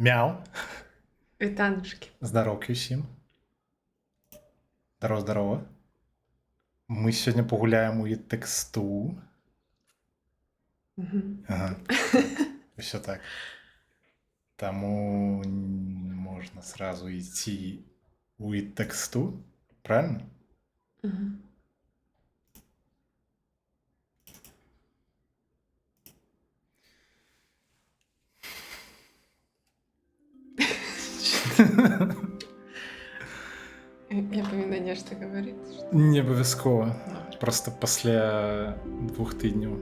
Мяу. Вітанушки. Здоровки всім. Здорово. Ми сьогодні погуляємо у тексту. Ага. Все так. Тому можна сразу йти у тексту. Правильно? Я повинна нечто говорити. Не обов'язково. Просто після 2 тижнів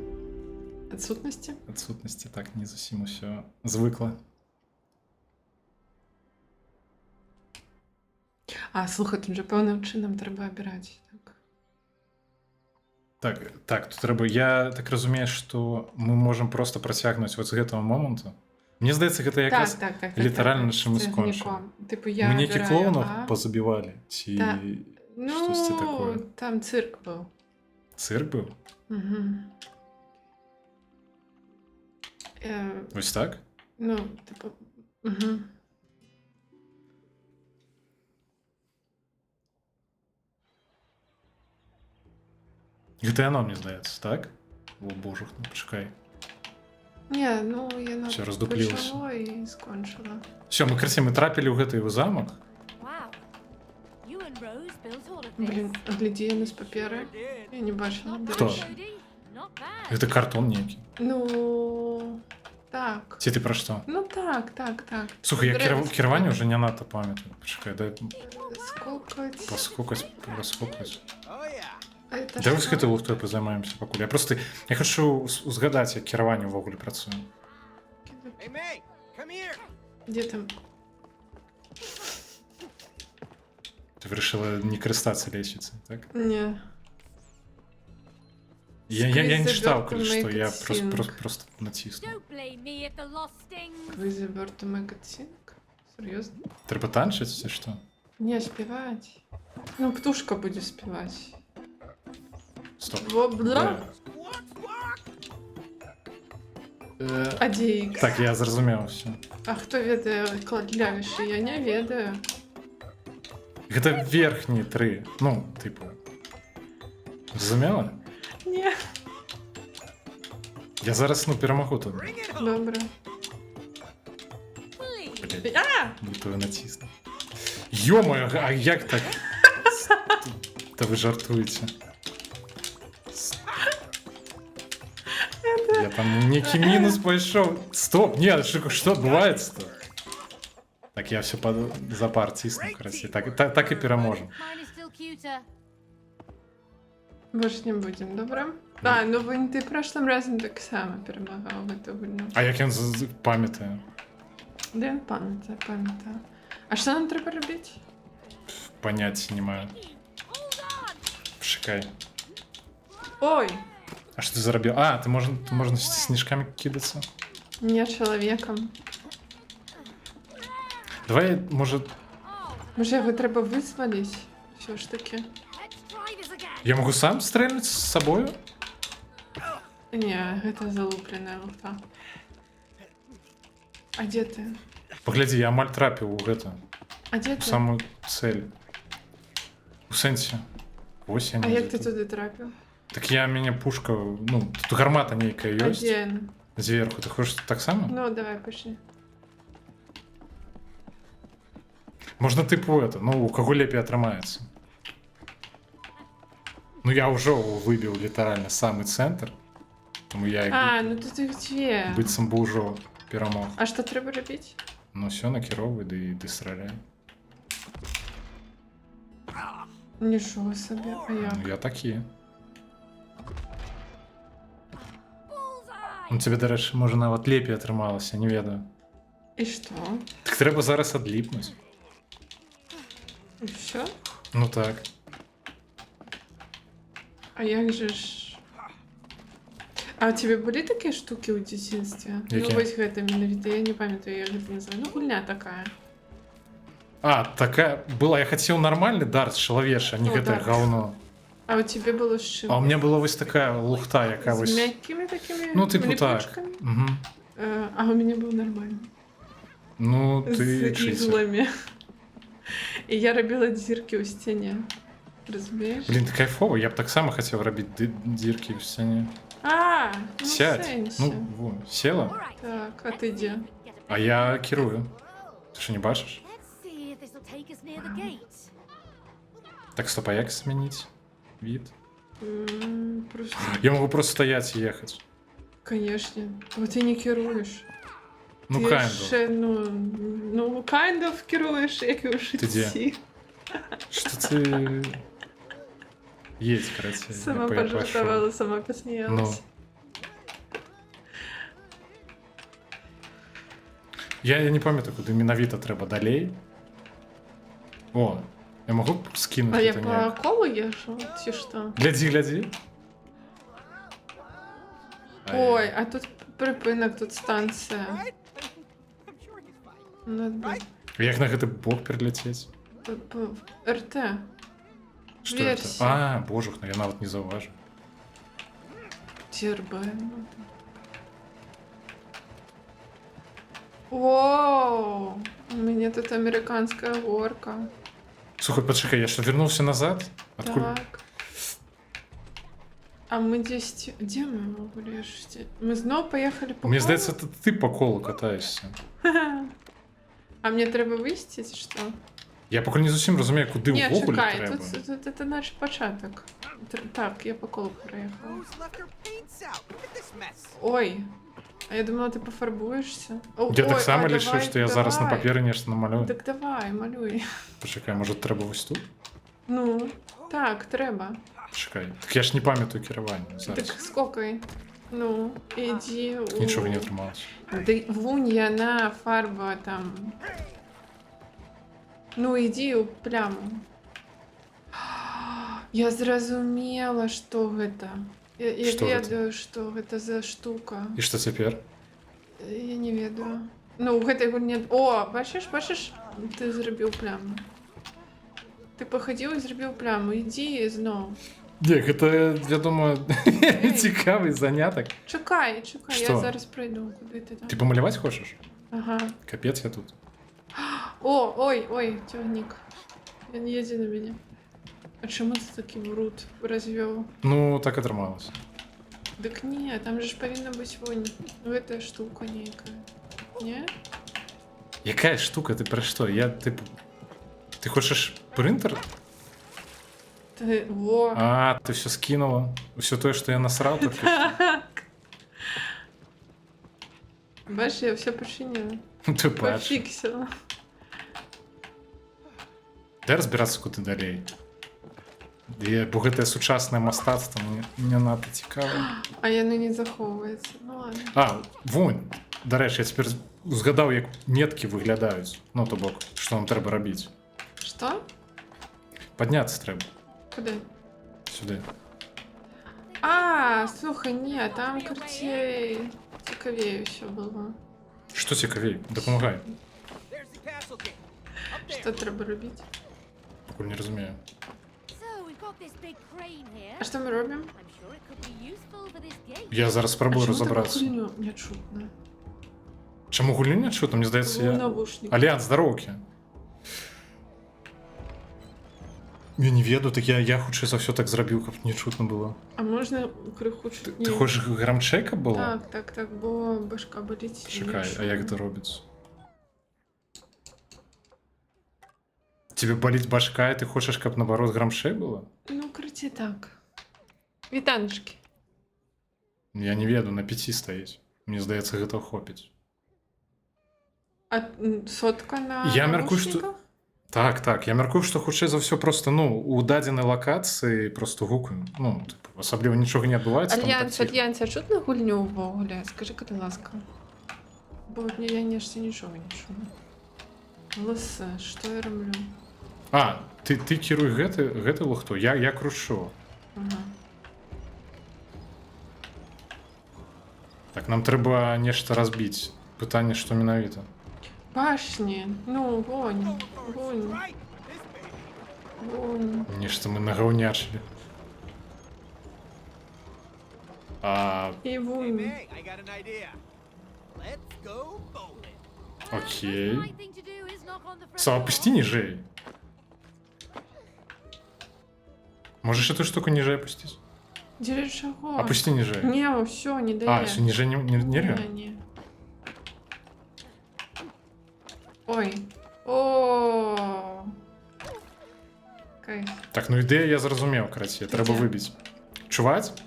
відсутності так не зовсім усе звикла. А, слухай, тут же певним чином треба обирати. Так, тут треба. Я так розумію, що ми можемо просто протягнути от з цього моменту. Мені здається, це якраз літерально, що ми скончили. Типу, я ми ніякі клоунів А... позабивали? Чи щось таке? Там цирк був. Цирк був? Угу. Ось так? Ну, типу, угу. Это оно, мені здається, так? О, боже, почекай. Ні, ну, я все, роздуплилося. почала і скончила. Все, ми красиво, ми трапили в цей замок. Блін, гляді, я не з папери. Я не бачила. Хто? Це картон некий. Ну, так. Це ти про що? Ну, так. Слухай, я керування вже не надто пам'ятаю. Почекай, дай Скокоть. поскокать. Давай з гэтым лухтой позаймаемся пакуль. Я хочу згадаць, як кіраванне ўвогуле працуе. Где там? Ты вырашыла не карыстацца лесвіцай, так? Не. Я не читаў, што я просто націснуў. Вы борту магазинг? Серьезно? Трэба танчыць ці што? Не, спевать. Ну, птушка будет спевать. Стоп. Адейкс. Так, я зразумеў все. А хто ведае клавіші? Я не ведаю. Гэта верхні 3. Ну, типу. Зразумела? Не. Я зараз, перамагу тут. Добре. Блядь, А! не то натисну. Ё-моё, а як так? Та ви жартуєте. Я там некий минус пошел. Стоп, нет, что отбывается-то? Так, я все за пар тисну, короче. Так и переможем. Больше не будем, добре? А, ну ти прошлым разом так само перемагав в эту гульню. А як він пам'ятає? Да він пам'ятає. А що нам треба робити? Поняття не маю. Шикай. Ой! А что ты заробил? А, ты можно снежками кидаться? Не чоловіком. Давай, может... Може його треба визволити? Все ж таки. Я могу сам стрельнуть с собой? Не, это залупленная луфта. А где ты? Погляди, я мальтрапил в это. А где ты? Самую цель. У сенсі. Ось я А не як ти туди трапив? Так меня пушка, тут гармата нейкая А ёсць. де? Зверху. Ты хочешь так само? Ну, давай, пошли. Можно типу у кого лепей атрымаецца. Ну я уже выбил лiterально самый центр. Тому я ну тут их две. быццам бы ўжо перамог. А что треба робить? Ну все, накіроўвай, ды страляй. Нічого собі, а як? Ну я такі. Ну тебе, дарэчы, можа нават лепей атрымалася, не ведаю. І що? Так трэба зараз адліпнуць. І все? Ну так. А як же ж... А у тебе були такие штуки в детстве? Які? Ну, вось гэта менавіта, я не памятаю, як гэта называю. Ну, гульня такая. А, такая была. Я хотел нормальный дартс чалавечы, а не гэтае дартс. гаўно. А у тебе было з чим? А у меня была вось такая лухта, яка З вось... мягкими такими Ну, типу так. липучками? Угу. А у меня был нормальный. Ну, ти з вчися. іглами. І я робила дірки у стіні. Розумієш? Блін, ти кайфово, я б так само хотів робити дірки в стіні. А, ну Сядь. в сенсі. Ну, во, сіла, Так, а ти де? а я керую. Ти що, не бачиш? Let's see if this will take us near the gate. Так, стоп, а як змінити вид? Просто, Я можу просто стоять і їхати. конечно. А ти не керуєш. Ну, ти kind of. ще, ну, kind of керуєш, як і у Ти де? житті. Что ты... Есть, короче. Сама я пожартовала, сама Ну. посміялась. Я не пам'ятаю, куди менавіта треба далей. О, я можу скинути А я это по ніяк? колу езжу, чи що? Гляди. Ой, а тут припинок, тут станція. Надо Як на гэты бок перелететь? РТ. Что это? Версия. А, божух, ну я нават не заўважу. Тербен. Воу! У меня тут американская горка. Слухай, почекай, я что, вернулся назад? Откуда? Так. А мы 10... Где мы могли ехать? Мы снова поехали по Мне колу? здається, это ты по колу катаешься. А мне треба вийти, чи що? Я поки не зовсім розумію, куди Ні, ввогуле чекай, треба. тут це наш початок. Так, я по колу проїхала. Who's left her paints out? Look at this mess. Ой, а я думала, ти пофарбуєшся. О, Я так ой, само а лишив, давай, що я зараз на давай. папері нечто намалюю. Так давай, малюй. Почекай, може треба ось тут? Ну, так, треба. Почекай. Так я ж не пам'ятаю керування зараз. Так скокай. Ну, іди у... Нічого не отрималось. Вунь я на фарба там. Ну, іди у пляму. Я зразумела, что это. Я Что ведаю, что это за штука. І що тепер? Я не ведаю. Ну, у гэтай гульні... О, бачиш? Ти зробив пляму. Ти походив і зробив пляму. Іди знову. Дік, це, я думаю, цікавий заняток. Чекай, Що? я зараз пройду. Куди ти там? Ти помалювати хочеш? Ага. Капець я тут. О, ой, тягник. Не їди на мене. А чому ти такий врут розвів? Ну, так і трималося. Так ні, там же ж повинна бути вон. Эта штука некая. Не? Яка штука, ти про що? Я, типу... Ти хочеш принтер? Ти... Во. А, ти все скинула. Все те, що я насрав, так. Бачиш, я все починила. Ти бачиш. Пофіксила. Де розбиратися, куди далі? Бо це сучасне мистецтво, мені надо цікаво. А яно не заховується. Ну ладно. А, вон. До речі, я тепер згадав, як метки виглядають. Ну, то бок, що нам треба робити. Що? Піднятися треба. Куди? Сюди. А, слухай, ні, там крутей. Цікавіше все було. Що цікавіше? Допомагай. There's the castle gate. Що треба робити? Поки не розумію. So we've got this big crane here. А що ми робимо? I'm sure it could be useful for this gate. Я зараз спробую розібратися. хуйню не чутно? Чому гуління чути? Мені здається, В я... навушник. Альянс, здоровки. Я не веду, так я худше за все так зробив, щоб не чутно було. А можна криху чуть? Ти хочеш грамчека було? Так, бо башка болить. Чекай, а як це робиться? Тебе болить башка, і ти хочеш, щоб наоборот грамшей було? Ну, круті так. Вітанушки. Я не веду, на 5 стоїть. Мені здається, гэта хопить. А сотка на Я мяркую, що- наушниках? Так, я мяркую, што хутчэй за ўсё просто, ну, у дадзенай лакацыі просто гукаю. Ну, типу, асабліва нічога не адбываецца. там так Альянс, а чутно гульню ввогуле? Скажи, будь ласка. Бо я нешта нічого не чую. Лисе, що я роблю? А, ты кіруй гэты лухту, я крушу. Ага. Так, нам трэба нешта разбіць. Пытанне, што менавіта. Башні. Ну, вон. Right. This baby. Вон. Нешта мы нагаўнячылі. А, І Hey, вон. May, I got an idea. Let's go bowling. Окей. Right thing to do is knock on the front Со, door. опусти ниже. Можешь эту штуку ниже опустить? Деревья чего? Опусти ниже. Не, все, не дає. А, все, ниже не рё? Не. Ой. О. Окей. Так, ну ідея я зрозумів, краті, треба Де? вибити. Чувать?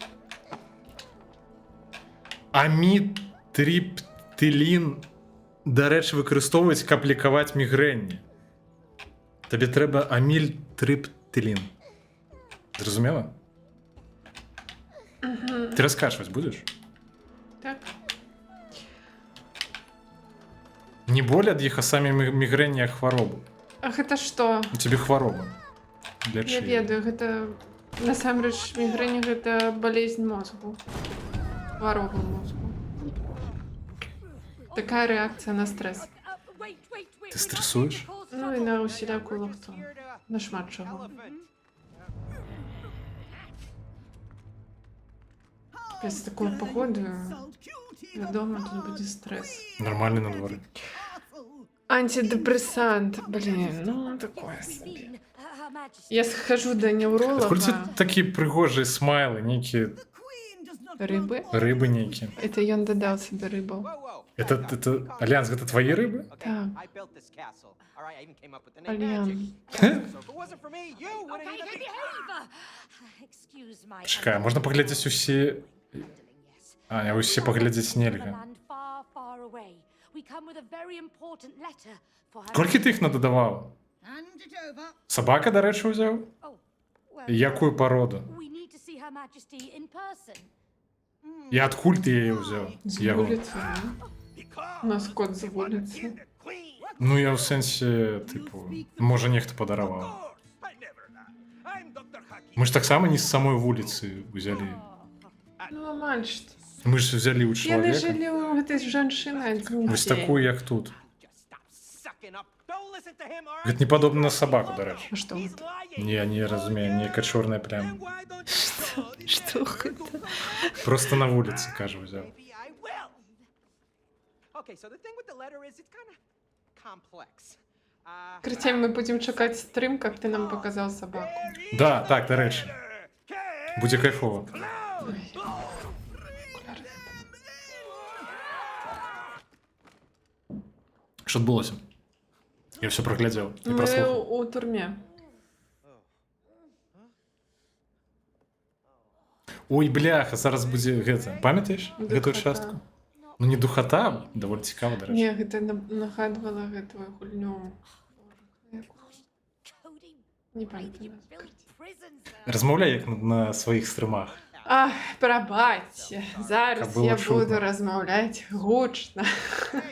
Амітриптилін, до речі, використовують каплікувати мігрені. Тобі треба амільтриптилін. Зрозуміла? Ти розкашувати будеш? Так. Не боль від їх, а самі мігрені, а хворобу. Ах, это что? У тебе хвороба. Для Я чиї? ведаю, гэта насамрэч мігрэні гэта болезнь мозгу. Хвароба мозгу. Такая реакція на стрес. Ти стресуєш? Ну і на усіляку лохту. На шмат чого. З такою погодою, вдома тут буде стрес. Нормально на дворі. Антидепрессант, блин, ну такое собі. Я схожу до невролога. Хоч це такі пригожі смайли, ніякі Рыбы? риби ніякі. Это ён додал себе рыбу. Это Альянс, это твои рыбы? Так. I built this castle. All right, I even came up with the name Альян. Magic. So if it wasn't for me, you wouldn't Okay, even be. Excuse my Чекай, можна поглядіти усі... Аня, усі поглядіти нельга. Скільки ти їх надодавав? Собака, до речі, взяв? Яку породу? І откуль ти її взяв? З Його. вулиці, ну. У нас кот з вулиці. Ну, я в сенсі, типу, може, ніхто подарував. Ми ж так само не з самої вулиці взяли. Ну, нормально ж. Ми ж взяли у Я не чоловіка. жалію гэтай жанчыны адзін Ось таку, як тут. Just stop sucking up. Don't listen to him, all right? Гэта не падобна на собаку, до речі. А што He's гэта? lying. Не, не разумею, нейка чорная Then пляма. why don't you go there? Што гэта? Просто на вулиці, кажу, взяв. Maybe I will. Okay, so the thing with the letter is it's kind of complex. Критяй, ми будемо чекати стрім, як ти нам показав собаку. Да, так, до речі. Буде кайфово. Що відбулося? Я все проглядів і Ми прослухав. у турмі. Ой, бляха, зараз буде гэта. Пам'ятаєш гэту Духота. частку? Ну не духота, доволі цікаво, до речі. Ні, гэта нагадувала гэтую гульню. Не пам'ятаю. Розмовляй як на своїх стримах. Ах, пробачте. Зараз Кабило я чутно. буду розмовляти гучно. Anyone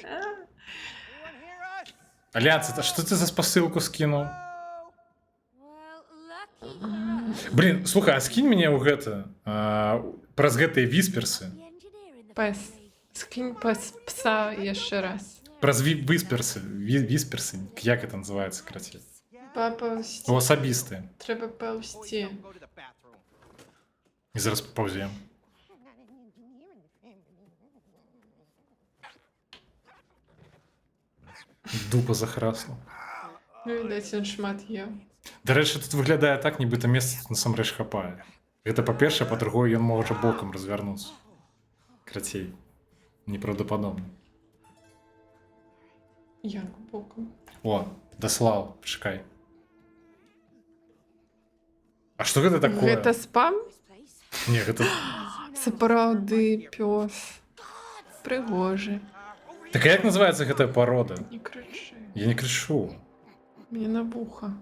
hear us? Альянс, а що ти за посилку скинув? Well, lucky. Блін, слухай, а скинь мені у гэта, праз гэтыя вісперсы. Пес. Скинь пса ще раз. Праз вісперсы, вісперсы, як это называется, краці? Поповсти. Ну, асабісты. Треба повсти. Go to the bathroom. І зараз паўзем. Дупа захрасла. Ну, відаць, ён шмат еў. Дарэчы, тут выглядае так, нібыта месца тут насамрэч хапае. Гэта па-першае, па-другое, ён можа бокам развярнуцца. Крацей. Неправдападобна. Як боком. О, даслаў, чакай. А што гэта такое? Гэта спам? Не, гэта... Сапраўды, пёс. Прыгожы. Так а як называецца гэтая парода? Не крычы. Я не крычу. Мне на вуха.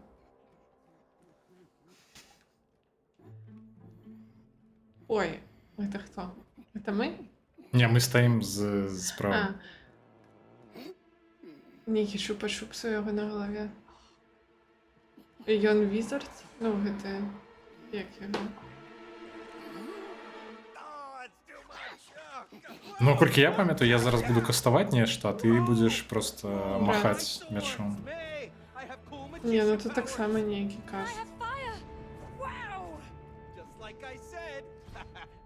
Ой, это кто? Это мы? Не, мы стаім справа. А. Нейкі шупа-шупс у яго на галаве. І ён візард? Ну, гэта... Як яго? Ну, колькі я памятаю, я зараз буду каставаць нешта, а ты будзеш просто махаць мячом. Me, I have cool Не, ну magician тут таксама нейкі кажа. Just like I said.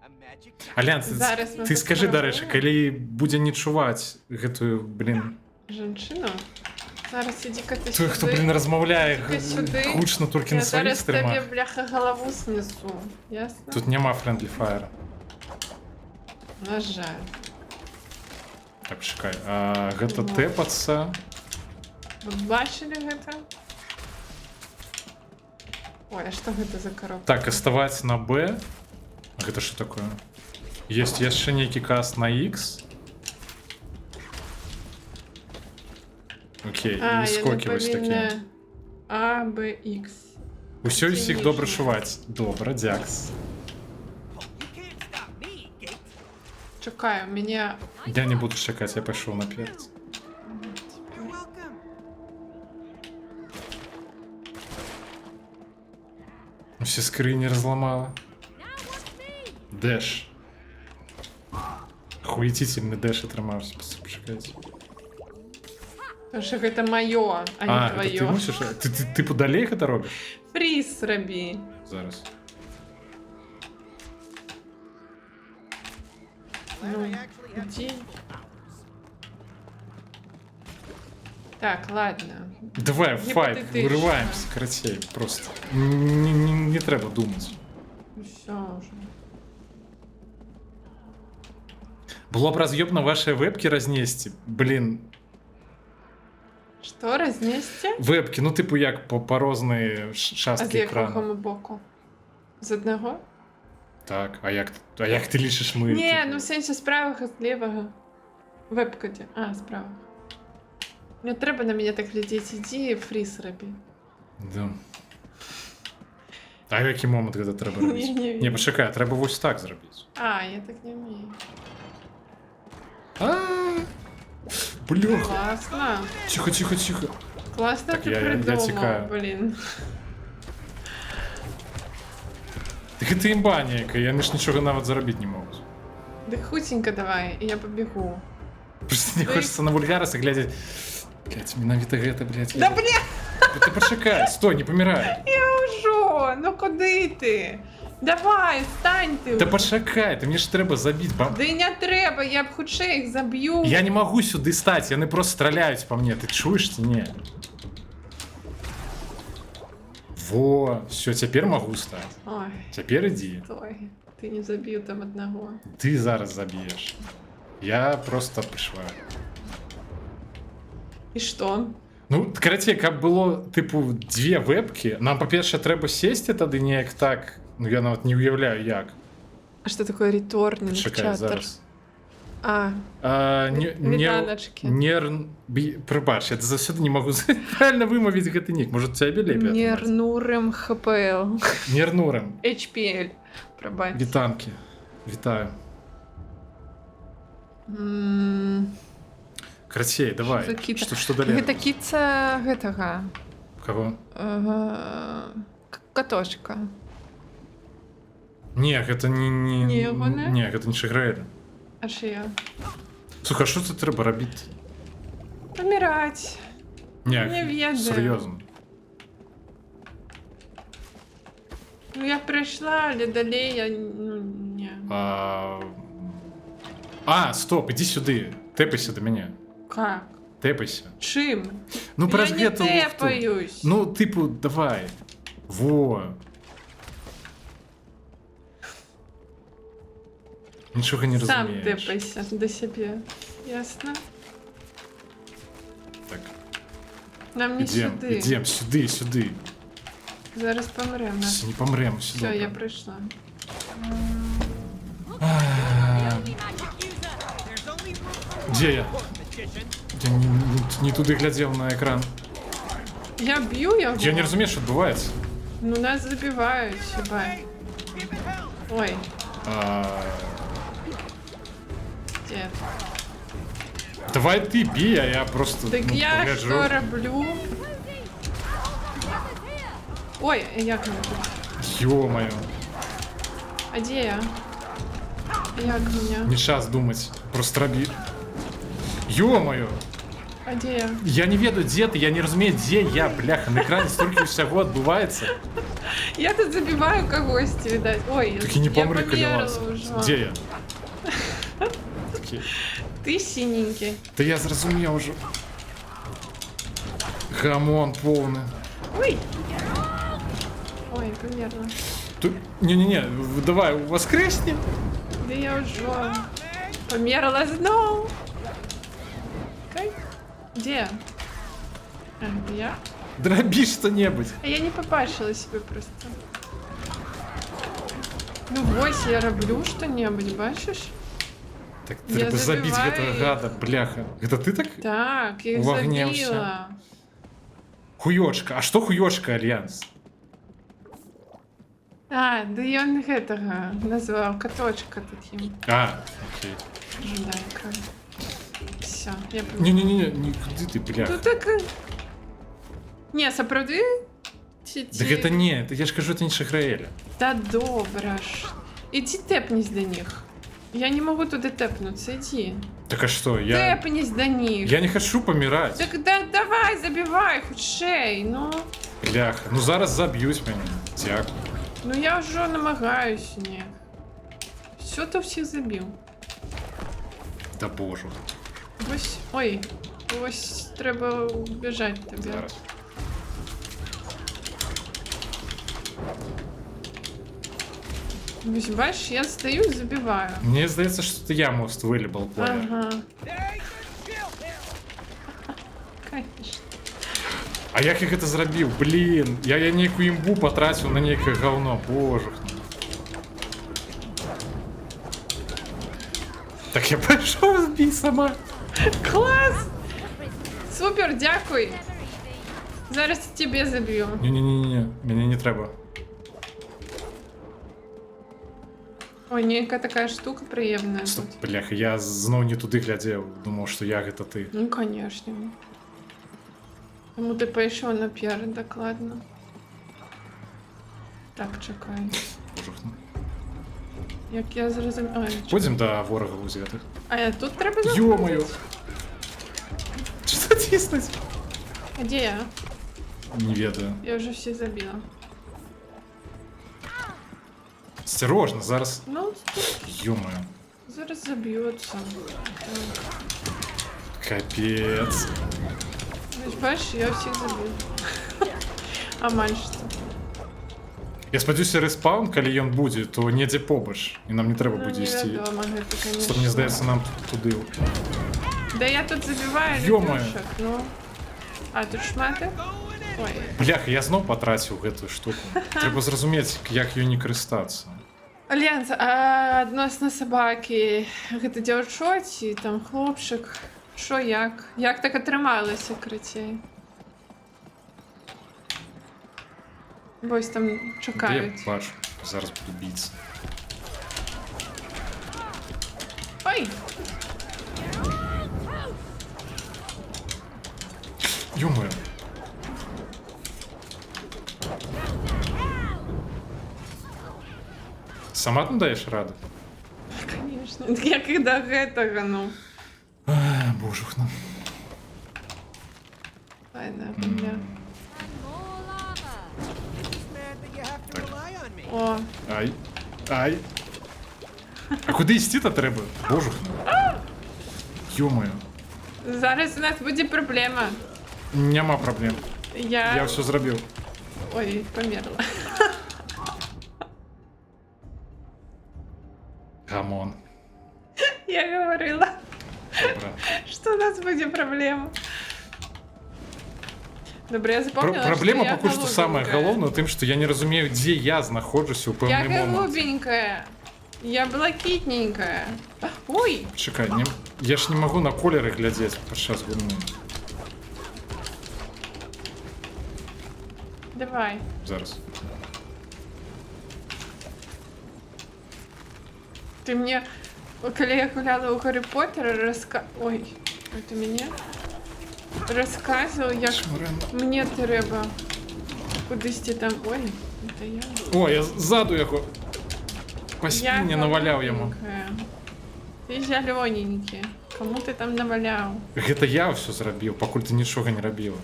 A magic. Альянс, Зараз мы ты скажы, паспрабуем. дарэчы, калі будзе не чуваць гэтую, блін, Женщину? Зараз іди-ка ти Той, хто, сюди. блін, розмовляє Іди сюди. гучно тільки Я на своїх зараз тобі, стримах. бляха, голову снесу. Ясно? Тут нема Friendly Fire. На жаль. Так, чекай. Гэта тепаться. Ви бачили гэта? Ой, а что гэта за коробка? Так, оставать на Б. А гэта что такое? Есть яшчэ нейкі каст на X. Окей, А, і я скокі не вось такі. павінна... А, Б, Х. Усё і всіх Цінніше. добра шуваць. Добра, дзякс. You can't stop me, Gate. Чекай, у меня... Я не буду чакаць, я пайшоў наперад. You're welcome. Усе скрыні разламала. Дэш. Хуетительны дэш атрымаўся. Пачакайце. Потому что гэта моё, а не А, гэта ты твоё. мусіш? Ты тыпу далей гэта робіш? Фриз раби. Зараз. Ну, иди. Так, ладно. Давай, Не файт, потытыш. вырываемся, карацей, просто. Не трэба думаць. Все уже. Было б раз'ёбна ваши вебки разнесці. Блин, Что, разнести? вебки, ну типу як по розныя А з часткі екрану. якого боку? З одного? Так, а як ти лічиш ми? Не, типу? ну в сенсі з правого, з лівого. Вебка де? А, справа. Не треба на мене так глядеть, иди фриз роби. Да. А в який момент гэта трэба Я робіць? не Не, ведаю. пачакай, трэба вось так зрабіць. А, я так не вмію. Бляха. Классно. Тихо, тихо, тихо. Классно Так, ты я придумал, тікаю. блин. Так гэта імба нейка, яны ж нічога нават зарабіць не могуць. Да хутенько давай, и я побегу. Просто не Ты- хочется на вульгарасы глядзець. Блядь, менавіта гэта, блядь. Да блин, Ты пачакай, стой, не памірай. шо? Ну куди ти? Давай, встань ти. Та пачакай, ты мне ж трэба забіць бам. Да не треба, я б хутче їх заб'ю. Я не могу сюды стаць, яны просто страляюць по мне, ты чуеш ці не? Во, все, цяпер могу стаць. Ой, Цяпер ідзі. стой. Ты не заб'ю там одного. Ты зараз заб'еш. Я просто прыйшла. І що? Ну, карацей, каб было, типу, две вебкі, нам, па-перше, трэба сесці тады неяк так, ну я нават не уяўляю як. А що таке реторнінг Чакай, чатер? зараз. А, Вітаначкі. Прыбач, я заўсёды не магу правильно вымавіць гэты нік. Можа, цябе лепей атрымаць? Нернурым ХПЛ. Нернурым. HPL. Пробач. Вітанкі. Вітаю. Карацей, давай. за кіта? Што далей? Гэта кіца гэтага. Каго? Катошка. Не, гэта не... Не ягоная? Не, гэта не Шаграэль. А що я? Слухай, а што це трэба рабіць? Помирать. Не, Не ведаю. серйозно. Ну я прийшла, але далей я... Ну, не. Стоп, іди сюди. Тепайся до мене. Как? Тепайся. Чим? Ну, Я не прожги эту луфту. тепаюсь. Ну, типу, давай. Во. Нічого не Сам розумієш. тепайся до себе. Ясно? Так, Нам не ідем, сюди. ідем, сюди, сюди. Зараз помремо. Все, не помремо, все Все, добре. я прийшла. There's only room Де я? for magician. Я не туди глядів на екран. Я б'ю його. Я не розумію, що відбувається. Ну нас забивають, хіба. Give it hell. Ой, А, дід. Давай ти бій, а я просто Так ну, я погляджу. що роблю? Ой, як мене тут? Ё-моё, А де я? Як мене? не час думать, просто роби. Ё-моё, А де я? я не ведаю, де ти, я не розумію, де я, бляха, на екрані стільки всього відбувається. Я тут забиваю когось, видать. Ой, Так і не я помри, померла Калімас. вже. Де я? Окей. Ти синенький. Та я зрозумів уже. Хамон повний. Ой! Ой, померла. Не-не-не, давай, воскресни. Да я уже померла снова. Кай? Где? А, это я? Дроби что-нибудь. А я не попашила себе просто. Ну вось, я роблю что-нибудь, бачиш? Так Я треба забить забиваю этого их. гада, бляха. Это ты так? Так, я их Увагневся. забила. Хуёчка. А что хуёчка, Альянс? А, да ён гэтага назваў каточка таким. А, окей. Ждайка. Все, я поняла. Не-не-не, никуды ты, бляха. Ну так... Не, сапраўды? Так это не, это я ж кажу, это не Шахраэля. Та добра ж. Иди тэпнись до них. Я не могу туда тэпнуться, иди. Так а что, я... Тэпнись до них. Я не хочу помирать. Так да, давай, забивай, хутчэй, ну. Бляха, ну зараз заб'юсь мене. Дякую. Ну я уже намагаюсь, не. Все ты всех забил. Да божу. Ось, ой, ось треба убежать тебе. Зараз. Ось, бачиш, я стою и забиваю. Мне здається, що це я мост вилібал плеєр. Ага. Конечно. А як я це зробив? Блін, я ніяку імбу потратив на ніяке говно. Боже. Так я пішов збій сама. Класс! Супер, дякуй. Зараз тебе забью. Ні-ні-ні, мені не треба. Ой, некая такая штука приємная. Стоп, тут. бляха, я знову не туди глядів, думав, що я гэта ти. Ну, конечно. Тому ти пішов наперед, докладно. Так, чекай. Божухну. Як я зрозуміла. Ой, чекай. Ходім до ворога узятих. А я тут треба Ё-моё! заходити? Що тиснуть? А де я? Не ведаю. Я вже всі забила. Осторожно, зараз. Ну, Ё-моё. зараз заб'ється. Капец. Ось бачиш, я всіх забив. А мальш що? Я спадзяюся, респаун, калі ён будзе, то недзе побач. І нам не трэба Ну, будзе ісці. невядома, гэта, Што конечно. мне здаецца, нам туды. Да я тут забиваю Ё-моё. лягушек, ну. А, тут шматы? Ой. Бляха, я зноў патраціў гэтую штуку. Трэба зразумець, як ёй не карыстацца. Альянс, а адносна сабакі, гэта дзяўчо ці там хлопчык? Що як? Як так атрымалася, крыцей? Вось там Я чакаюць. бачу, зараз буду біцца. Ой! Ё-моё. Сама там даеш раду? Конечно. Як і до гэтага, ну. Божухна. Ладно, я. And more lava. Just mad that you have to rely on me. О, Ай. Ай. А куди йсти-то треба? Божухна. Ё-моё. зараз у нас буде проблема. Нема проблем. Я Я... все зробив. Ой, померла. Камон. Я говорила, Добре. что у нас будет проблема. Добре, я запомнила, Проблема что я пакуль што самая голубенькая. галоўная ў тым, што я не разумею, дзе я знаходжуся ў Я пэўны момант. голубенькая. Я блакитненькая. Ой, Чакай, я ж не магу на колеры глядзець падчас гульні. давай. Зараз. Ты мне, когда я гуляла у Гарри Поттера, Ой, это меня? Рассказывал, як Шмарена. мне треба кудись там. Ой, это я. О, я ззаду яго па спіне наваляў яму. голубенькая. Ты зелененький. Кому ты там навалял? Гэта я ўсё зрабіў, пакуль ты нічога не рабіла.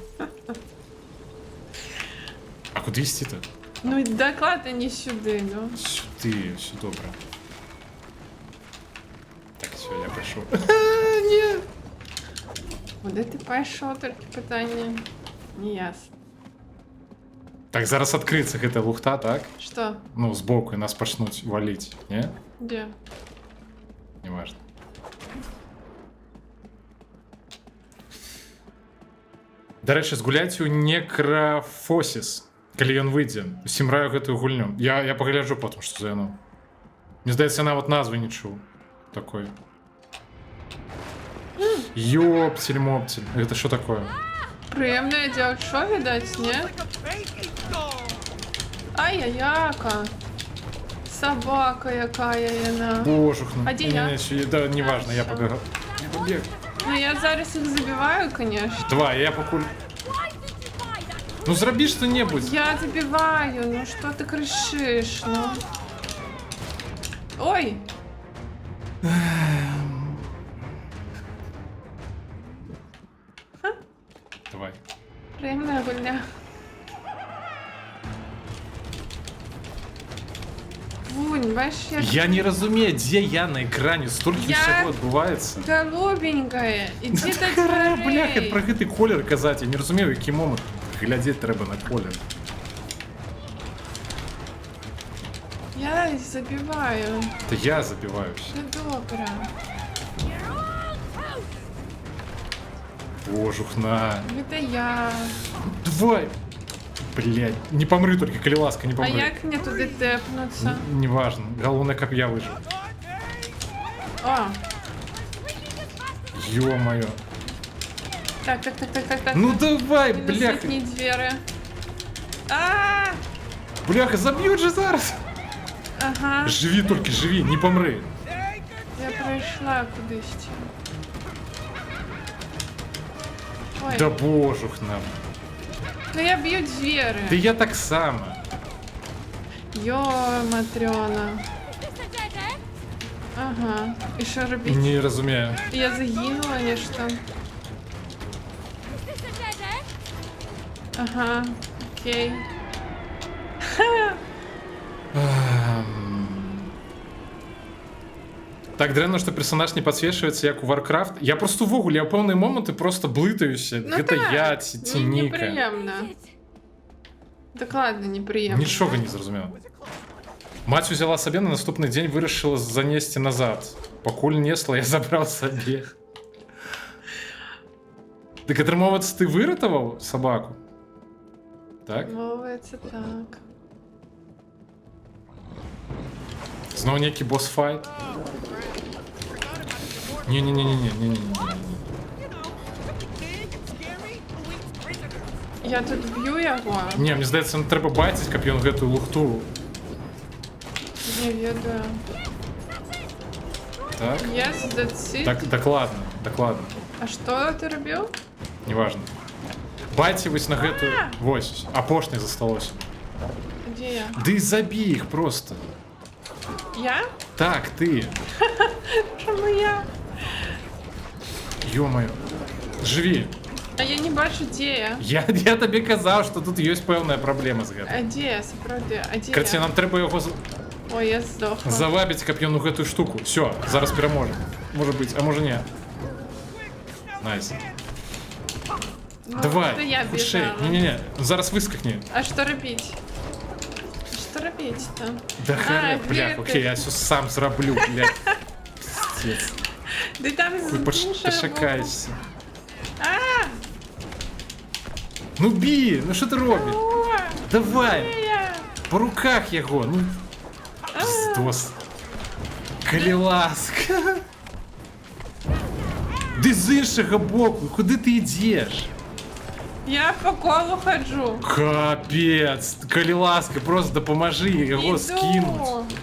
А куды ісці-то? Ну, докладно не сюды, ну. Сюды, все добре. Так, все, я прийшов. Куди ти пішов, тільки питання? Не ясно. Так, зараз адкрыцца гэтая лухта, так? Что? Ну, збоку, і нас пачнуць валіць, не? Где? Неважно. Дарэчы, згуляйце ў Некрафосіс, калі ён выйдзе. Усім раю гэтую гульню. Я пагляджу потым, што за яно. Мне здаецца, я нават назвы не чуў. Такой. Ёптель-моптель. Гэта што такое? Прыемная дзяўчо, відаць, не? Ай-яяка. Собака якая яна. Божухна. А дзе я? Да, неважно, я Всё. побегал. Я побег. Ну я зараз их забиваю, конечно. Два, я пакуль... Ну зрабі што-небудзь. Я забиваю, ну что ты крышишь, ну. Ой! Давай. Прыемная гульня. Вунь, бачиш, Я не разумею, дзе я на экране. Столькі Я- ўсяго адбываецца. голубенькая. Иди до Бляха, дверей. про гэты колер казаць. Я не разумею, які момант глядзець трэба на колер. Я забиваю. То я забіваюся. Все добре. Божухна. Это я. Давай. Блядь, не помры только, калі ласка, не А помры. як мне туди тепнуться? Неважно. Галоўнае, каб я выжыў. О, Ё-моё. так. Ну давай, Мінус бляха. їхні двері. А, Бляха, заб'ють же зараз. ага. Живі тільки, живі, не помри. Я пройшла кудись. Ой, Да божухна. ну я б'ю двері. Да я так само. Йо, Матрьона. Ага. І що робити? Не разумею. Я загинула нечто. Ага, окей. Так дрэнна, што персонаж не подсвечиваецца, як у Warcraft. Я просто увогуле, я ў пэўныя моманты просто блытаюся. Ну Гэта так, я ці ну, Ніка. неприємно. Так ладно, неприємно. Нічога не зразумела. Маці ўзяла сабе, на наступны дзень вырашыла занесці назад. Пакуль несла, я забраў сабе. Дык атрымоўваецца, ты выратаваў сабаку? Так? Мовиться так. Зноў нейкі босс-файт? Не-не-не-не-не-не-не-не. Я тут б'ю його. Не, мне здаецца, нам трэба баціць, каб ён гэтую лухту. Не ведаю. Так? Yes, that's it. Так, дакладна, дакладна. А что ты робил? Неважно. Баці вось на гэтую... Вось, апошняй засталося. Где я? Ды забі іх просто. Я? Так, ты. Чому я? Ё-моё. Жыві. А я не бачу, где я. Я табе казаў, што тут ёсць пэўная праблема з гэтым. А где я, сапраўды? А где Карці, я? нам трэба яго Ой, я сдохла. завабіць, каб ён у гэтую штуку. Всё, зараз пераможа. Можа быць, а можа не. Найс. Ну, Давай, это я хутчэй. бежала. Не-не-не, зараз выскакне. А что робить? Что робить-то? Да А, харе, где блях, ты? окей, я всё сам зраблю, блядь. Пиздец. Да там Хуй пошакаешься. А! Ну бі, ну що ти робиш? О, Давай, где я? по руках його, ну. Пиздос. Калі ласка. Ди з іншого боку, куди ти йдеш? Я по колу хожу. Капець, калі ласка, просто допоможи його Иду. скинуть.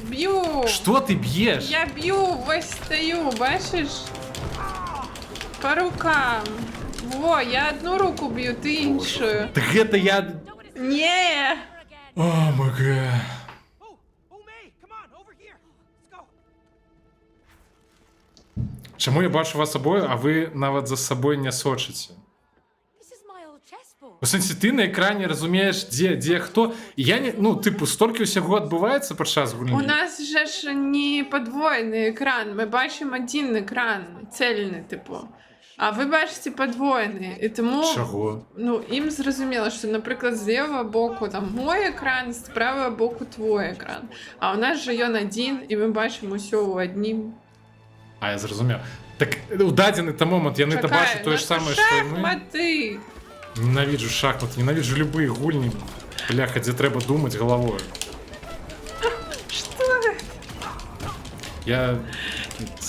Бью. Що ти б'єш? Я бью, ось стою, бачиш? По рукам. Во, я одну руку бью, ти іншу. Так это я... Не. О, мага. Oh, May, come on, over here. Let's go. Чому я бачу вас обоє, а ви навіть за собою не сочите? This is my old chessboard. У сенсі, ти на екрані розумієш, де хто. І я не, ну, типу, стільки всього відбувається під час гульні. У нас же ж не подвоєний екран, ми бачимо один екран, цельний, типу. А ви бачите подвоєний. І тому Чого? ну, їм зрозуміло, що, наприклад, з лівого боку там мой екран, з правого боку твій екран. А у нас же він один, і ми бачимо все у однім. А, я зрозумів. Так у дадений та момент я не Чекай, бачу те ж саме, що і ми. шахмати! Ненавиджу шахмати, ненавиджу любые гульні. Бляха, де треба думати головою. Що це? Я...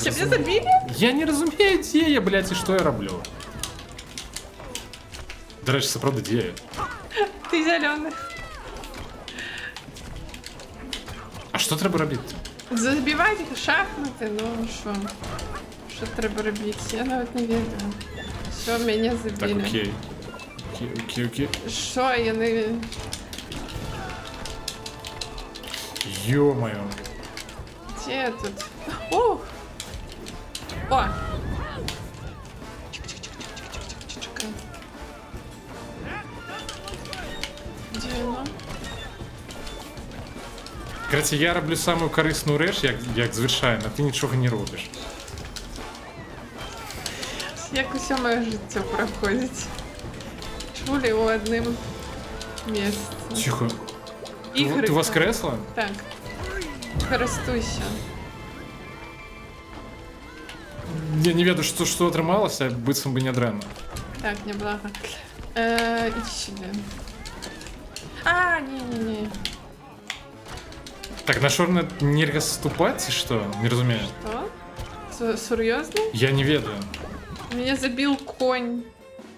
Тебе забили? Я не розумію, де я, блядь, і що я роблю. До речі, це правда, де я? Ти зелений. А що треба робити? Забивати шахмати, ну що? Що треба робити? Я навіть не ведаю. Все, мене Так, забили. окей. Окей. Що, я не... Ё-моё. Где тут? Ух! О! Чик-чик-чик-чик-чик-чик-чик. Где воно? Короче, я роблю саму корисну реч, як звичайно, а ти нічого не робиш. Як усе моє життя проходить. Чулі у одним місці. Тихо. Ігри. Ти воскресла? Так. Користуйся. Я не веду, що отрималося, быццам би не дренно. Так, неблаго. Иди сюда. А, не-не-не. Так, на чорне нельга ступати, чи що? Не розумію. Что? Серьезно? Я не ведаю. Меня забил конь.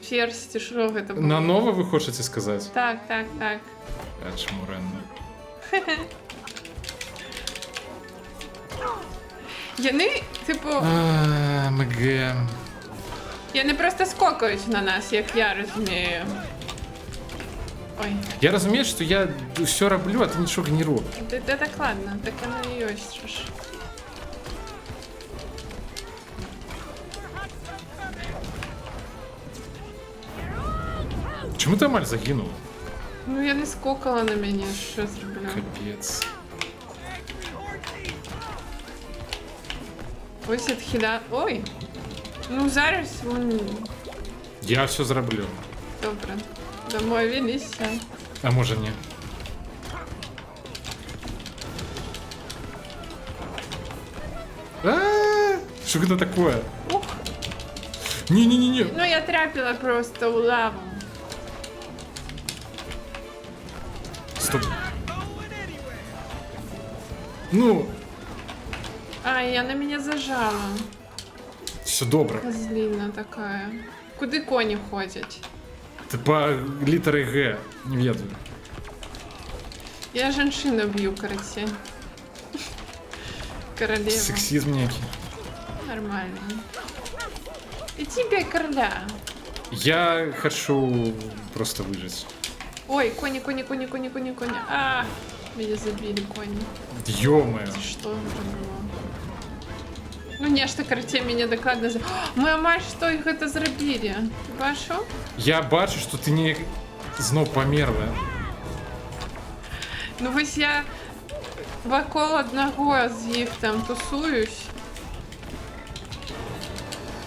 Ферзь, что это было? На нове ви хочете сказати? Так. А чому ренно? Яни, типу, МГ. яни просто скокають на нас, як я розумію. Ой, Я розумію, що я все роблю, а ти нічого не робиш. да так ладно, так оно и есть, що ж. Чому ти Амаль загинув? Ну я не скокала на мене, що зроблю. Капець. Ось відхиля... Ой! Ну зараз вон... Я все зроблю. Добре. Домовилися. А може ні. Что это такое? Ух! Не-не-не-не. Ну я трапила просто у лаву. Стоп. Ну, А, и она меня зажала. все добре. Козлина такая. Куди коні ходять? Ты по литере Г не веду. Я женщину бью, короче. Королева. Сексизм некий. Нормально. И тебе короля. Я хочу просто выжить. Ой, кони. А, меня забили кони. Ё-моё. Что это было? Ну нечто, короче, меня докладно за... Моя мать, что их это зробили? Ты бачу? Я бачу, що ти не знов померла. Ну ось я вокол одного з їх там тусуюсь.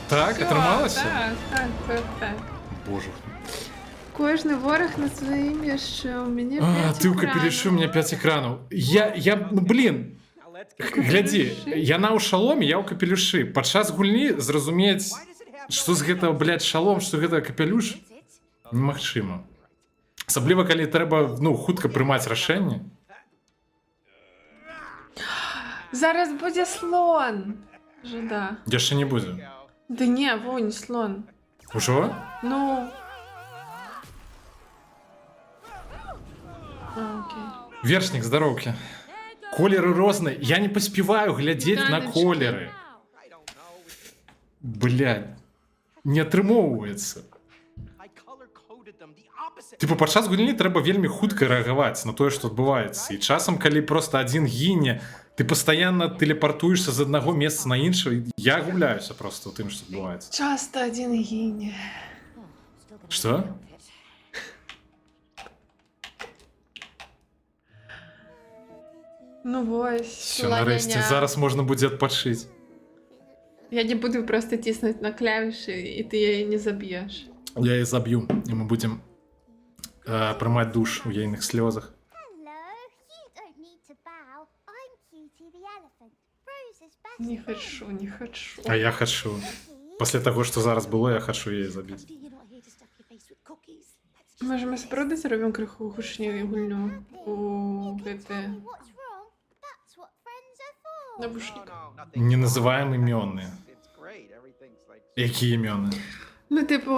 Так, Всё, отрималася? Так. Боже. Кожний ворог на своїм яще. У мене А, ты у капелюши, у меня 5 экранов. Ну блин, Now let's get гляди, я у шаломе, я у капелюши. Падчас гульні зразумець, што з гэтага, блядь, шалом, што гэта капелюш, немагчыма. Асабліва, калі трэба, ну, хутка прымаць рашэнне. Зараз буде слон. Жда. Яшчэ не будзе. Да не, вон слон. Ужо? Ну. А, окей. Вершнік, здароўкі. Колеры розныя. Я не паспяваю глядзець на Танечки. колеры. Блядь. Не атрымоўваецца. I color-coded them the opposite. Типа падчас гульні трэба вельмі хутка рэагаваць на тое, што адбываецца. І часам, калі просто адзін гіне, ты пастаянна тэлепартуешся з аднаго месца на іншае. Я губляюся просто ў тым, што адбываецца. Часто один гине. Што? Ну вось. Все, нарэшце, зараз можна будзе адпачыць. Я не буду просто тиснуть на клавиши, и ты ее не забьешь. Я її заб'ю, і ми будемо приймати душ у єйних сльозах. Hello, you don't need to bow. I'm Cutie the elephant. Rose is best Не friend. хочу, не хочу. А я хочу. Cookie. Після того, що зараз було, я хочу її забити. Do you not here to stuff your face with cookies? That's just Може, ми справді зробимо криху гушні гульню у You can tell ГТ? me what's wrong. That's what friends are for. Навушник. nothing. Не називаємо імені. It's great. Everything's like. Які імені? Ну, типу,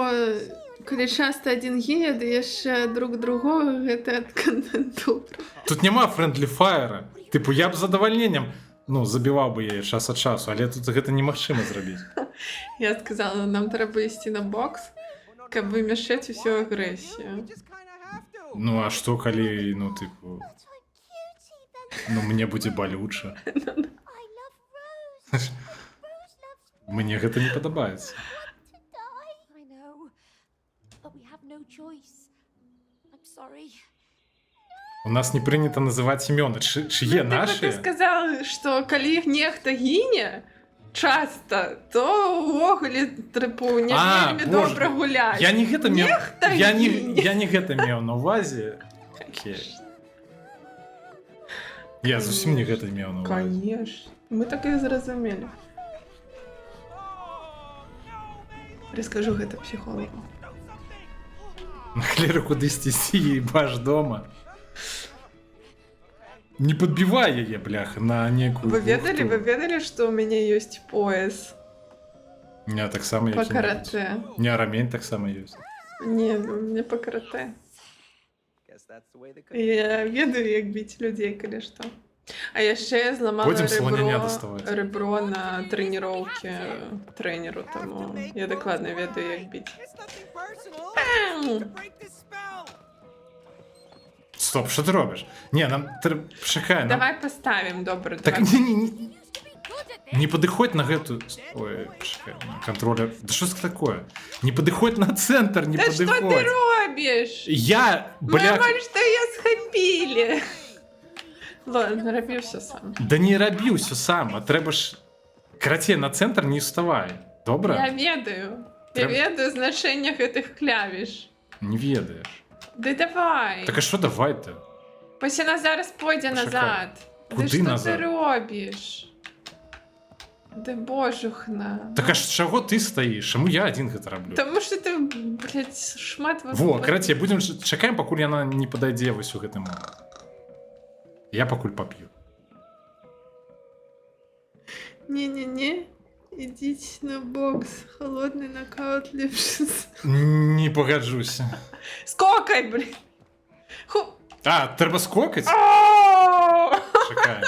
коли часто один гея, даєш друг другого ГТ кандидатуру. Тут нема френдлі фаєра. Типу, я б з задовольненням, ну, забивав би її час від часу, але тут це немагчимо зробити. Я сказала, нам треба йти на бокс, щоб вимішати всю агресію. You just kind of have to. Ну, а що, коли, ну, типу, But I'm Cutie the ну, мені буде болюче. I love Rose. Rose loves Мені це не подобається. to die. I know. But we have no choice. I'm sorry. У нас не прийнято називати імена. Чи є Ну, типу, наші? ти сказав, що коли нехта гине часто, то увогуле, типу, не А, вельми Боже. добре гуляти. Я не гэта меў, Нехта я не, гіне. я не гэта меў на увазе. Окей. Я зусім не гэта меў на увазе. Конечно. Ми так і зрозуміли. Расскажу гэта психологу. Нахлеры кудысьці сі баш дома. Не подбівай яе, бляха, на некую. Вы ведали, что у меня есть пояс Не, так само по як і карате? не, рамень так само ёсць. Не, у меня по карате. Guess that's the way they could. І я ведаю, як бити людей, коли що. А яшчэ я зламала Будем слоняня доставать. ребро на тренировке тренеру, тому я докладно ведаю, як бити. It's nothing personal. Пам! To break this spell. Стоп, що ти робиш? Ні, нам треба. Чекай, нам. Давай поставим, добре, Так давай. не подыходь на гэту. Ой, чекай, на контролер. Да що це такое? Не подыходь на центр, не Та що ти подыходь. робиш? Я, Ми бля. говоримо, що я схопили. Ладно, роби все сам. Да не рабі ўсё сам, а трэба ж. Карацей, на центр не вставай. Добра? Я ведаю. Я Прям- ведаю значення гэтых клавіш. Не ведаеш. Да давай. Так а що давай ти? Пусть вона зараз пойде Почекай. назад. Куди Да що назад? ти робиш? Да божухна. Так а ж чаго ти стаіш? Чаму я один гэта раблю? Тому що ти, блядь, шмат Во, карацей, будем чакаем, пакуль яна не падайдзе вось у гэты момант. Я пакуль пап'ю. Не-не-не. Ідіть на бокс. Холодний нокаут ліпшис. Не пагаджуся. Скокай, блін. Ху. А, треба скокаць? О! Чакай.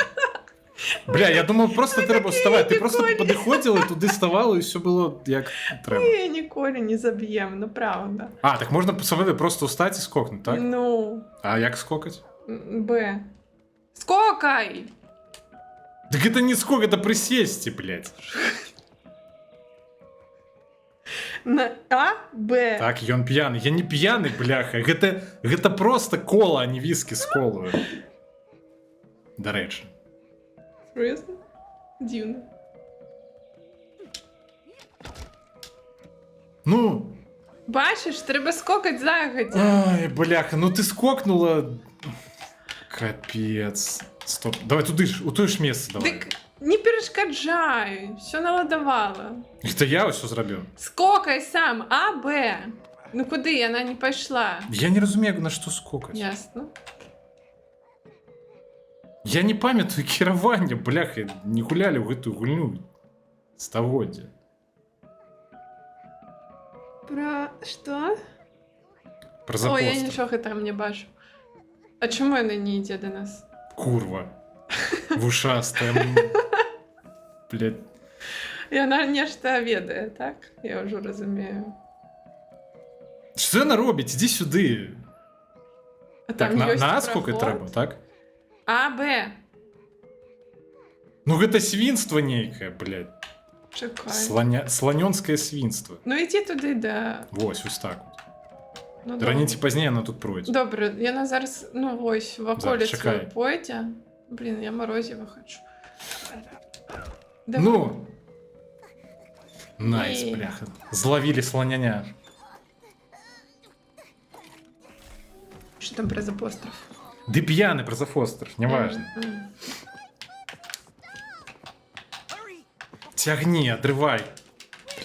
Бля, я думав, просто треба вставати. Ти просто ніколи. підходила, туди ставала, і все було як треба. Я ніколи не заб'єм, ну правда. А, так можна посадити просто встати і скокнути, так? Ну, А як скокать? Б. Скокай! Так это не скок, это присесть, блядь. На А, Б. Так, ён п'яны. Я не п'яны, бляха. Гэта просто кола, а не віскі з колою. Дарэчы. Серйозно? Дивно. Ну, Бачиш, треба скокать загодя. ай, бляха, ну ти скокнула. Капец. Стоп. Давай туди ж, у той ж месце давай. Так не перешкоджай, все наладовала. Это я ось зробив. Скокай сам, А, Б. Ну куди, вона не пішла. Я не розумію, на що скокать. Ясно. Я не пам'ятаю керування, бляха, не гуляли в гэту гульню стагоддзя. Про що? Про Ой, я запостер. нічого там не бачу. А чому вона не йде до нас? Курва. Вушастая. Блядь. І вона нечто ведає, так? Я вже розумію. Що вона робить? Іди сюди. А Так, там на ёсць сколько проход. треба, так? А, Б. Ну гэта свінство нейкае, блядь. Чекай. Сланёнскае свінство. Ну йди туди, да. Вось, ось так от. Ну, Раніше добре. пазней вона тут пройде. Добре, яна зараз, ну ось, в околицю чекай. пойде. Блін, я морозиво хочу. Давай. Ну, Найс, Ні. бляха. Зловили слоняня. Що там про апостроф? Ды пьяный про зафостер, неважно. Тягни, отрывай.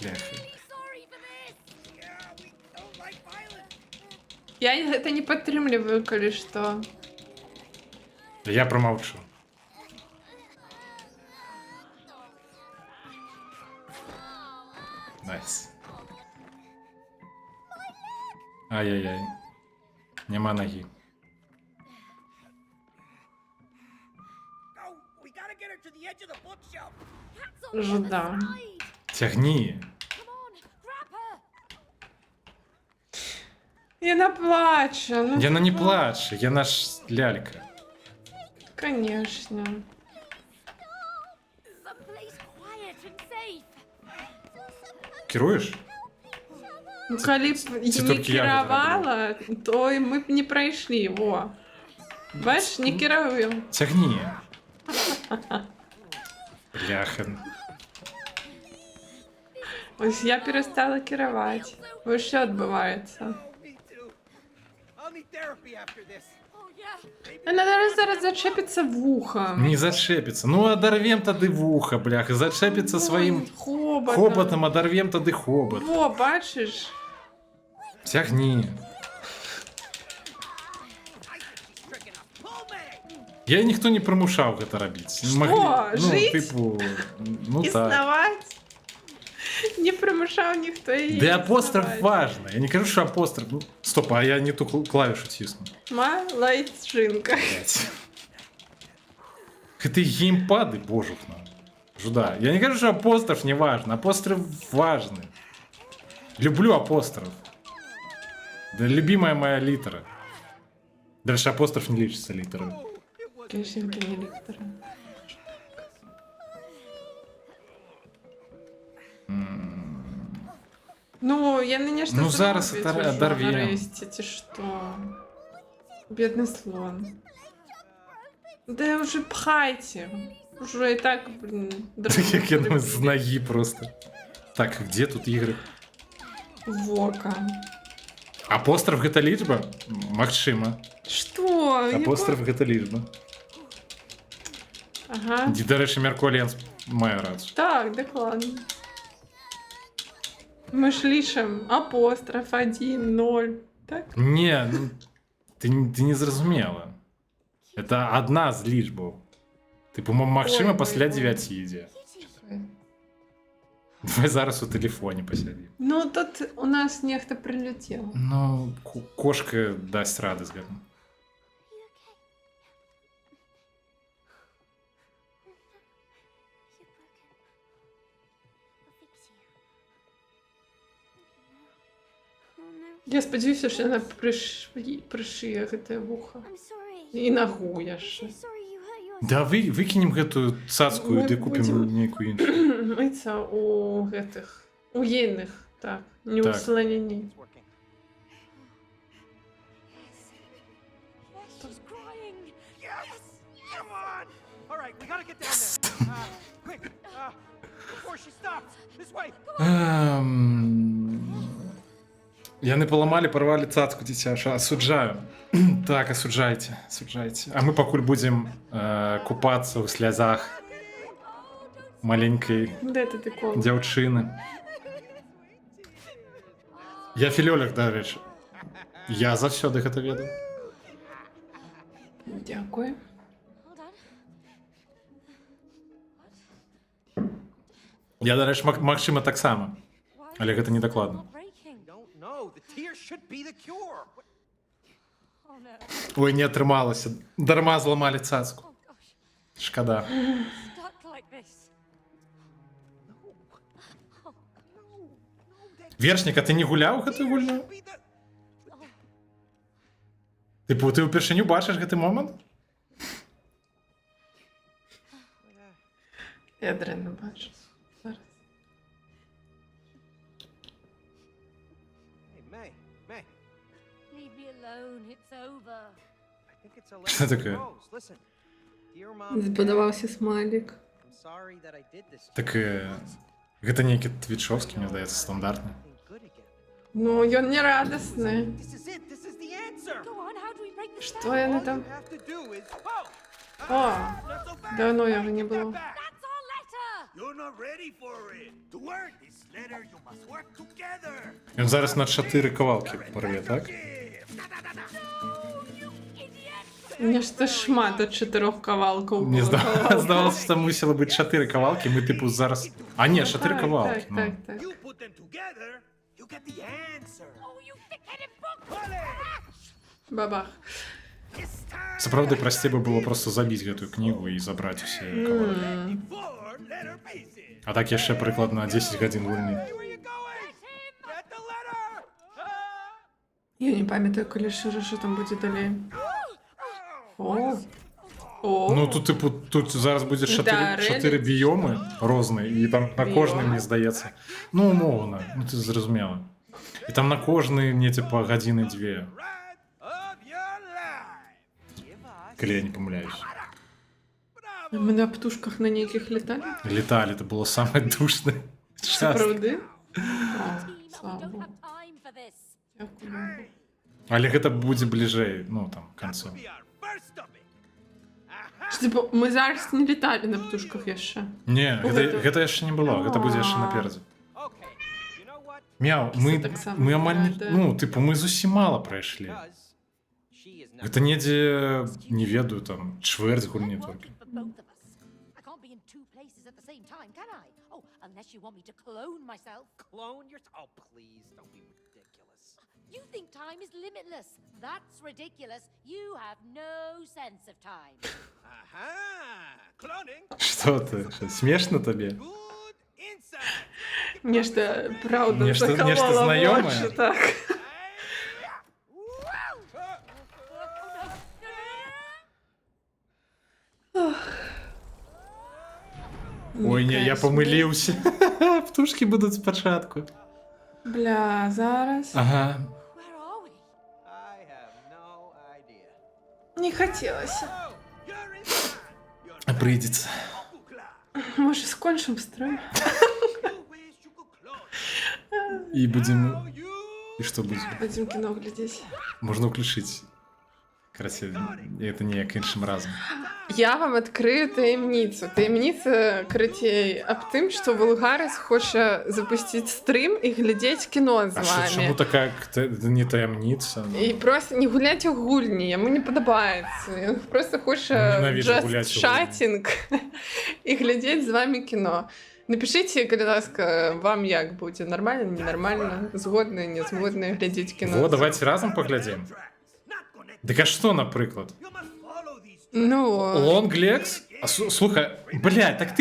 Бляха. Я это не підтримую, коли що. Я промолчу. Найс. Ай-яй-яй. Нема ноги. We gotta get her to the edge of the bookshelf. Жуда. Тягни. Яна плаче. Ну, Яна не плаче, я наш лялька. Конечно. Someplace quiet and safe. Керуєш? Ну, коли б це не тільки я керувала, то і ми б не пройшли. Во. Бачиш, не керуємо. Тягни. Бляха. Ось я перестала керувати. Ось що відбувається. Me too. I'll need therapy after this. Oh yeah. Вона зараз зачепиться вухом. Не зачепится. Ну, одорвем тады в ухо, бляха. Зачепится своим Хоботом. хоботом, одорвем тады хобот. Во, бачиш? Тягни. Tricking us. Pull me! Я ніхто не примушав гэта рабіць. Што, Ну, жыць? типу, ну так. Існаваць? Не примушав ніхто її. Да апостроф існувати. важно. Я не кажу, що апостроф. Ну, стоп, а я не ту клавішу тисну. Малайчинка. Блять. Это геймпады, божухна. Жуда. Я не кажу, что апостроф не важно. Апостроф важный. Люблю апостроф. Да, любимая моя литера. Дальше апостроф не лечится литерой. Конечно, это не ліктора. Ну, я на нечто Ну, зараз зробить, это ви що, одорвем. нарешті, ці що? Бідний слон. Да уже пхайте. Уже и так, блин, Як я думаю, з ноги просто. Так, где тут игры? Вока. Апостроф гэта лічба? Магчыма. Что? Апостроф гэта лічба. Ага. Ді, дарэчы, Мерколенс маю рацию. Так, докладно. Мы ж лишим апостроф 1, 0. Так? Не, ну, ты не зразумела. Это одна з лічбаў. Типу, магчыма, Ой, пасля ой, ой. 9 ідзе. Давай зараз у телефоне посядем. Ну, тут у нас нехто прилетел. Ну, кошка дасть рады з гэтым. Я спадзяюся, що яна прышые гэтае вуха. I'm sorry. І нагу яшчэ. I'm sorry you hurt yourself. Да выкинем гэтую цацку Мы ды купім будем- нейкую іншую. Мыцца у гэтых, у ейных, так, не Так. у слоняні. It's working. She's crying. Yes! Come on! All right, we gotta get down there. Quick! Before she stops! This way! Яны паламалі, парвалі цацку дзіцячую. Асуджаю. Так, асуджайце, асуджайце. А мы пакуль будзем купацца ў слязах маленькай Де ти такого? дзяўчыны. Я філёлях, дарэчы. Я заўсёды гэта ведаю. Дякую. Hold on. Я, дарэчы, магчыма таксама. Why Але гэта не дакладна. not breaking? Don't know. The tears should be the cure. What- Oh no. Ой, не атрымалася. Дарма зламалі цацку. Oh gosh. Шкада. Stuck like this. Вершнік, а ти не гуляў гэтую гульню? Should be the- Типу, ти ўпершыню бачыш гэты момант? Я дрэнна бачу. Зараз. Hey, May. May. Leave me alone. It's over. I think it's a Что letter from такое? Rose. Listen. Dear Mom, Збудувався смайлик. I'm sorry that I did this to you. Так Гэта нейкі твічовскі, мне здаецца, стандартны. Good again. Ну, ён не радасны. This is it. This is the answer. Go on, how do we break the Что spell? яны All you там? have to do is. Oh! О, Not so fast. давно його не Get було. back. That's our letter! You're not ready for it. To earn this letter, you must work together. Ён зараз на 4 кавалкі порве, так? Мне ж це шмат от 4 кавалкаў. Мне було. здавалося, що мусило бути 4 кавалки, ми типу зараз... А ні, 4 Так, кавалки. так, ну. так, так. You put them together, you get the answer. Oh, you thick-headed book! Бабах. It's time. Сапраўды прасцей бы было просто забіць гэтую кнігу і забраць усе кавалки. 4 letter pieces. А так яшчэ прыкладна 10 гадзін гульні. Where you going? Get the letter. Я не пам'ятаю, коли що там буде далі. О. О. Ну тут, типу, тут зараз буде 4 Reddit. біоми різні, і там на кожний, мені здається. Ну, умовно, ну ти зрозуміла. І там на кожний, мені, типу, години 2, Ride of your life. Give us. коли я не помиляюсь. Ми на птушках на ніяких літали? Літали, це було саме душне. Це правди? О, Tina, we слава don't Богу. have time for this. Дякую. Але гэта будзе бліжэй, ну, там, к концу. Be our first of it. Що, типу, ми зараз не літали на птушках яшчэ. Не, Гэта- гэта яшчэ не было, гэта будзе яшчэ наперадзе. Okay. You know what? Мяу, Це так само мы амаль не... рада. Ну, типу, мы зусім мала прайшлі. Because she is not. Гэта недзе, не ведаю, там, чвэрць гульні I'm толькі. working for both of us. I can't be in two places at the same time, can I? Oh, unless you want me to clone myself. Clone yourself. Oh, please, don't be ridiculous. You think time is limitless. That's ridiculous. You have no sense of time. Aha! Cloning. Што ти? Що, смішно тобі? Good insight. Нешта, правда, Нешта- заколола нешта в знайоме? очі, так. Ой, ні, я помилився. Птушки будуть спочатку. Бля, зараз. Ага. Where are we? I have no idea. Не хотілося. Oh, You're inside. А прийдеться. Kukla. Може, скончим стрим? You wish you could clone. І будемо... you. І що буде? Будем кіно глядеть. Можна включити. Красиво. І це не як іншим разом. Я вам відкрию таємницю. Таємниця критей об тим, що Вулгарис хоче запустити стрім і глядеть кіно з А що, чому вами. така не таємниця? І просто не гулять у гульні, йому не подобається. Він просто хоче Ненавижу just гулять у гульні. chatting і глядеть з вами кіно. Напишіть, будь ласка, вам як буде? Нормально, ненормально, згодні, не згодні глядіть кіно. Во, давайте разом поглядим. Not connected. Так а що, наприклад? You must follow these. Ну, Лонглекс? А, слухай, блядь, так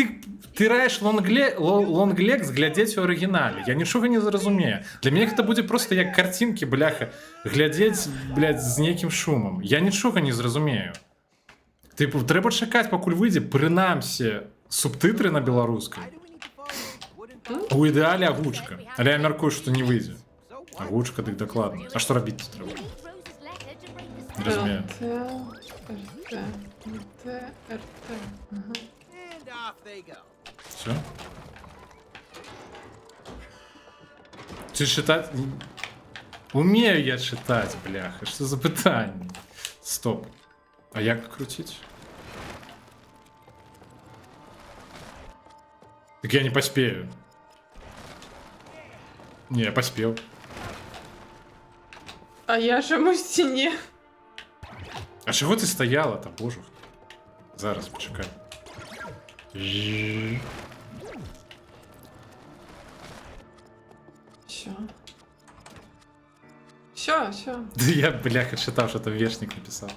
ти раєш лонглекс глядеть у оригіналі. Я нічого не зрозумію. Для мене це буде просто як картинки, бляха, глядеть, блядь, з неким шумом. Я нічого не зрозумію. Типу, треба чекати, покуль вийде, принамсі, субтитри на білоруській. Why do we need to follow wooden У ідеалі агучка. Але я мяркую, що не вийде. So what? Агучка, так докладно. А що робити треба? Read Rose's letter to break the Не spell. розумію. РТ. Ага. And off they go. Все? Чи читати? Умею я читати, бляха. Що за питання? Стоп. А як крутить? Так я не поспею. Не, я поспел. А я ж у стіні. А чого ти стояла-то, боже? Зараз, почекай. Все. Все. Да я, бляха, читав, що там Вешник написав.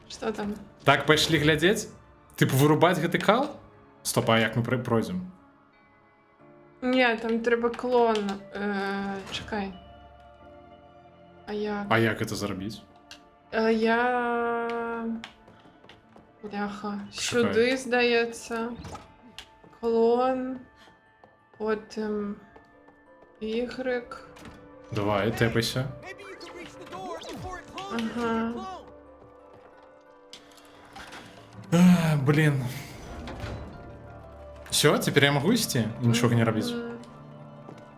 Що там? Так, пошли глядеть? Типу, вирубати гэты кал? Стоп, а як ми пройдемо? Ні, там треба клон. Чекай. А як? А як це зробити? Я. Бляха. Сюди, здається. Клон. Потім. Y. Давай, тепайся. Maybe you can reach the door before it closes Ага. on your clone. Блін. Все, теперь я могу идти и ничего не робить?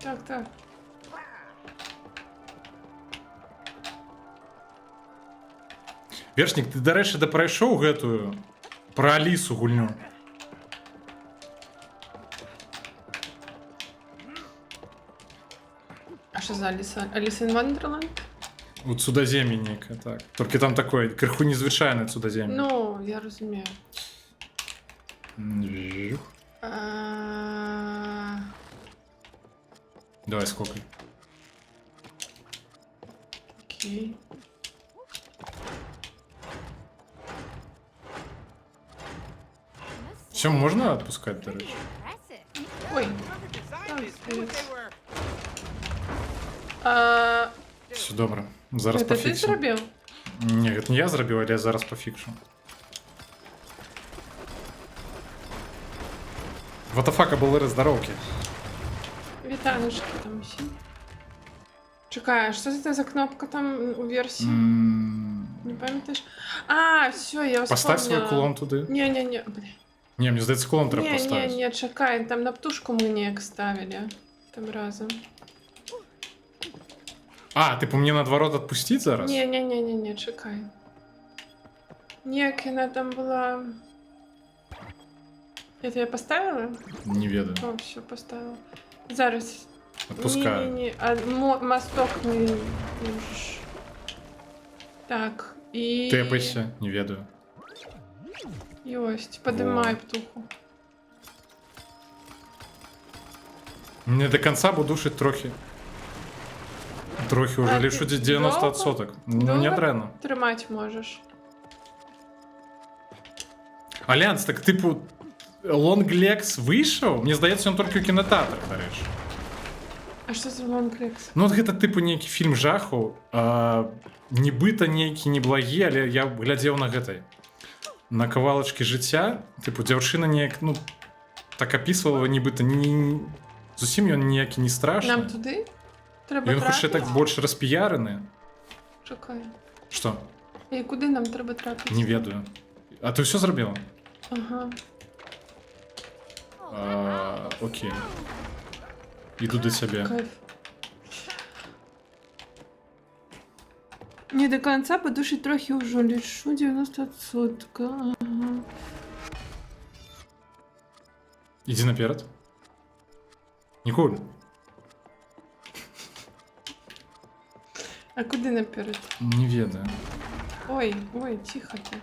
Так, так. Вершнік, ты, дарэчы, да прайшоў гэтую пра Алісу гульню. А що за Аліса? Аліса in Wonderland? Вот судазем'е нейкае, так. Толькі там такое, крыху незвычайнае судазем'е. Ну, я розумію. Жух. Давай, скокай. Окей. Все, можно отпускать, дарэчы? Impressive. Ой. Whoever designed this knew what they were. А, Все добре. Зараз це ти пофіксим. зробив? Ні, гэта не я зрабіў, але я зараз пофікшу. Ватафака були здоровки. Вітанушки там всі. Чекай, а що це за кнопка там у версії? Не пам'ятаєш? А, все, я Поставь вспомнила. свой кулон туди. Не-не-не, бля. Ні, мені здається, кулон треба поставити. Не-не-не, чекай, там на птушку мы не ставили. Там разом. А, типу мені наоборот відпустити зараз? Не-не-не-не, чекай. Некина там была... Это я поставила? Не ведаю. О, все, поставила. Зараз. Отпускаю. Не-не-не, а мосток не можешь. Так, и... Тепайся, не ведаю. Ёсть, подымай птуху. Не до конца буду душить трохи. Трохи уже А лишу ти 90%. Не Довго дрено. Тримать можеш. Альянс, так типу Лонглекс вийшов? Мені здається, він тільки у кінотеатрах, до речі. А що за лонглекс? Ну, от гэта типу нейкі фільм жаху, нібыта нейкі неблагі, але я глядзеў на гэтай. На кавалачкі жыцця, типу, дзяўчына неяк, ну, так апісвала, нібыта зусім ён ніякі не страшны. Нам туди? Треба Ён хутчэй трапити? так больш распіяраны. Чекай. Што? І куди нам треба трапити? Не ведаю. А ты ўсё зрабіла? Ага. Окей. Іду до цябе. Кайф. Не до конца подушить трохи уже лишу 90%. Ага. Ідзі наперад. Ніколь. А куди наперед? Не ведаю. Ой, ой, тихо ты.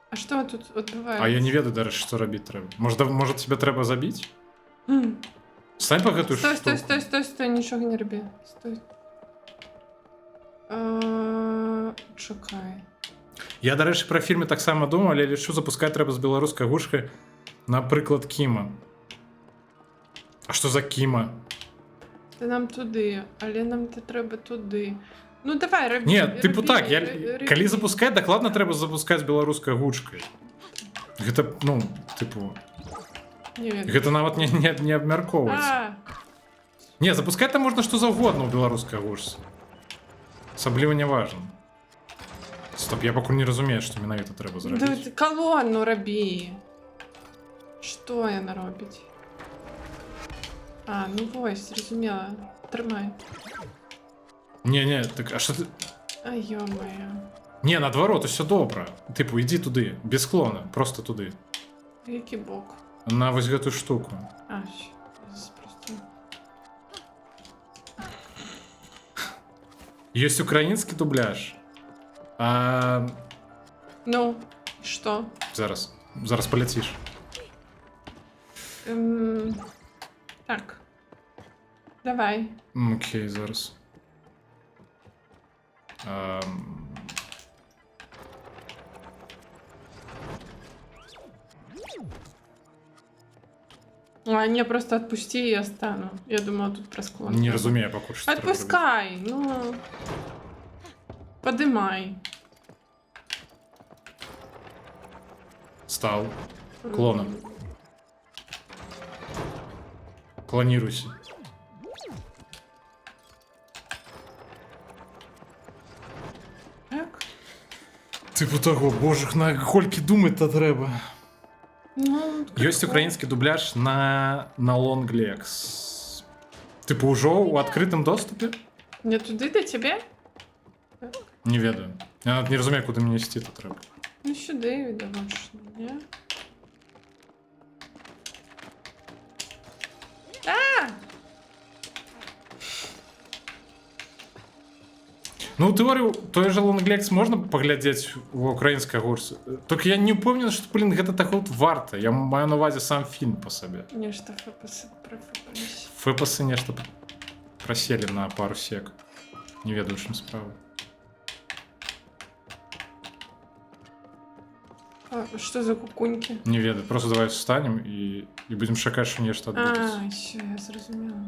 А что тут відбувається? А я не ведаю, дарэчы, што рабіць трэба. Можа тебе трэба забіць? М. Стань па гэтую Стой, штуку. стой, нічого не роби. Стой. Чекай. Я, дарэчы, пра фільмы таксама думаў, але лічу, запускаць трэба з беларускай гушкай, напрыклад, Кіма. А што за Кіма? Та нам туди, але нам те треба туди. Ну давай, роби. Не, типу роби, так, роби. калі запускаць, дакладна трэба запускаць беларускай гучкай. Гэта, ну, типу, Не ведаю. гэта нават не абмяркоўваецца. Не, запускаць там можна што заўгодна ў беларускай гучцы. Асабліва не важна. Стоп, я пакуль не разумею, што менавіта трэба Да, зрабіць. ти колонну роби. Що яна робить? А, ну ось, зрозуміла. Тримай. Не, так, а што ты... А ё-моё. Не, наадварот, усё добра. Типу, ідзі туды, без клона, просто туды. Який бок? На вось гэтую штуку. А, щас, просто... Ёсць украінскі дубляж. Ну, що? Зараз паляціш. Так. Давай. Окей, зараз. А, не, просто отпусти и я стану. Я думала, тут про склон. Не разумею пакуль што. трэба рабіць. Отпускай, ну. Подымай. Стал. Клоном. Клонируйся. Так. Типу того, боже, на колькі думаць-то трэба. Ну, Ёсць украінскі дубляж на Longlegs. Типу, ўжо ў адкрытым доступе? Не туды до тебе? Не ведаю. Я нават не разумею, куды мне ісці тут трэба. Ну сюди відомочно, ні? Ну, ў тэорыю, той же Longlegs можна паглядзець у украінскай гурсе. Толькі я не ўпэўнены, што, блин, гэта так от варта. Я маю на увазе сам фільм па сабе. Нешта ФПС, про ФПС. ФПС нешта праселі на пару сек. Не ведаю, чым справа. А, что за кукуньки? Не ведаю, просто давай встанем і будзем чакаць, што нешта адбудзецца. А, все, я зразумела.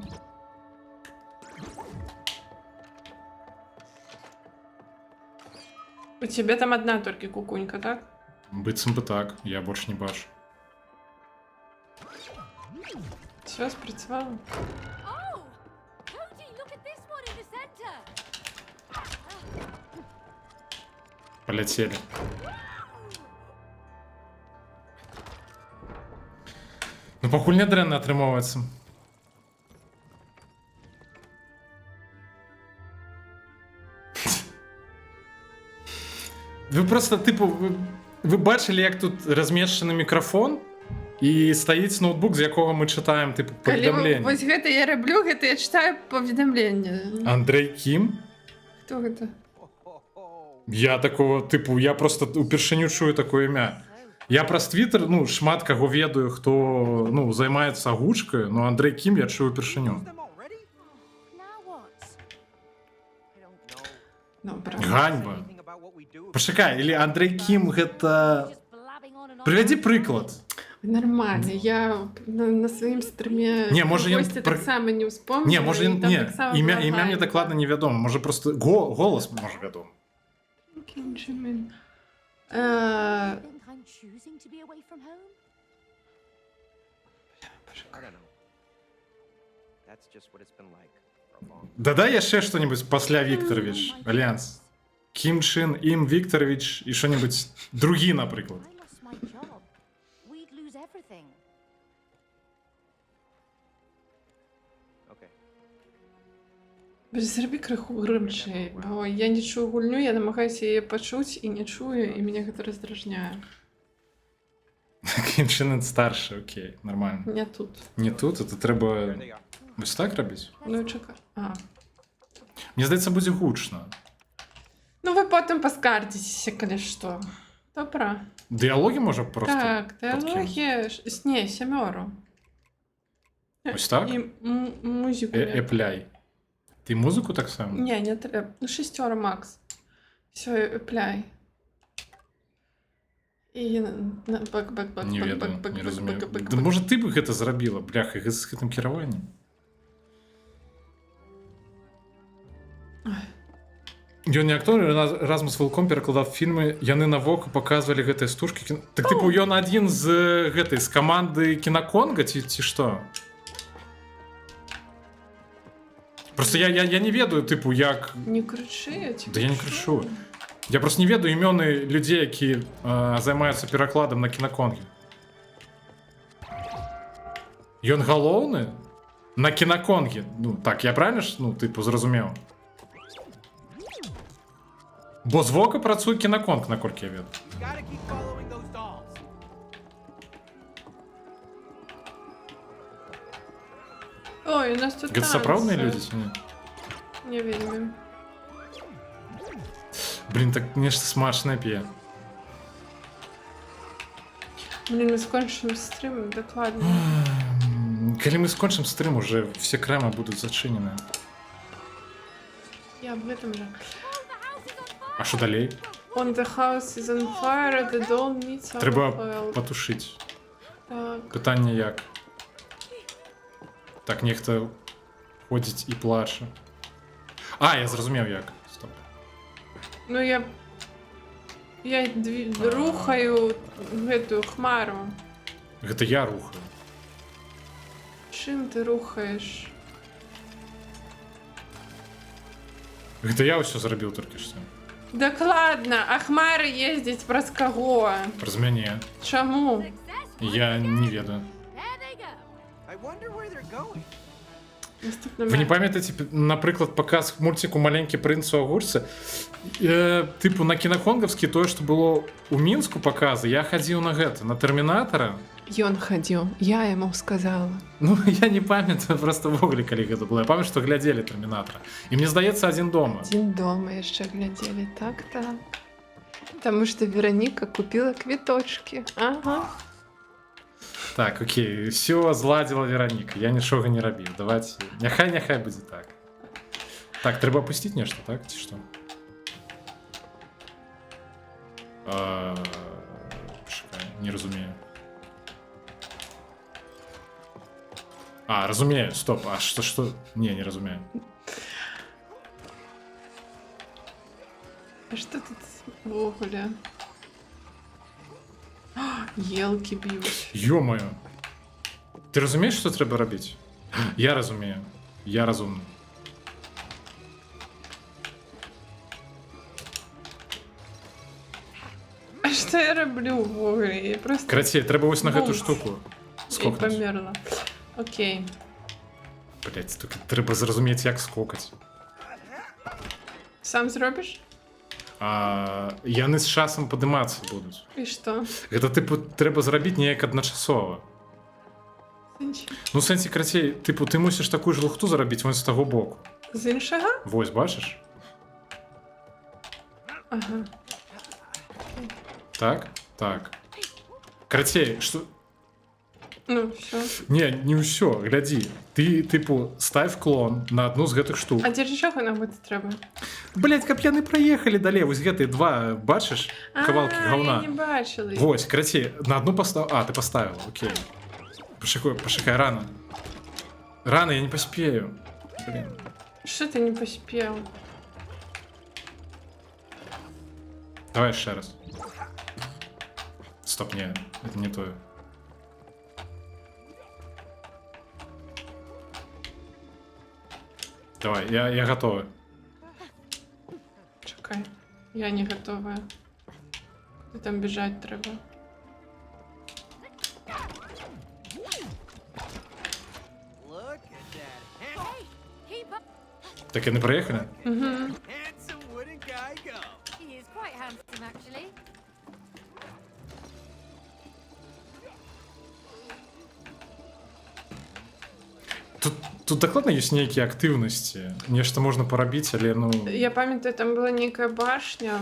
У тебя там одна только кукунька, так? Быццам бы так, я больш не бачу. Все, спрацавала. Oh! Cody, look at this one in the center! Паляцелі. Ну, пакуль не дрэнна атрымоўваецца. Вы просто, типу, вы бачылі, як тут размешчаны мікрафон і стаіць ноутбук, з якога мы чытаем, типу, паведамленне. Вось гэта я раблю, гэта я читаю паведамленне. Андрей Кім? Хто гэта? Я такого, типу, я просто упершыню чую такое імя. Я праз Твиттер, ну, шмат каго ведаю, хто, ну, займаецца агучкаю, но Андрей Кім я чую упершыню. Them already? Now what? I don't know. Ну, брат. Ганьба. Anything about what we do. Пачакай, или Андрей Кім гэта... Just blabbing on and on. Прывядзі прыклад. Нормально, я на своім стриме Не, може, я гості про- так само не вспомнила. Не, може, і там не, так само імя, була імя мені Ганьба. докладно невідомо. Може, просто голос, може, відомо. Кім Чен Ін. Think I'm choosing to be away from home? I don't know. That's just what it's been like for a long Дадай яшчэ што-нибудь пасля Вікторович, Альянс. Кім Чын, Ім Вікторович і що-нибудь другі, наприклад. I lost my job. We'd lose everything. Okay. Зробі криху гримчей, бо я не чую гульню, я намагаюся її почути і не чую, і мене це роздражняє. Кім Чын старший, окей, нормально. Не тут. Не тут, це треба There they are. ось так робити? Ну, чекай. А. Мені здається, буде гучно. Ну, ви потім поскардитеся, коли що. Добре. Діалоги може просто Так, подкинути? диалоги... Не, 7. Ось так? І музику. Епляй. Ти музику так само? Не, не треба. Ну, 6 макс. Все, епляй. І бак-бак-бак. Не ведаю, не розумію. Да, може, ти б гэта зрабіла, бляха, з гэтым кіраваннем? Ён не актор, Размус Вилком перакладаў фільмы, яны на воку паказвалі гэтыя стужкі. Так, типу, ён адзін з гэтай, з каманды Кінаконга, ці што? Просто я не ведаю, типу, як... Не кричи, я тебе Да я не кричу. Я просто не ведаю імёны людзей, які займаюцца перакладам на Кінаконге. Ён галоўны? На Кінаконге. Ну, так, я правильно ж, ну, типу, зразумеў? Бо звока працуе Кінаконг, наколькі я ведаю. You gotta keep following those dolls. Ой, у нас тут Гэта сапраўдныя танцы. людзі ці не? Не вельмі. Блін, так нешта смачнае п'е. Блин, мы скончим стрим, докладно. Калі мы скончым стрим, уже все крамы будуць зачыненыя. Я об этом же. А що далей? On the house is on fire, the doll needs our Трэба help. патушыць. Так, Пытанне як? Так, нехта ходзіць і плача. А, я зразумеў як. Стоп. ну я рухаю гэтую хмару. Гэта я рухаю. Чым ты рухаеш? Гэта я ўсё зрабіў толькі што. Дакладна, а хмары ездзяць праз каго? Праз мяне. Чаму? Success Я не ведаю. There they go. I wonder where they're going. Наступна Ви не мапа. пам'ятаєте, наприклад, показ мультику «Маленький принц у огурці»? Типу, на кінохонговській, тое, що було у Мінську покази, я ходив на гэта, на Термінатора. Ён ходил, я ему сказала. Ну, я не памятаю просто ввогуле, калі гэта было. Я памятаю, што глядзелі Термінатора. І мне здаецца, адзін дома. Один дома еще глядели, так. Потому что Вероника купила квиточки. Ага. Так, окей, все зладзіла Вероніка, я нічога не рабіў. Давайте, няхай будзе так. Так, трэба опусціць нешта, так, ці што? Чакай, не разумею. Разумею, стоп, а што? Не разумею. А что тут в угле? Елки бьют. Ё-моё. Ти розумієш, що треба робити? Я розумію. Я розумний. А что я роблю в угле? Я просто Кратій, треба ось на гэту Бумс. штуку. и Скокнуть. померла. Окей. Блять, тільки треба зрозуміти, як скокати. Сам зробишь? Яны з часом падымацца будуць. И что? Гэта, типу, треба зрабіць неяк адначасова. Ну, в сенсі, крацей, типу, ти мусиш таку ж лухту зарабіць вон з таго боку. З іншого? Вось, бачиш? Ага. Так, так. Крацей, що... Ну, все. Не ўсё, глядзі. Ты, типу, став клон на одну з гэтых штук. А дзе чого нам гэта трэба? Блять, каб яны праехалі далей, вось гэтыя два, бачыш, кавалкі гаўна. Я не бачила. їх. Вось, крацей, на одну постав... ты поставила, окей. Пошукай, рано. Рано, я не поспею. Блин. Що ти не поспел? Давай еще раз. Стоп, не, это не то. Давай, я готовый. Чекай. Я не готова. Ти там біжать треба. Look at that Hey, keep up. Так и не проехали? handsome wooden guy go. He is quite handsome, actually. Тут дакладна ёсць нейкія актыўнасці. Нешта можна парабіць, але ну... Я памятаю, там была нейкая башня.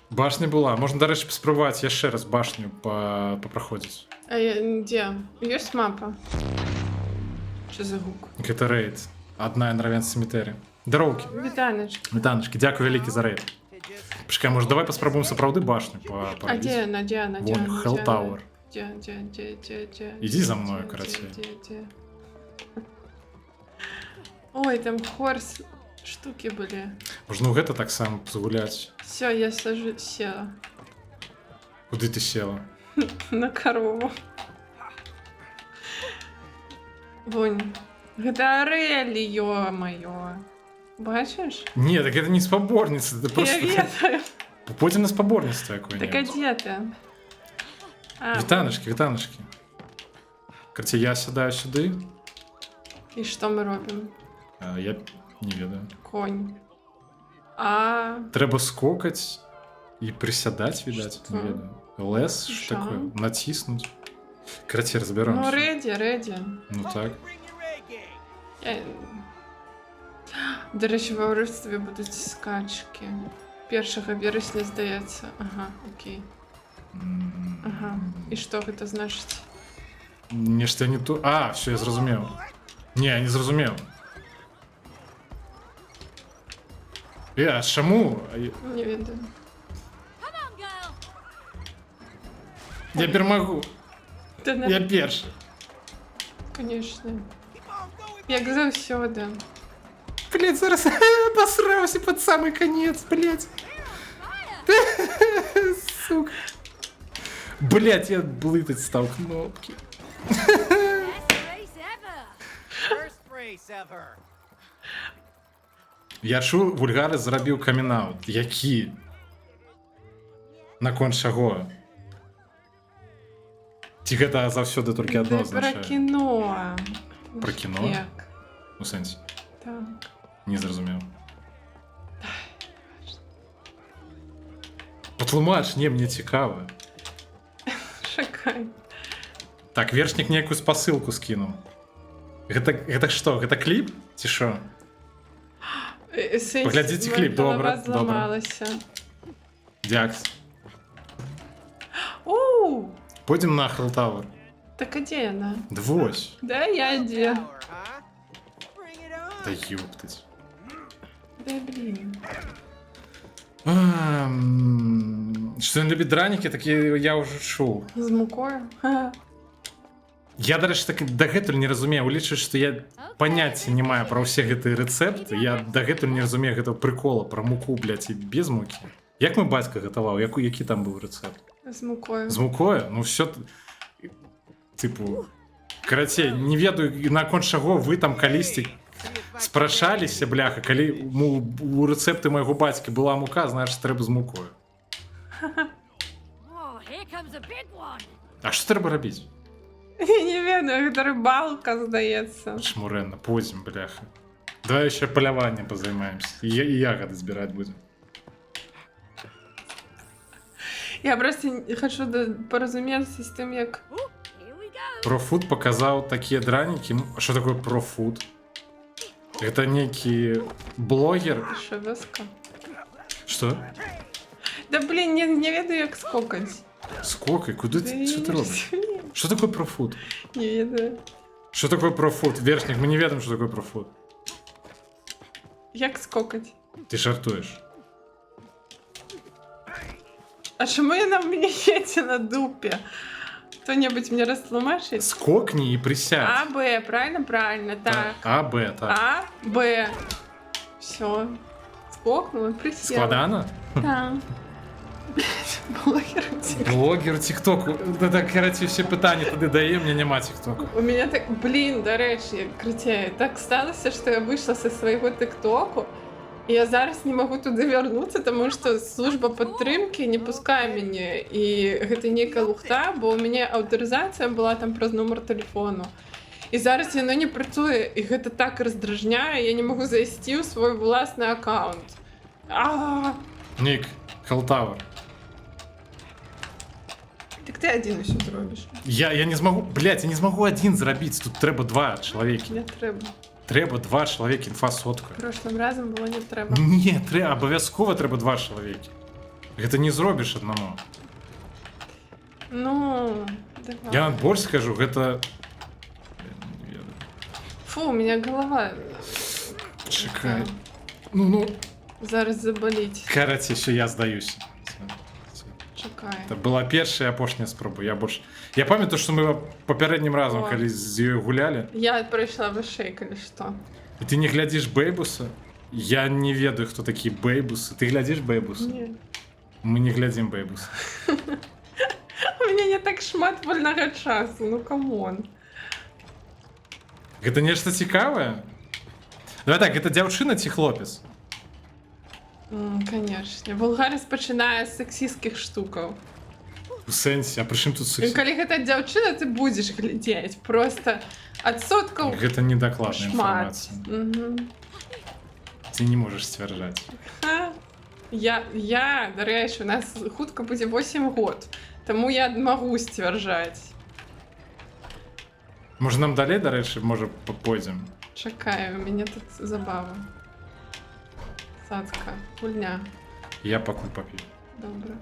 Башня была. Можна, дарэчы, паспрабаваць яшчэ раз башню папраходзіць. А я... Где? Есть мапа? Что за гук? Гэта рэйд. Адна Энравен Семітэрі. Дароўкі. Вітаночки. Вітаночкі, дзякую вялікі за рэйд. Пачакай, можа, давай паспрабуем сапраўды башню А где она? Где она? Где Вон, она? Hell Где она? Tower. Где? Иди за мной, Где, короче. где? Ой, там хорс штуки были. Можна ў гэта таксама згуляць. Все, я села Куды ты села? на корову. Вон. Гэта Арэлі, ё-моё. Бачиш? Не, так это не спаборніцтва, это Я просто... ведаю. Пойдем на спаборніцтва Так а якое-небудзь. где ты? А, Вітаночки. Карці, я сядаю сюди. и что мы робим? Я не ведаю. Конь. А, Трэба скокаць і прысядаць, відаць, Што? не ведаю. Лес, Що? що такое? Націснуць. Карці, разберемся. ну Рэдзі. Ну так. Bring your reggae. Я... До речі, в Орыстве будуть скачки. 1 вересня, здається. Ага, окей. Ага. І що гэта значить? Нешта не то... все, я зразумеў. Не, я не зразумеў. А чаму? Не ведаю. Come on, girl. Я перамагу. Та не, Я першы. конечно. Як заўсёды. Блять, зараз посрался под самый конец, блять. Сука. Блять, я блытать стал кнопки. Best race ever. First race ever. Я чуў, Вульгарыс зрабіў камінаут. Які? Наконт чаго? Ці гэта заўсёды толькі адно Про азначае? кіно. Про кіно? Як? У сэнсе, Так. не зразумеў. Патлумач, не, мне цікава. Чакай. Так, вершнік нейкую спасылку скінуў. Гэта што, гэта кліп? Ці што? Паглядзіце кліп, добра, добра. Зламалася. Дзякс. Оу! Пойдзем на Хелтауэр. Так а дзе яна? Да вось. Да я дзе? Huh? Bring it on. Да ёптаць. Да блін. Што ён любіць дранікі, такі я ўжо чуў. З мукою? Ха. Я, дарэчы, так дагэтуль не разумею, улічваючы, што я паняцця не маю пра ўсе гэтыя рэцэпты, я дагэтуль не разумею гэтага прыкола пра муку, блядь, і без мукі. Як мой бацька гатаваў? Які там быў рэцэпт? З мукою. З мукою? Ну все, типу, карацей, не ведаю, наконт чаго вы там калісьці спрашаліся, бляха, калі у рэцэпты майго бацькі была мука, знаеш, трэба з мукою. Oh, here comes a big one. А што трэба рабіць? Я не ведаю, гэта рыбалка, здаецца. Шмурэнна, пойдзем, бляха. Давай яшчэ паляваннем пазаймаемся. І ягады збіраць будзем. Я просто хочу поразуметься з тим, як... Ooh, here we go. Профуд паказаў такія дранікі. Што такое профуд? Гэта нейкі блогер. Що, веска? Што? Да блін, не ведаю, як скокаць. Скокай, куди ти? Що ти робиш? Що таке профуд? Не ведаю. Що таке профуд? Вершник, ми не ведаємо, що таке профуд. Як скокаць? Ти жартуєш. А чому я на мені їдете на дупі? Хто-небудь мені розтлумачить? Скокни і присядь. А, Б, правильно? Правильно, так. А, Б, так. А, Б. Все. Скокнула, присела. Складано? Так. Блогер тік. Блогер тіктоку. Так, короче, всі питання туди дає, мені нема тіктоку. У меня так, блин, до речі, крутяє. Так сталося, що я вийшла зі свого тиктоку, і я зараз не можу туди вернутися, тому що служба підтримки не пускає мене. І це нейка лухта, бо у мене авторизація була там про номер телефону. І зараз воно не працює, і це так роздражняє, я не можу зайти у свій власний аккаунт. Нік, Хелтауер. Так ти один ще зробиш. Я не змогу, блядь, я не змогу один зробити, тут треба два чоловіки. Не треба. Треба два чоловіки, інфа сотка. Прошлым разом було не треба. Ні, обов'язково треба два чоловіки. Це не зробиш одному. Ну, давай. Я вам больше скажу, это... Фу, у меня голова. Чекай. Ну, Зараз заболіть. короче, ще я здаюсь. Чекай. Це була перша і апошня спроба. Я пам'ятаю, що ми попереднім разом, О. коли з нею гуляли. Я пройшла вишей, коли що. І ти не глядиш Бейбуса? Я не ведаю, хто такі Бейбуси. Ти глядиш Бейбуса? Ні. Ми не глядим Бейбуса. У мене не так шмат вольного часу, ну камон. Гэта нешта цікавае? Давай так, гэта дзяўчына ці хлопец? Конечно. Булгарис починає з сексистських штукаў. У сэнсе, а пры чым тут І сексі? калі гэта дзяўчына, ты будзеш глядзець. Просто адсоткаў Гэта недакладная шмат. інфармацыя. Угу. Ты не можаш сцвярджаць. Я, до речі, у нас хутка будзе 8 год. Тому я магу сцвярджаць. Можа нам далей, дарэчы, можа пойдзем. Чакай, у мяне тут забава. Садка, гульня. Я пакуль пап'ю. Добра.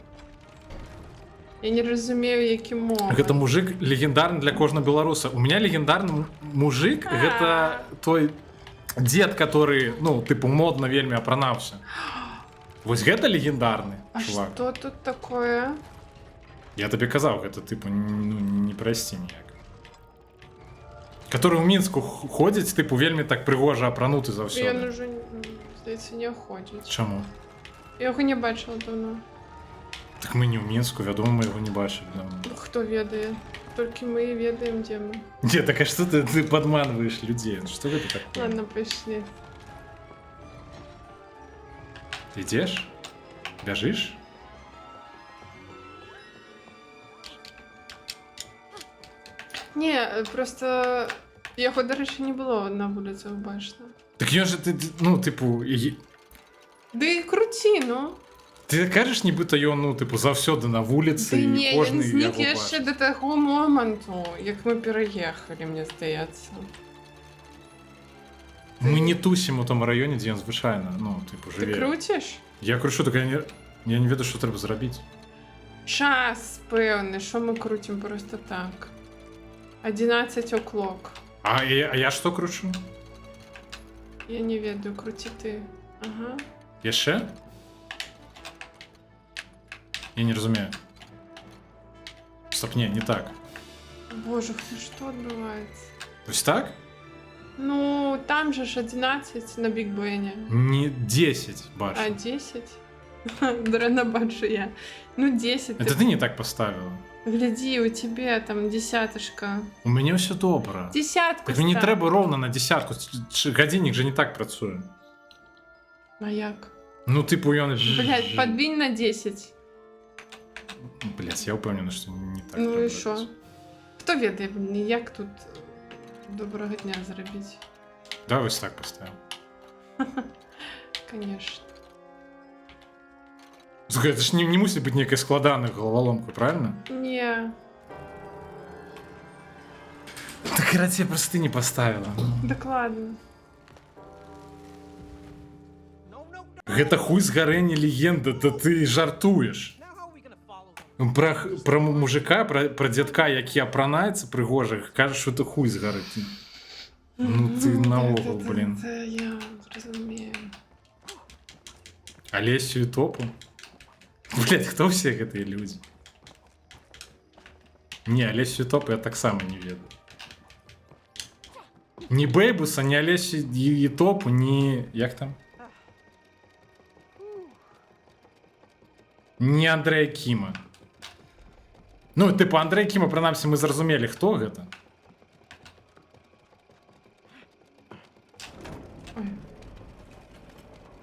Я не разумею, які мова. Гэта мужик легендарны для кожнага беларуса. У меня легендарны мужик, гэта той дзед, который, ну, тыпу, модна вельмі апранаўся. Вось гэта легендарны А чувак. что тут такое? Я табе казаў, гэта тыпу ну, не прасці ніяк. Который ў Мінску ходзіць, тыпу, вельмі так прыгожа апрануты Ён заўсёды. уже, здаецца, не ходзіць. Чаму? Я яго не бачила давно. Так мы не ў Мінску, вядома, мы яго не бачылі. Да. Хто ведае? Толькі мы і ведаем, дзе мы. Не, так а што ты падманваеш людзей? Што гэта такое? Ладно, пайшлі. Ідзеш? Бяжыш? Ні, просто його, до речі, не було на вулицях бачно. Так ён же ти, ну, типу, Да і круті, ну. ти кажеш, нібито ён, ну, типу, завсюди на вулиці, Да ні, і він кожний зник його ще бачить. до того моменту, як ми переїхали, мені здається. Ми не тусимо у тому районі, де він звичайно, ну, типу, Ти живе. крутиш? Я кручу, так я не веду, що треба зробити. Час певний, що ми крутимо просто так. 11 оклок. А я що кручу? Я не веду, крути ти. Ага. Я ще? Я не розумію. Стоп, ні, не так. Боже, що відбувається? Ось так? Ну, там же ж 11 на Біг Бене. Не 10, бачу. А 10? Дрена бачу я. Ну, 10. Это ты не так поставила. Гляди, у тебя там десяточка. У мене все добре. Десятку Так мені став. треба ровно на десятку. Годинник же не так працює. А як? Ну, типу, ён... Блять, подвинь на 10. Блять, я впевнений, що не так. Ну треба і що? робити. Хто ведає, блін, як тут доброго дня зробити? Давай ось так поставимо. Конечно. Слухай, це ж не мусить бути ніякою складаною головоломкою, правильно? Не, Так раз я просто ты не поставила. докладно. No, no, no. Гэта хуй згарэння легенда, то ты жартуеш. Now how are we gonna follow them? Про мужика, про дзядка, які апранаецца прыгожых, кажаш, що это хуй згарыць. Ну ты наогул, блин. Це я зрозумію. Олесю і топу? Блять, хто всі гэтыя людзі? Не, Олесю і топу я так само не ведаю. Ні Бейбуса, ні Олесю і топу, ні... Як там? Ні Андрея Кіма. Ну, типу, Андрей Кіма, принаймні, ми зрозуміли, хто гэта. Ой.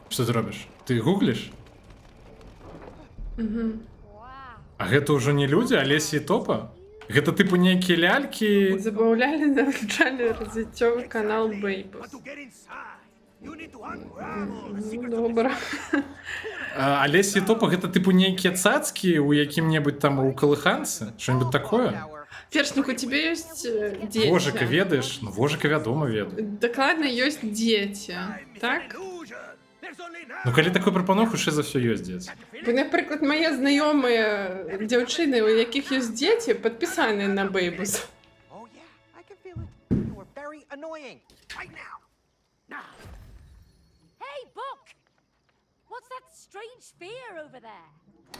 Що ти робиш? Ти гуглиш? Угу. Wow. А гэта ўжо не людзі, Олесі і топа? Гэта типу нейкія лялькі... Забавляли навчальний розвитковий канал Бейбус. But to get inside, you need to unravel the secret Ну, of добре. Олесі і топа гэта типу нейкія цацкі у якім-небудзь там у калыханцы? Що-нибудь такое? Першник, у тебя есть дети? Вожика ведаеш? Ну, Вожика вядома ведаю. Докладно есть дети, time is так? an illusion. There's only now. Ну, калі такой прапанов, хутчэй за ўсё ёсць дзеці. Бо, наприклад, мої знайомі дівчини, у яких є діти, підписані на Бейбус. Oh yeah, I can feel it. You were very annoying. Right now. Now. Hey, Book! What's that strange sphere over there?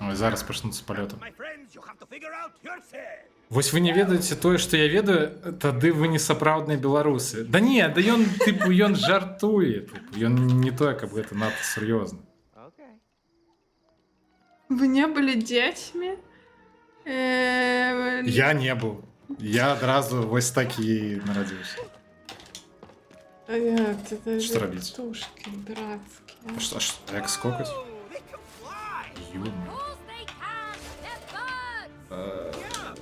Ой, зараз пачнуцца палёты. My friends, you have to figure out yourself. Вось вы не ведаеце тое, што я ведаю, тады вы не сапраўдныя беларусы. Да не, да ён, типу, ён жартуе. Типу, ён не тое, каб гэта надта сур'ёзна. Okay. Ви не були дітьми? Я не быў. Я адразу вось так і нарадзіўся. Що робити? Тушки братські. А як скокаць? Oh, they can fly. Ёбаный. Of course they can! They're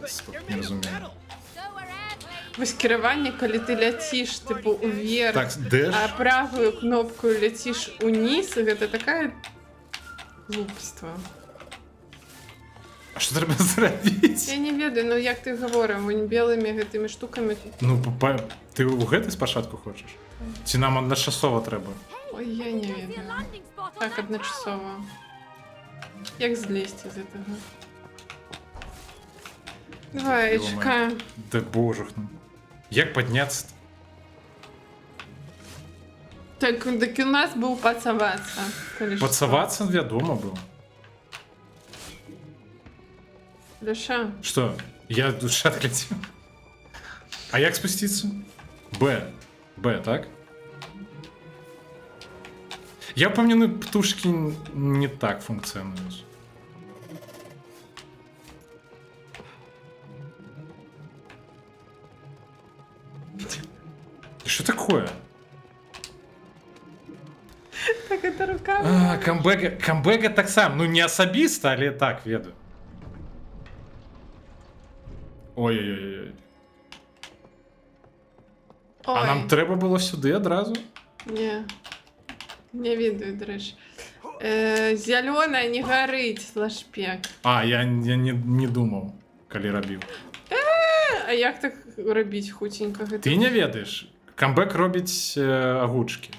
birds! Стоп, They're не made of розумію. metal. So are airplanes! Ось керування, коли ти летиш, типу, уверх, Так, де а ж? правою кнопкою летиш униз, це така глупство. А що треба зробити? Я не ведаю, ну як ти говорив, вон білими тими штуками. Ну, ти у гэтай спачатку хочеш? Ці нам адначасова треба? Ой, я не There's your ведаю. landing spot on Так, that tower. одночасово. Як злізти з этого? Давай, Ё-моё. чекаємо. Да боже. Ну. Як підняться? Так у нас був пацаватися. коли що. Пацавацца, вядома, было. Леша, Что? Я душа летел. А як спуститься? Б, так? Я помню, птушки не так функционируют. Что такое? так это рука. А, камбэга так сам. Ну, не асабіста, але так, ведаю. Ой-ой-ой. Ой, А нам треба було сюди одразу? ні. Не відаю, до речі. Зелена не горить, лашпек. А, я не думав, коли робив. А як так робіть хутенько? Гэта? Ти не ведаєш. Камбек робить огурчики.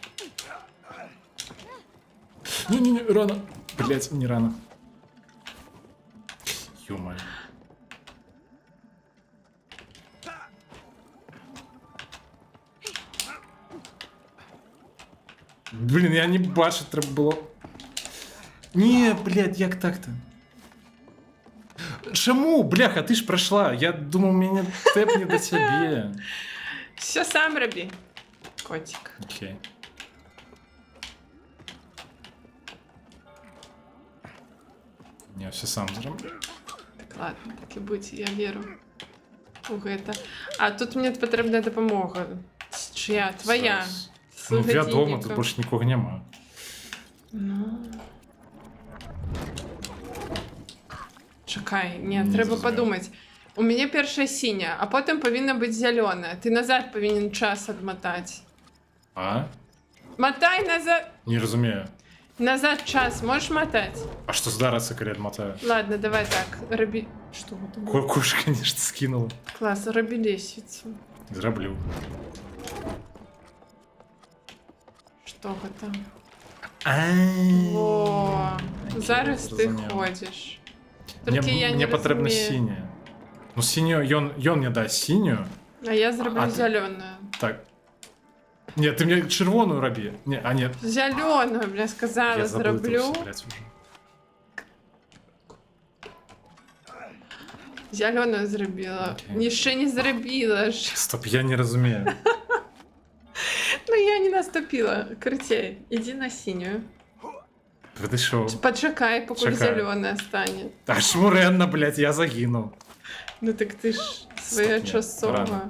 Не, рано. Блять, не рано. Ё-моё. Блін, я не бачу, треба було. Ні, блядь, як так-то? Чому, бляха, ти ж пройшла? Я думав, мене тепне до тебе. Все сам роби, котик. Окей. Я все сам зроблю. Так, ладно, так і будь, я вірю у гэта. А тут мені потрібна допомога. Чия? Твоя. Зараз. З Ну, вдома годинником. тут більше нікого нема. Ну. Чекай, ні, Не треба зрозумів. подумати. У мене перша синя, а потім повинна бути зелена. Ти назад повинен час відмотати. А? Мотай назад. Не розумію. Назад час можеш мотати? А що зараз секрет мотаю? Ладно, давай так. Роби. Що это? Кошка, конечно, скинула. Клас, роби лестницю. Зроблю. Що это? А-а-а. О, зараз ти зрозумів. ходиш. Тільки я Мне не потрібно розумію. синє. Ну, синю, ён мне дасть синю. А я зроблю А ти- зелену. Так. Ні, ти мені червону роби. Ні, а ні. Зелену, бля, сказала, Я забыл это зроблю. все, блядь, уже. Зелену зробила. Окей. Ще не зробила ж. Стоп, я не розумію. Ну я не наступила. Крутей, іди на синюю. Ти що? Почекай, поки Чекаю. зеленая стане. Та шмуренно, блядь, я загинув. Ну так ти ж Стоп, своєчасово. рано.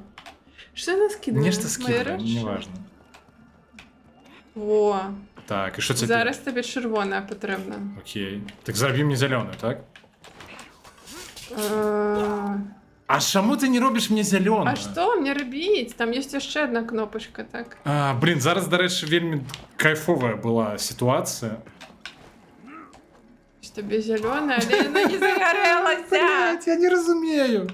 Що вона скидає? Мені ж ти Моя скидає, речі? не важно. О, Так, і що це? зараз тобі червона потрібна. Окей. Так зроби мені зелену, так? Е, А чому ти не робиш мені зелену? А що мені робити? Там є ще одна кнопочка, так? А, блін, зараз, до речі, вельми кайфова була ситуація. Ось тобі зелена, але вона не загорелася. я не розумію.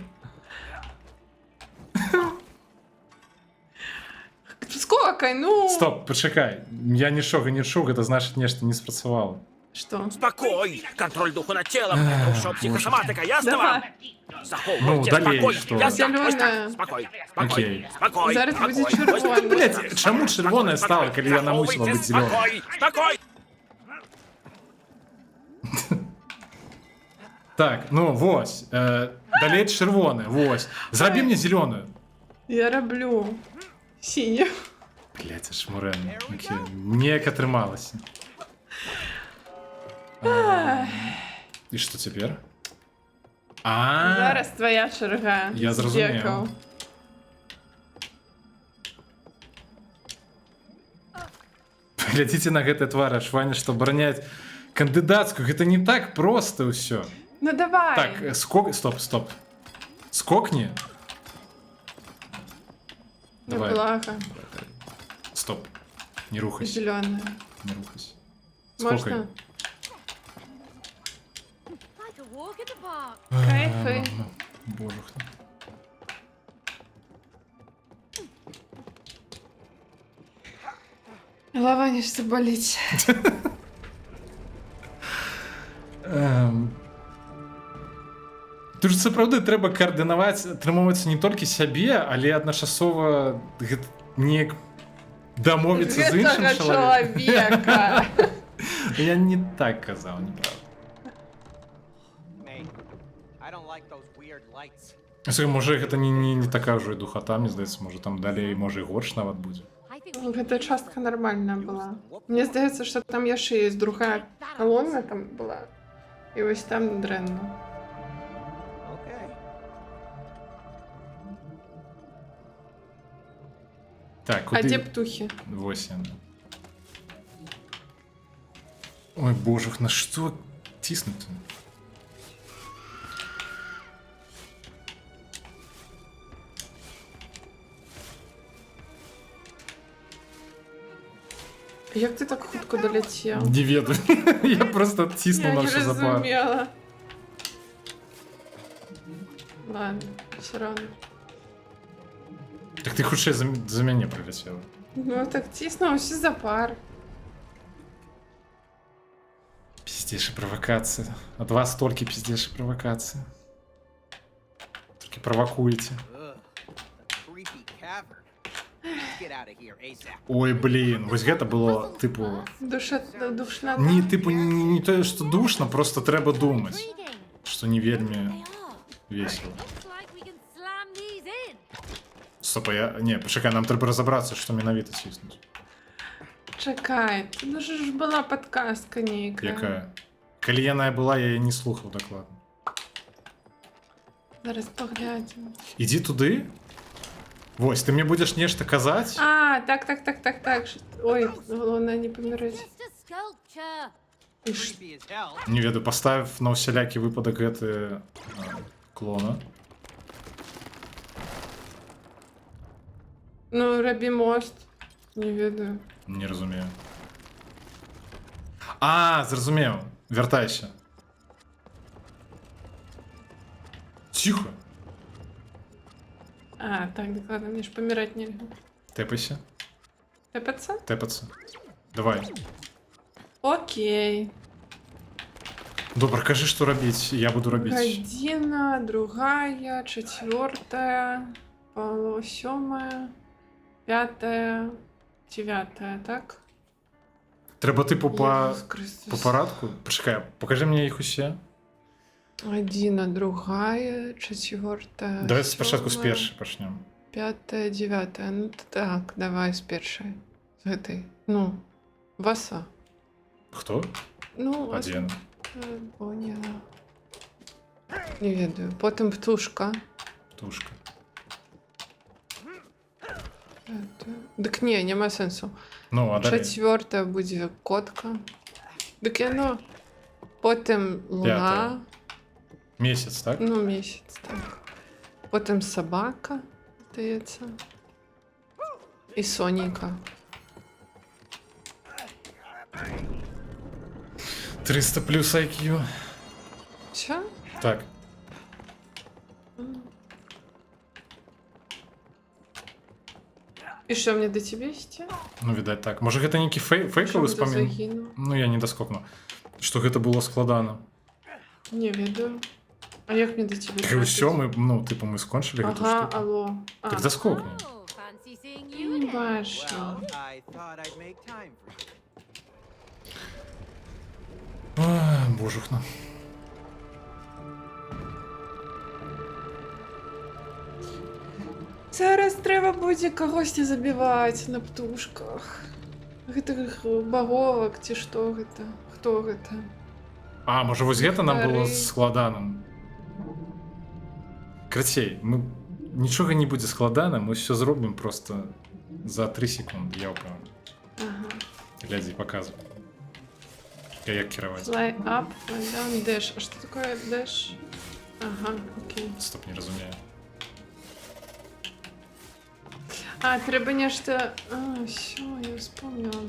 Скокай, ну. Стоп, почекай. Я нічого не чув, це значить, нечто не спрацювало. Що? Спокой! Контроль духу над телом, это все психосоматика, ясно Давай. вам? Заховывайте Ну, далее спокой, что? ясно? Ось Зелёная. так, спокой, Окей. спокой, Зараз буде спокой. червона. Ось так, Блять, чому червона стала, коли я намусила Заховуйте бути зеленою? спокой, спокой! Так, ну вось. Далі червоне, вось. Зроби мені зелену. Я роблю синю. Блять, це шмуренно. Окей. Ніяк отрималося. І що тепер? А, Зараз твоя черга. Я зрозумів. Дякую. глядзіце на гэта твар Ашваня, што абараняць кандыдацкую. Гэта не так проста ўсё. Ну давай. Так, стоп. Скокні. Давай. Неплохо. Стоп. Не рухайся. Зеленая. Не рухайся. Можно? Скокай. Like a walk in the park. Кайфы. Боже. Голова не что болеть. Тут сапраўды трэба каардынаваць, атрымоўваецца не толькі сябе, але адначасова неяк дамовіцца з іншым Гэтага чалавекам. чалавека. Я не так казаў, неправда. May, I don't like those weird lights. Слухай, можа гэта не такая ўжо і духата, мне здаецца, можа там далей можа і горш нават будзе. I think Ну, гэта частка нормальная была. Мне здаецца, што там яшчэ есть другая колонна там была. І вось там дрэнна. Okay. Так, А дзе куды? птухи? Вось яна. Ой, божух, на што ціснуць? Як ти так хутко долетів? Не ведаю. Я просто тиснув Я на не все запар. розуміла. Ладно, все равно. Так ти худше за мене прилетіла. Ну так тісно, все запар. Пиздейшая провокация. От вас только пиздейшая провокация. Только провокуете. Ugh, a creepy cavern. Let's get out of here ASAP. Ой, блін, ось гэта было, типу... Душна. Не, типу, не то, що душно, просто треба думати, Intriguing. що не вельми They are. весело. Looks like we can slam these in. Стоп, а я... Не, почекай, нам треба розібратися, що менавіта тиснуть. Чекай, ну ж була подказка нейка. Яка? Коли яна була, я її не слухав докладно. Зараз поглядимо. Іди туди. Вось, ти мені будеш нешта казати? А, так. Ой, головне не помирать. Just a sculpture. І ш- Creepy as hell. Не веду, постав на усілякі випадок гэты клона. Ну, рабі мост. Не ведаю. Не розумію. А, зрозумів. Вертайся. Тихо. А, так, докладно, мені ж помирать нельзя. Тепайся. Тепаться? Тепаться. Давай. Окей. Добре, кажи, що робити, я буду робити. Година, другая, 4, 7, 5, 9, так? Треба типу по Єсус Христос. порядку? Почекай, покажи мені їх усі. 1, другая, 4. Давай спочатку з першої почнемо. 5, 9. Ну так, давай з першої. З этой. Ну, Васа. Хто? Ну, Один. Поняла. Не ведаю. Потім птушка. Тушка. Дик ні, нема сенсу. Ну, а далі? 4 буде котка. Дик яно. Потім луна. Місяць, так? Ну, місяць, так. Потім собака, здається. І Соніка. 300 плюс IQ. Що? Так. І що, мені до тебе йти? Ну, відать так. Може, гэта нейкі Що фейковы буде спамін? загинув? Ну, я не доскокну. Що гэта было складана. Не ведаю. А як мені до тебе І трапити? все, ми, ну, типу, ми скончили гэту Ага, штуку. алло. А, Так доскокни. Oh, fancy seeing you не again. бачу. Well, I thought I'd make time for you. Ой, божухна. Зараз треба буде когось забивати на птушках. Гэтых баговак ці што гэта? Хто гэта? А, може, вось гэта нам было Гары. складаным? Крацей, мы... Нічога не будзе складана, мы все зробім просто за 3 секунды, я ўпэўнены. Ага. Глядзі, показывай. Як кіраваць. Fly up, fly down, dash. А что такое dash? Ага, окей. Стоп, не разумею. А, треба нешта... А, все, я вспомнила.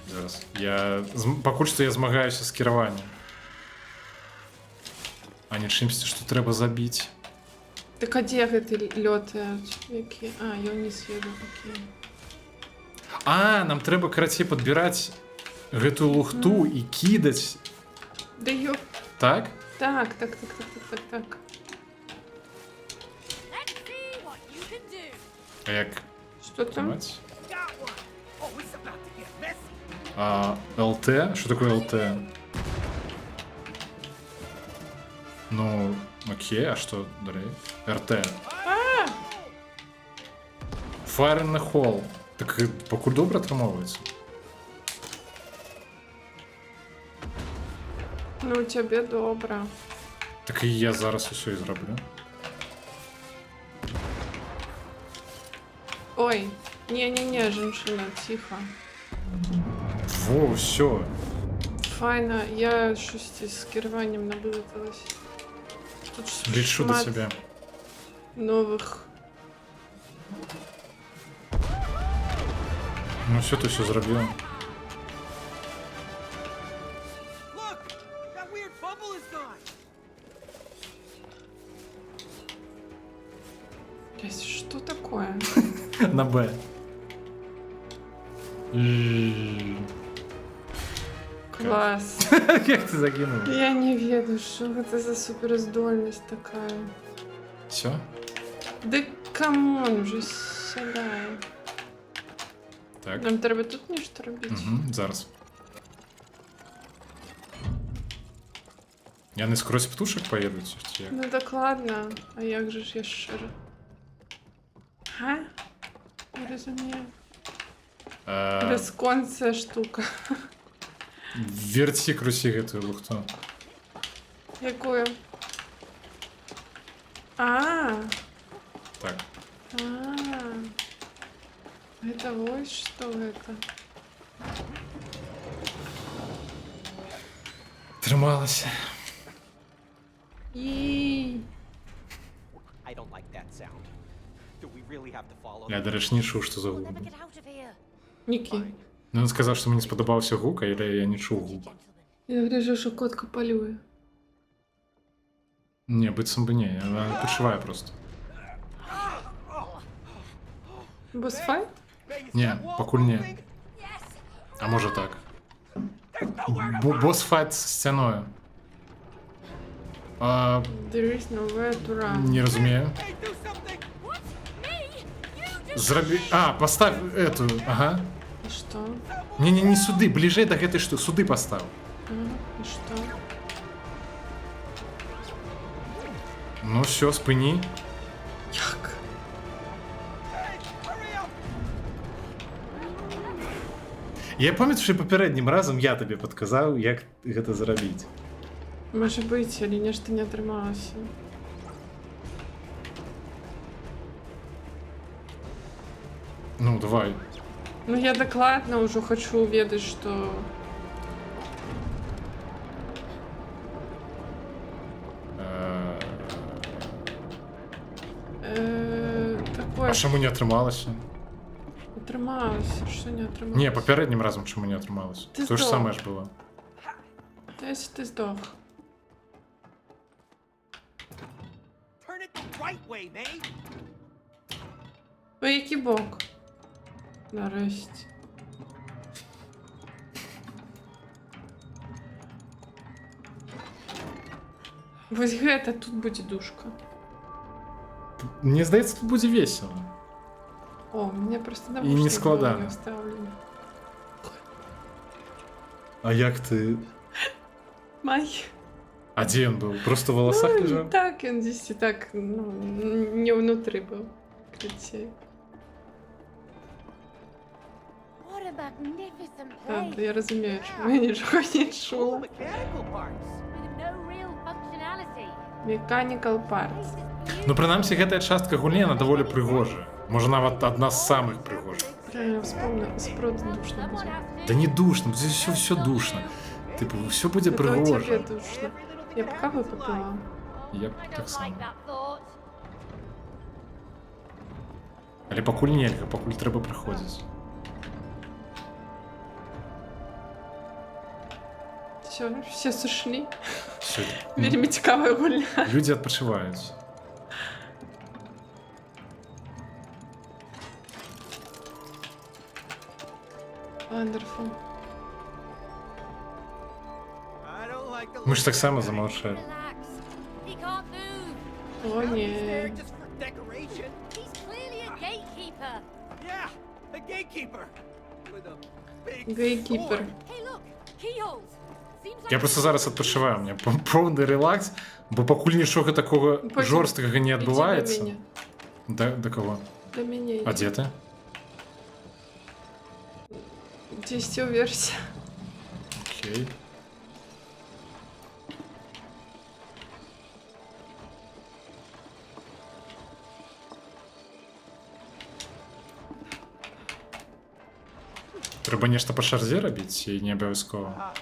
Зараз. Пакуль што я змагаюся з кіраваннем. А не чымсьці, што трэба забіць. Так а дзе гэты лётаюць? Які? А, я ўніз еду, окей. А, нам трэба, карацей, падбіраць гэтую лухту і кідаць. Да ёп. Так? Так. Let's see what you can do. А як Что там? маць? Got one. Oh, it's about to get messy. А, ЛТ? Що такое ЛТ? Ну, окей, а що далі? РТ. Fire in the hole. Так покуль добре атрымоўваецца. Ну, тебе добра. Так і я зараз усё і зраблю. Ой, не-не-не, женщина, тихо. Во, все. Файно, я щось з керуванням наблизилась. Тут ж Лічу до шмат себе. нових. Ну все, ти все зробив. bubble is gone. Блядь, что такое? На Б. Класс. Як ти закинув? Я не ведаю, що это за суперздольність такая. Все? Да камон, вже сідай. Так. Нам треба тут нечто робити. Угу, зараз. Я не скрозь птушек поеду, чи як? Ну так ладно, а як же ж я щиро? Га? Не розумію. Безконця штука. Верці крусі гэтую лухту. Якою? А, Так. это вот что это. Трималася. И I don't like that sound. Do we really have to follow? Я, до речі, не чув, що за We'll гук. never get out of here. Нікі. Ну, він сказав, що мені сподобався гук, а я не чув гук. Gentlemen. Я гляжу, що котка полює. Ні, битсом би ні, вона не почуває просто. Босфайт? Ні, покуль ні. Yes. А може так. Босс-файт з стіною. There is nowhere to run. Не розумію. Hey, do something! What? Me? You do. Зроби... А, поставь эту, ага. И что? Не сюди, ближе до гэтай штуки. Сюди постав. И что? Ну все, спині. Як? Hey, hurry up! Я пам'ятаю, що попереднім разом я тобі підказав, як гэта зробити. Може бути, але ні, ж ти не трималася. Ну, давай. Ну я докладно уже хочу уведать, что... Такое... А чому не отрималося? Отрималася, що не отрималася? Ні, попереднім разом чому не отрималося? Ти То ж здох. саме ж було. Та якщо ти здох. Turn it the right way, mate! По який бок? Нарешті. Ось гэта тут буде душка. Мені здається, тут буде весело. О, у меня просто не наушник складано. был не вставлен. А як ти? Май. А де він був? Просто в волосах Ну, лежав? так, он здесь и так, ну, не внутри был. Кричай. What a magnificent Правда, place. я разумею, что я ничего не Cool чула. mechanical parts. With no real functionality. Mechanical Place parts. is Ну, beautiful. принаймні, гэтая частка гульні, вона доволі пригожа. Може, навіть одна з самих пригожих. Я вспомнила, спрот душно Someone будет. has to Да не душно, здесь все душно. Типу, все буде Это у тебя пригоже. душно. Я б каву попила. Я б I так don't само. like that thought. Але пакуль нельга, пакуль треба приходзіць. Все сошли. Все. Вельми цікава гульня. Люди відпочивають. Wonderful. I don't like the Ми ж look так of само that. замовчали. Relax. He can't move. О, Now he's there ні. just for decoration. He's clearly a gatekeeper. Yeah, a gatekeeper with a big Gatekeeper. sword. Hey, look. Keyholes. Seems like Я просто зараз відпочиваю, у мене повний релакс, бо покуль нічого такого Потім жорсткого не Иди відбувається. до меня. До кого? До меня. А иди. де ти? Здесь версия. Окей. Треба нешта по шарзе робіць і не абавязкова.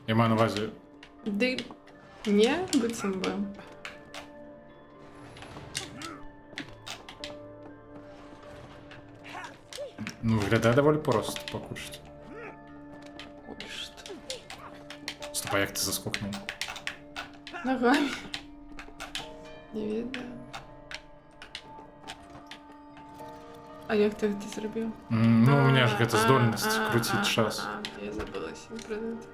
Я маю на увазі. Ды... Не, быцем бы. Ну, виглядає доволі просто покушати. Ой, что? Стоп, а як ти заскокнув? Ногами. Не видно. А як ти це зробив? Ну, у меня же эта А, здольность а, крутить час. Я забыла себе про это.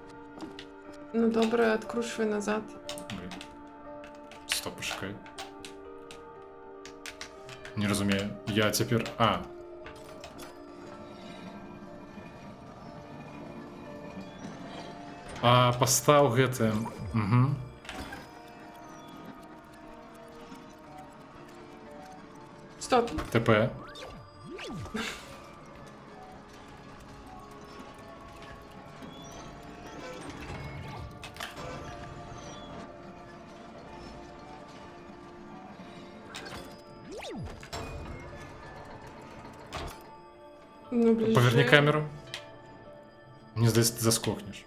Ну добре, откручивай назад. Блін. Стоп, почекай. Не розумію. Я тепер... Постав гэты... Угу. Стоп. ТП. Ну, ближе. Поверни камеру. Мені здається, ти заскокнеш.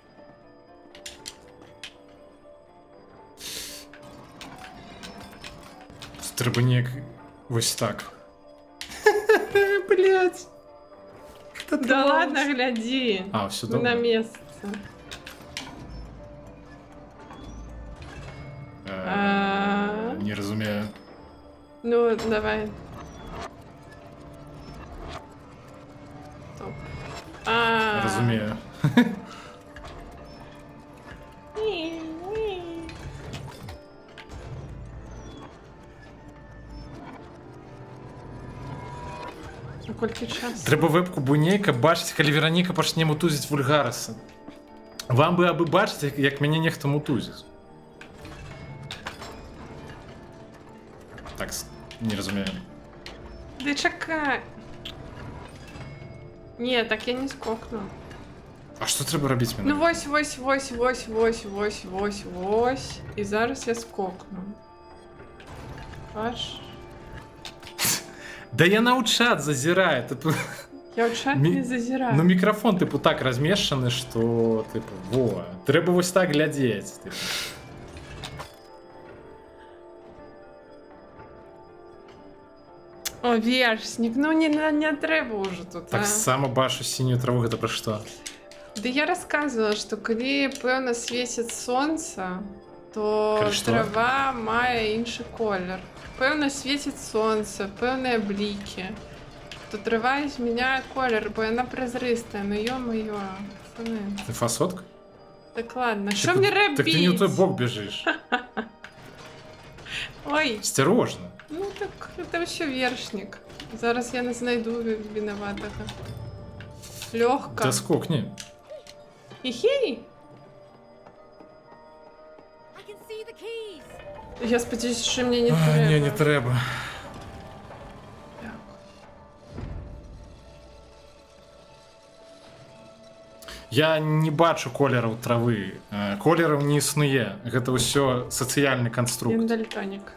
Треба ніяк ось так. Блять. Да ладно, гляди. Все На добре. место. Не розумію. Ну, давай. Стоп. Розумію. А колькі час? Треба вебку Бунейка бачити, коли Вероніка почне мутузить Вульгареса. Вам би аби бачити, як мене нехто мутузить. Так, не розумію. Да чекай. Ні, так я не скокну. А що треба робити мені? Ну вось, вось, вось, вось, вось, вось, вось, вось. І зараз я скокну. Аж. Да я на чат зазираю. Типу, Я в чат не зазираю. ну мікрофон, типу, так розміщений, що, типу, во. Треба ось так глядіти. Типу. О, вершник, ну не треба уже тут, Так само бачу синю траву, це про що? Да я рассказывала, что коли певно світить сонце, то Коли що? трава має інший колір. Певно світить сонце, певні бліки, то трава зміняє колір, бо вона прозриста. Ну йо-моє, пацани. Ти фасотка? Так ладно, що мені робити? Так ти не в той бок біжиш. Ой, Осторожно. ну так це вообще вершник. Зараз я не знайду виноватого. Легко. Та скокни. Хі-хі. I can see the keys. Я сподіваюся, що мені не треба. Ні, не треба. Я не бачу колераў травы. Колераў не існуе. Гэта ўсё сацыяльны Я канструкт. дальтонік.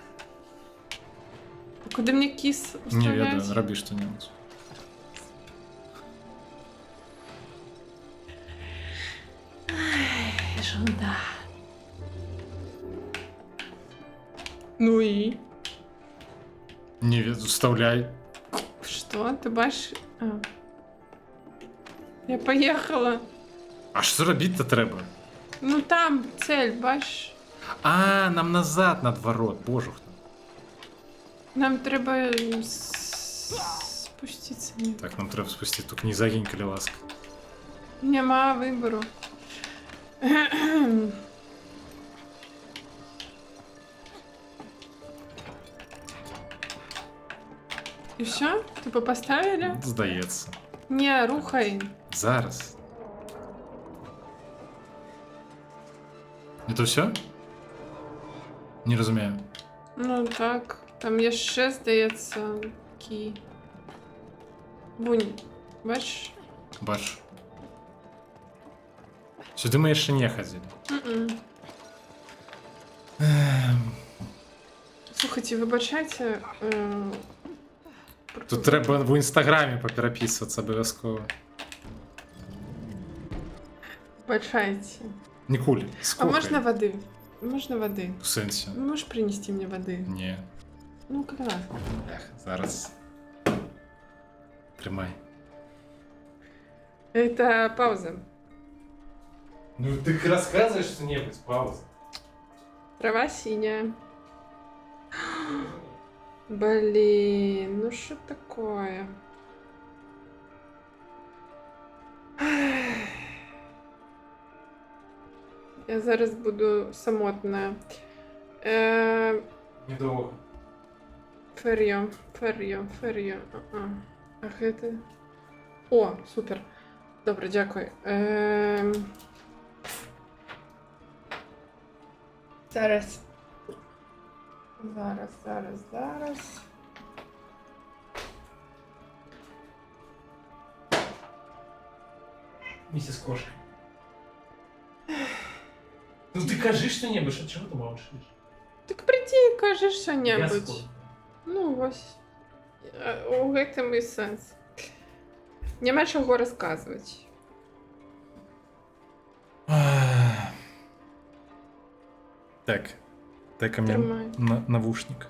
А куди мені кіс Не вставлять? ведаю, рабі што-небудзь. Жунда. Ну и? Не ведаю, вставляй. Что? Ты бачиш? А. Я поехала. А що робіць-то треба? Ну там цель, бачиш? Нам назад надворот, боже хто. Нам треба спуститися. Ні. Так, нам треба спустити, тільки не загинь, коли ласка. Нема вибору. І все? Типа поставили? Здається. Не, рухай. Зараз. Это все? Не розумію. Ну так, там є ще, здається, кі. Бунь, бачиш? Бачу. Сюди ми ще не ходили. М-м. Слухайте, вибачайте. Тут треба в інстаграмі попереписуватися обов'язково. Вибачайте. Нікуль, А сколько? можна води? Можна води? В сенсі? Можеш принести мені води? Ні. Ну, будь ласка. Ех, зараз. Тримай. Это пауза. Ну ты рассказываешь что-нибудь, пауза. Трава синяя. Блин, ну что такое? Я зараз буду самотна. Недовго. Фер'йо. Ах, это... О, супер. Добре, дякую. Зараз. Зараз. Миссис Кошка. Ну ты кажи что-нибудь, что чего ты молчишь? Так прийди, кажи що-небудь. Ну, ось. У гэтым і сэнс. Няма чаго расказваць. Так. Дай-ка мне Трымай. навушник.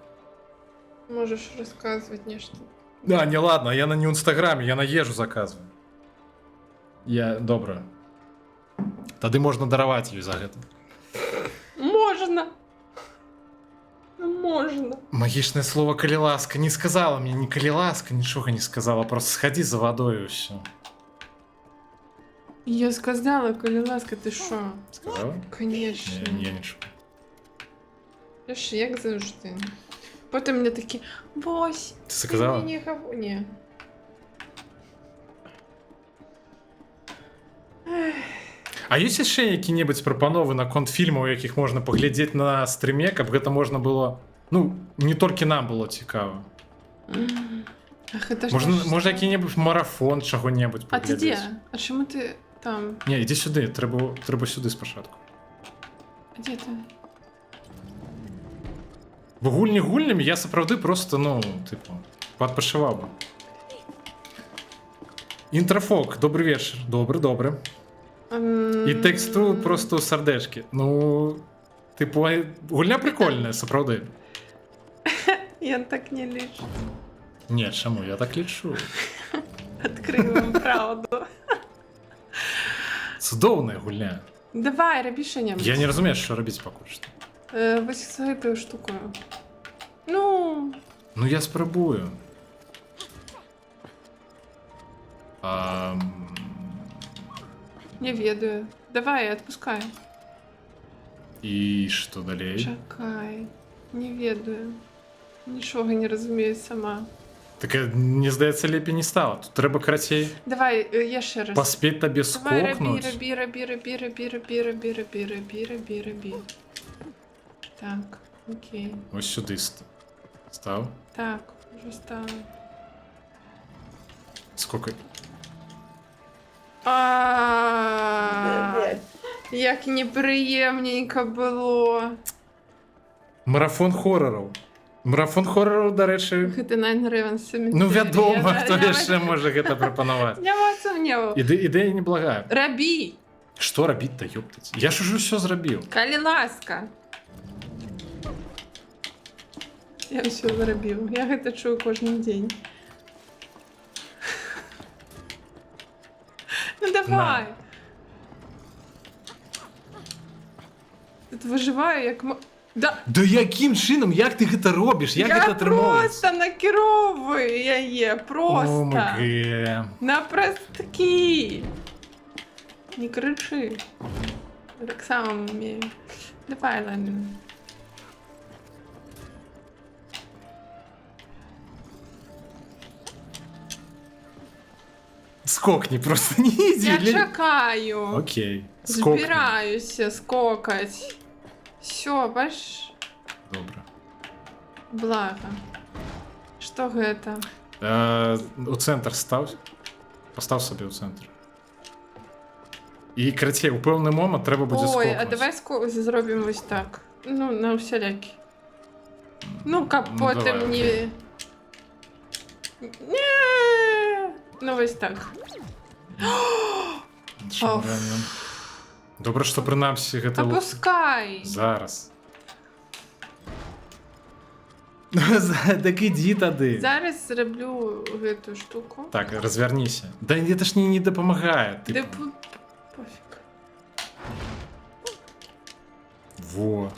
Можаш расказваць нешта. Да, не ладно, я на не Инстаграме, я на ежу заказываю. Я добра. Тады можна дараваць ёй за гэта. Можна. Можна. Магічнае слово калі ласка не сказала мне, ні калі ласка, нічога не сказала, просто сходи за водой і ўсё. Я сказала, калі ласка, ты шо? Сказала? Конечно. Я нічого. Я ж як завжди. Потім мне такі, Бось, Ти сказала? ти мені не Ні. А ёсць яшчэ які-небудзь прапановы наконт фільмаў, якіх можна паглядзець на стрыме, каб гэта можна было, ну, не толькі нам было цікава. Ах, это ж Можна, наш можа стан. які-небудзь марафон чаго-небудзь А ты паглядзець. де? А чому ти там? Не, ідзі сюды, трэба сюды спачатку. А де ти? Бо гульні гульнямі я сапраўды просто, ну, типу, падпачываў бы. Інтрафок, добрый вечар. Добры. І тэксту просто ў сардэчкі. Ну, типу, гульня прикольная, сапраўды. Я так не лічу. Не, чаму, я так лічу. Адкрию вам правду. Цудоўная гульня. Давай, рабі що-небудь. Я не разумею, що робіць пакуль што. Вось з гэтую штукою. Ну, Ну, я спрабую. не ведаю. Давай, отпускай. І што далей? Чакай. Не ведаю. Нічога не разумею сама. Так, мне здаецца, лепей не стала. Тут трэба карацей Давай, яшчэ раз. паспець табе Давай, скокнуць. рабі. Так, окей. Ось сюди став. Так, уже стало. Сколько? Як неприємненько було. Марафон хорораў. Марафон хорораў, дарэчы, Гэта Найн Рэвенс. ну вядома, хто яшчэ можа гэта прапанаваць. Няма сумневу. Ідэя неблагая. Рабі. Што рабіць-то, ёптаць? Я ж ужо ўсё зрабіў. Калі ласка. Я ўсё зрабіў. Я гэта чую кожны дзень. Ну давай. Тут выжываю як... Да, Да якім чынам, як ты гэта робіш? Як я гэта атрымоўваецца? просто накіроўваю яе, просто. ОМГ. Напрасткі. Не крычы. Так само умею. Давай, Ленин. Скокні, просто не ідзі. Я чакаю. Окей. Скокні. Збіраюся скокаць. Всё, бачиш? Добра. Блага. Што гэта? У цэнтр стаў. Пастаў сабе ў цэнтр. І карацей, у пэўны момант трэба будзе Ой, скокнуць. а давай зробім вось так. Ну, на усялякі. Ну, каб Ну, потым давай, не... Не. Ну, вось так. Шамаганне. Добра, што прынамсі гэта... Опускай. Зараз. Так ідзі тады. Зараз зраблю гэтую штуку. Так, развярніся. Да гэта ж не дапамагае. Да Типу. пофиг. Во.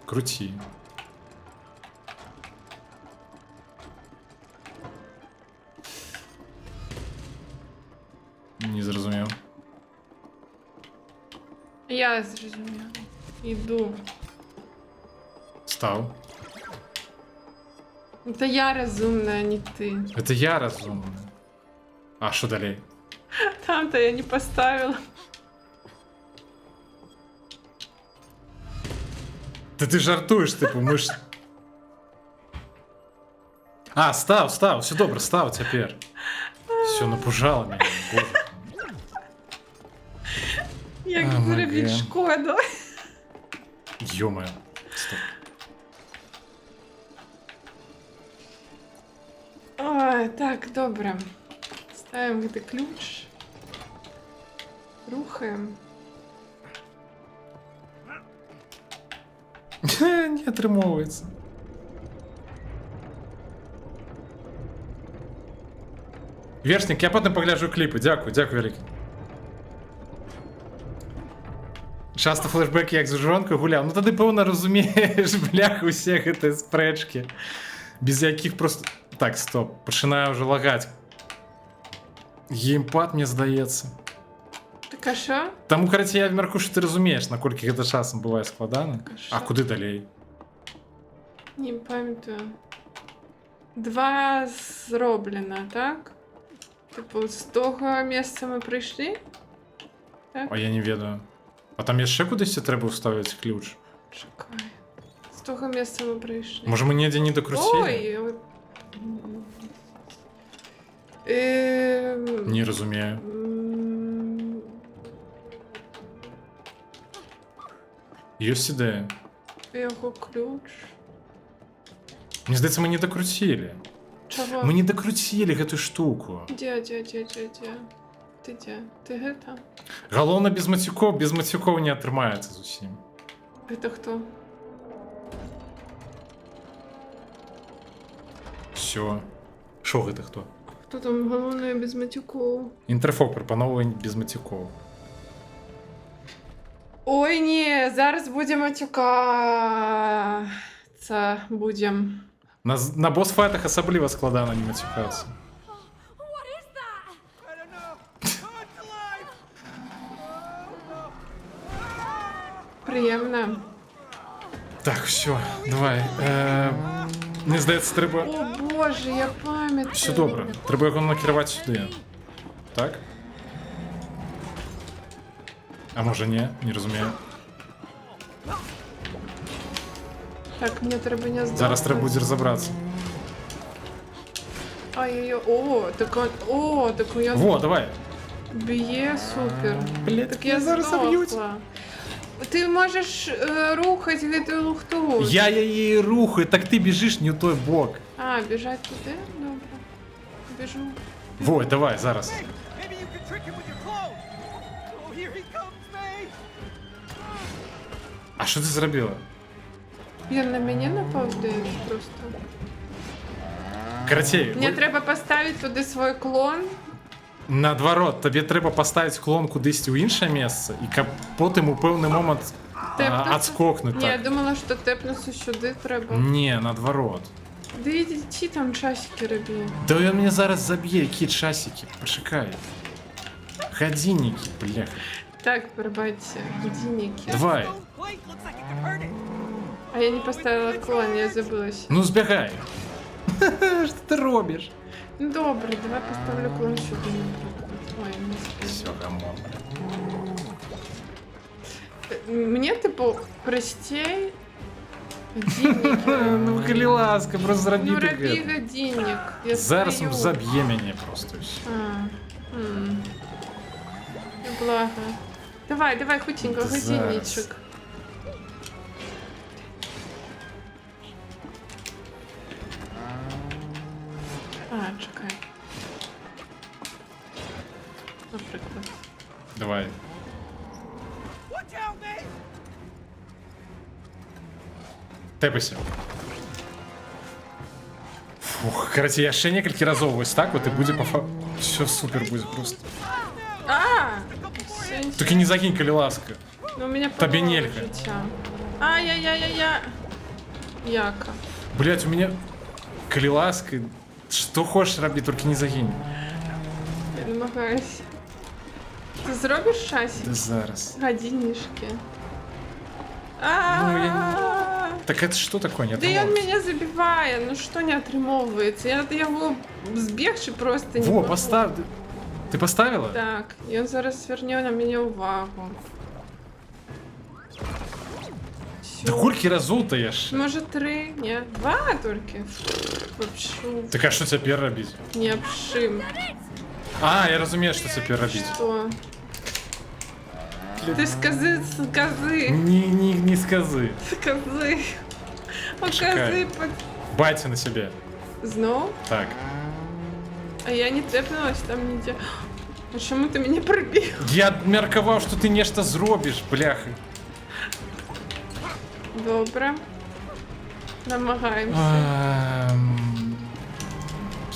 Круті. Не зрозумів. Я зрозуміла. Іду. Став. Це я розумна, а не ти. Это я разумный. А що далі? Там-то я не поставила. Ти жартуєш, типу, ми ж... А, став, все добре, став тепер. Все, напужало мене, боже. Як АМГ. зробити шкоду. Ё-моё. Стоп. Ой, так, добре. Ставимо где ключ. Рухаємо. Не отримовується. Вершник, я потім погляджу кліпи. Дякую, дякую велике. Часто флешбеки як з жонкою гуляв. Ну тоді певно розумієш, блях, усіх ці спречки. Без яких просто... Так, стоп. Починаю вже лагати. Геймпад, мені здається. Так а що? Тому, короче, я міркую, що ти розумієш, наскільки це часом буває складано. що? А куди далі? Не пам'ятаю. 2 зроблено, так? Типу, з того місця ми прийшли? А я не ведаю. А там є ще кудись треба вставити ключ? Чекай. З того місця ми прийшли. Може ми ніде не докрутили? Ой! Не розумію. Є ідея. Його ключ. Мені здається, ми не докрутили. Чого? Ми не докрутили эту штуку. Де? Ти де? Ти где-то? Головне без матюков не отримається з усім. Это хто? Все. Що це хто? Хто там головне без матюков? Інтерфок пропонує без матюков. Ой, ні, зараз будемо матюка. Це будемо. На босс-файтах особливо складано не матюкатися. What is that? I don't know. Oh, it's alive! Приємно. Так, все, давай. Мені здається, треба... О боже, я пам'ятаю. Все добре. Треба його накерувати сюди. Так? А може ні? Не розумію. Так, мені треба не здати. Зараз треба буде розібратися. Ай-яй-яй, о, так я Во, давай. б'є, супер. Блядь, Так я зараз здохла. заб'ють. Ти можеш рухати від лухту. Я її рухаю, так ти біжиш не в той бок. А, біжать туди? Добре. Біжу. Во, давай, зараз. Hey, maybe you can trick him with your clothes. Oh, here he comes, May. А що ти зробила? Він на мене напав десь просто. Каратей, Мені треба поставити туди свій клон. наоборот, тобі треба поставити клон кудись у інше місце і потім у певний момент Тепнути? відскокнути. Ні, я Так. думала, що тепнутися сюди треба. Ні, наоборот. Да ідіть там часики роби. Да він мене зараз заб'є, які часики. Почекай. Годинники, бляха. Так, пробачте, годинники. Давай. Stone plate looks like it could hurt it. А я не поставила клон, я забилась. Ну збігай. Що ти робиш? Ну добре, давай поставлю клон сюди, наприклад. Ой, не Все, спів. гамон. Мені, типу, простей годинники. Ну, коли ласка, просто зроби Ну, таке. роби годинник. Я Зараз стою. заб'є мене просто. і все. Благо. Давай, хутенько, Зараз. годинничек. А, чекай. Наприклад. Давай. Watch out, May. Тепайся. Фух, короче, я ще кілька разів ось так от і буде по все супер буде просто. А! Тільки не закинь, коли ласка. Ну, у меня Тобі половина нельга. життя. Ай-яй-яй-яй-яй. Яка. Блять, у меня... Коли ласка, что хочешь робить, только не загинь. Я намагаюся. Ти зробиш часик? Да зараз. Годинишки. Ну, А. Так это что такое? Не Да и он отрывалось? меня забивает, ну что не отримовывается? Я его сбегши просто не Во, могу. поставь. Ты поставила? Так, і він зараз зверне на мене увагу. Да Всё. кольки разул-то я ж. Може 3? Ні, 2 тільки. Вообще. Так а что теперь робить? Не обшим. А, я разумею, что теперь робить. Що? Ти скази, Не сказы. скази. Чекай. Покази под... Байте на себе. Знов? Так. А я не тепнулась там ніде. А чому ти мене прибив? Я мерковал, что ты нечто зробишь, бляха. Добре. Намагаємося.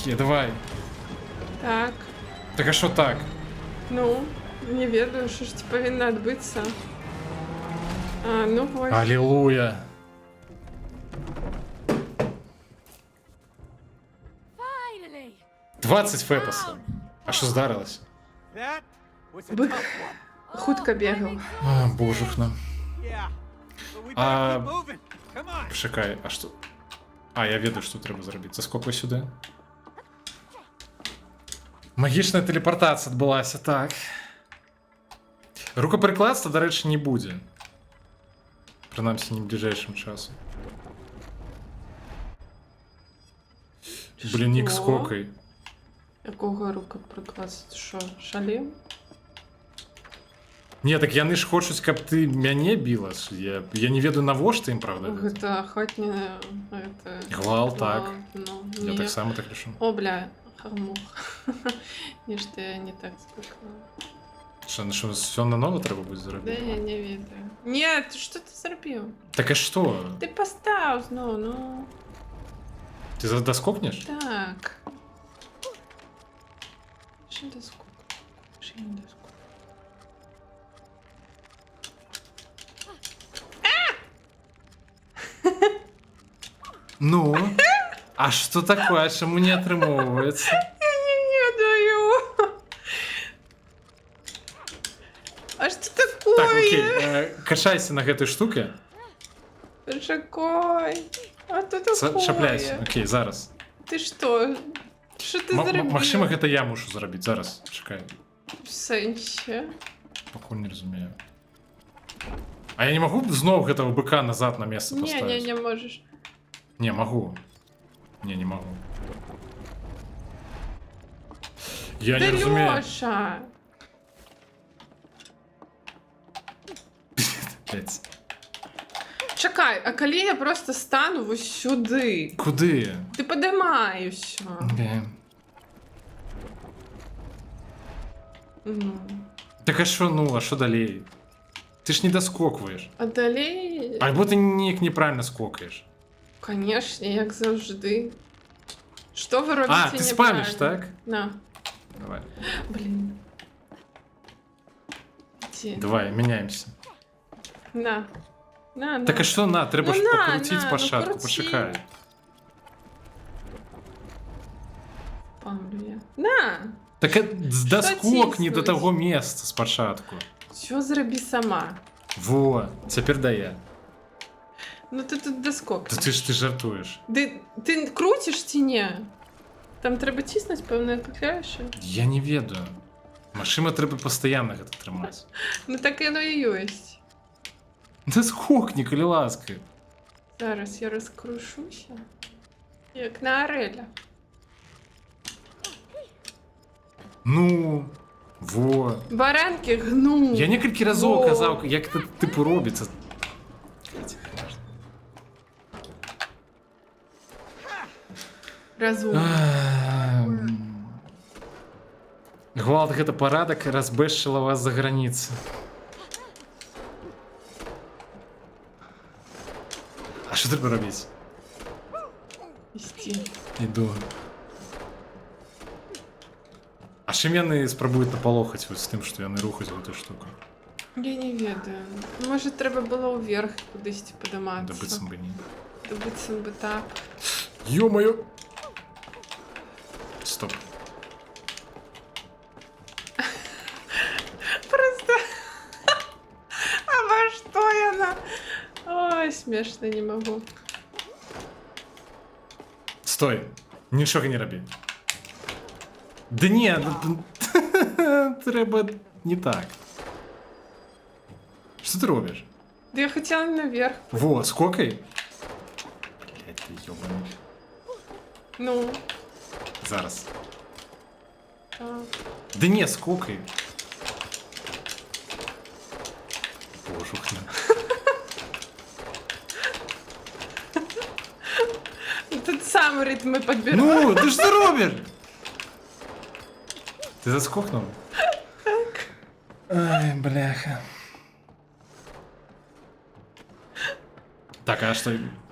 Окей, давай. Так. Так а что так? Ну, не ведаю, що ж повинно відбитися. А, ну ось. Аллилуйя. Finally! 20 фепосов. А что здарилось? That was a Бык tough one. хутко бігав. А, божухна. Yeah. But we А, better keep moving. Come on. Чекай, а що? А, я ведаю, що треба зробити. Заскокуй сюди. Магічна телепортація відбулася, так. Рукоприкладства, до речі, не буде. Принаймні, не ближайшим часом. Блін, Нік, Що? скокай. Якого рукоприкладства? Що, шалів? Ні, так яны ж хочуць, каб ты мяне біла. Я не ведаю, навошта ім, правда. Это охотня... Это... Гвалт, так. Ну, Я ні. так само так лишу. О, бля, хамух. Нічто я не так звикла. Що, ну що, все на ново треба буде Да зробити? я не ведаю. Нет, що ти зробив? Так а що? Ти постав знову, ну... Ти доскокнеш? Так. Що доскок? Що не доскок? Ну, а що таке, чому не отримовується? Я не даю. А что такое? Так, окей, качайся на гэтай штуке. Шакой. А то такое? Шапляйся. Окей, зараз. Ты что? Что ты зробив? Магчыма, гэта я мушу зрабіць. Зараз, чакай. В сенсе? Пакуль не разумею. А я не могу зноў гэтага быка назад на место Не, поставить? не можешь. Не, могу. Не могу. Я Да не разумею. Лёша! Блядь. Чекай, а коли я просто стану ось сюди? Куди? Ти подимаєшся. Блін. Ну. Так а що, ну, а що далей? Ти ж не доскокуєш. А далі... Або ти ніяк неправильно скокаєш. Конечно, як завжди. Що ви робите А, ти спамиш, так? На. Давай. Блін. Де? Давай, міняємося. На. На. Так а що на? Треба Ну ж на, покрутити на, ну спочатку, крути. почекай. Спамлю я. На! Так доскокни тиснуть? до того места спочатку. Що зроби сама? Во, тепер дає. Ну ти тут доскок. Та ти жартуєш. Ти крутиш чи ні? Там треба тиснути, певно, клавіші. Я не ведаю. Машина треба постійно гэта тримати. Ну так воно і є. Доскокни, коли ласка. Зараз я розкрушуся. Як на Ареля. Ну, во. Баранки гну. Я некалькі разоў Во. казаў, як це типу робиться. Разум. Гвалт гэта парадак разбэшчыла вас за граніцы. А што трэба рабіць? Ісці. Іду. А чым яны спрабуюць напалохаць вось з тым, што яны рухаюць гэтую штуку? Я не ведаю. Може, треба було вверх кудись Да подиматися. быццам бы не. Быцем бы так. Ё-моё! Стоп. Просто... А во что я Ой, смешно, не могу. Стой. Нічого не роби. Да ні, треба не так. Що ти робиш? Да я хотела наверх. Во, скокай. Блять, ти ёбаний. Ну, Зараз. так. Да не, скокай. Божухна. Тут сам ритмы подбираю. Ну, ти що робиш? Ти заскокнув? Так. Ай, бляха. Так, а что,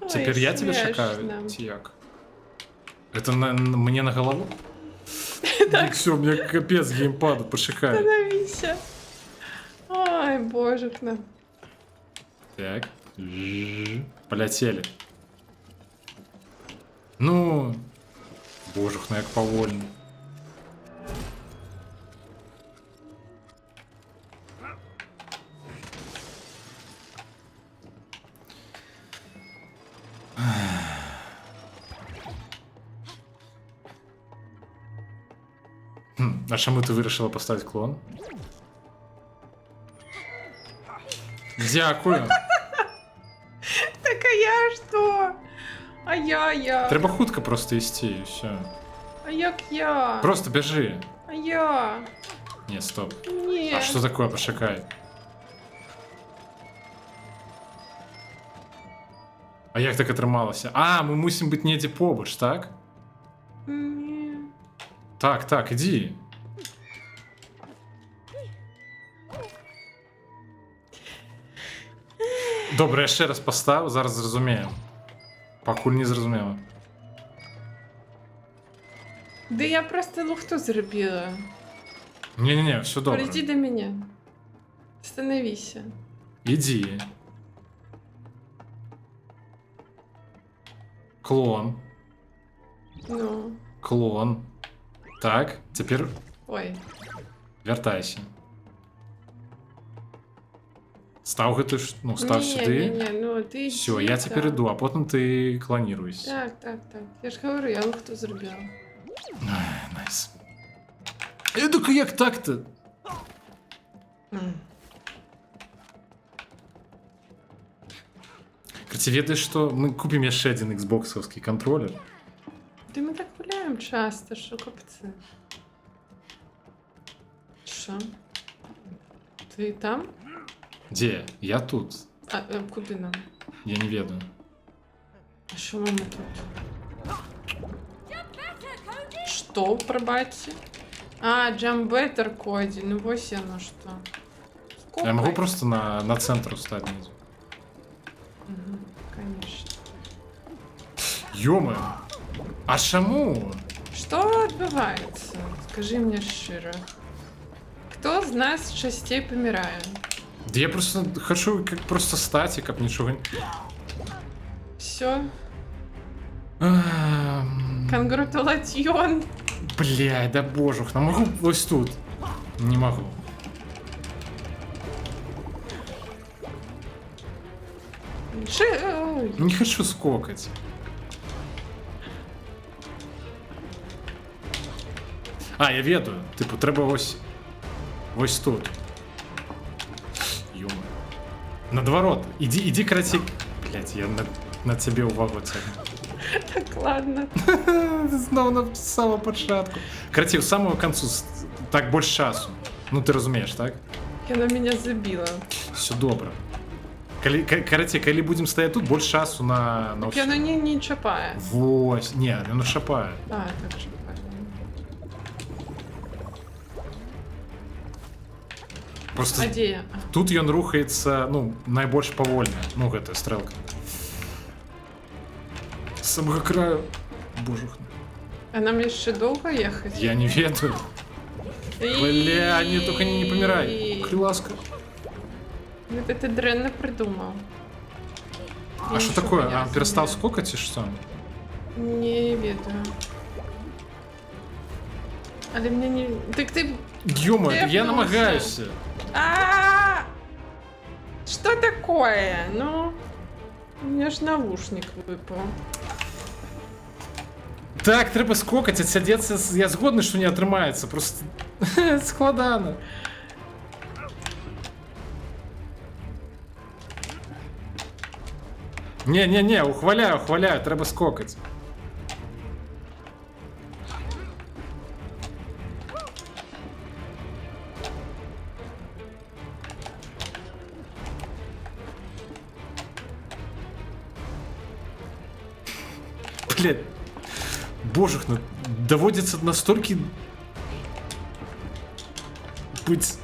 теперь я тебя смешно. шакаю? Тияк. Это мне на голову? Так, все, мне капец геймпаду пошикаю. Становися. Ой, божекна. Так. Полетели. Ну, божухна, як повольно. А чому ти вирішила поставити клон? Дякую. Так а я что? А я. Треба хутко просто йти і все. А як я? Просто біжи. А я. Ні, стоп. Ні. А що таке, пошукай? А як так отрималося? А, ми мусимо бути недзе побач, так? Ні. Так, іди. Добре, я ще раз постав, зараз зрозумію. Покуль не зрозуміло. Да я просто лухту зробила. Ні-ні-ні, все добре. Подойди до меня. Становися. Иди. Клон. Ну. Клон. Так, тепер Ой. вертайся. Став гэту, ну, став сюди. Не, ну ты Все, иди, я тепер так. іду, а потім ти клоніруйся. Так. Я ж говорю, я лухту зробила. Ай, найс. Так як так-то? Кстати, ведаеш, што мы купім яшчэ адзін Xbox-овскі контроллер. Да мы так гуляем часто, что капцы. Что? Ты там? Дзе? Я тут. А куды нам? Я не ведаю. А що ми тут? Что, пробачте? А, Джамбеттер Коді, ну ось оно что. Я могу просто на центр устать внизу. Конечно. Ё-моё. А чому? Что отбывается? Скажи мне широ. Кто з нас частей помирає? Да я просто хочу как просто статик, как ничего не... Все. Конгратулацион. Блядь, да божух, ну могу ось тут. Не могу. Ой. Не хочу скокать. А, я ведаю. Типу, треба ось тут. Ё-моё. Наоборот. Иди краті. Блядь, я на тебе увагу тягну. Так, ладно. Знову на самого початку. Краті, з самого концу. Так більше часу. Ну ти розумієш, так? Она меня забила. Все добре. Короче, коли будемо стояти тут, більше часу на Так все. она не чапає. Вось. Ні, воно шапає. А, так чапає. Просто А де я? А. тут ён рухаецца, ну, найбольш павольна. Ну, гэта стрэлка. З самого краю. Божух. А нам еще долго ехать? Я не ведаю. Бля, не, только не помирай. Ласка. Вот это дрянно придумал. А что нічого такое? не А, он перестал розумію. скокать и что? Не ведаю. Але мне не... Так ты... Ё-моё, я Тэпнулся. намагаюсь. А! Что такое? Ну... У меня ж наушник выпал. Так, треба скокать, отсядеться. Я згодний, що не отримається, просто складано. Не, ухваляю, треба скокать. Блядь. Боже, ну, доводится настолько быть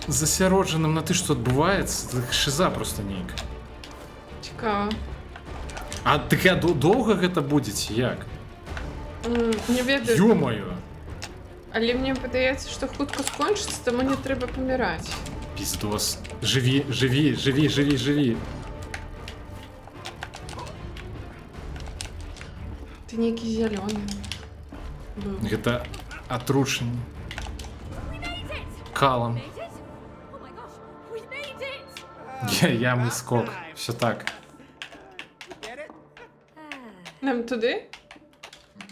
засяродженим на те, що відбувається. Це шиза просто нейка. Цікаво. А таке довго гэта будете, як? Не ведаю. Ё-моё. Але мне падаецца, што хутка скончыцца, таму не трэба паміраць. Пиздос. Живи. Ты нейкі зялёны быў. Гэта атручанне. Калом. Made it? Oh my gosh, we made it! Ямный скок. Все так. Get it? Нам туды?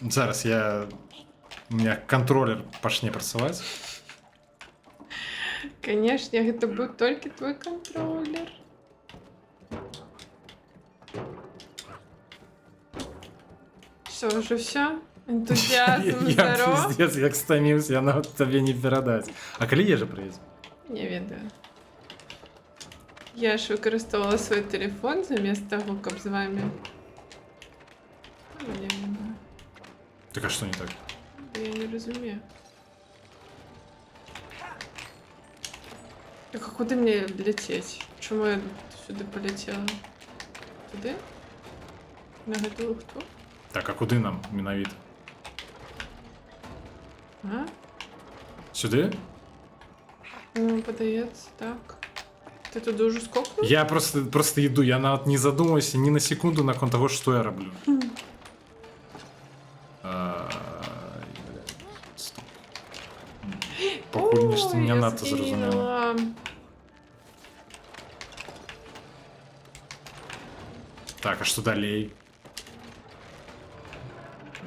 Зараз у меня контроллер пачне працаваць. Канешне, гэта быў толькі твой кантролер. Всё, уже всё? Энтузіазм Я здоров? пиздец, як стаміўся, я нават табе не перадаць. А калі ежа прыедзе? Не ведаю. Я ж выкарыстоўвала свой телефон замест таго, каб з вамі. Ну, не ведаю. Так а што не так? Я не разумею. Так а куды мне лететь? Чому я сюди полетела? Туди? На гэту лухту? Так, а куды нам менавіта? А? Сюды? Ну, падаецца, так. Ты туди уже скокнув? Я просто іду, я нават не задумываюся ні на секунду наконт таго, што я раблю. Стоп. Пакуль нешта не я надта зразумела. скинула. Так, а што далей?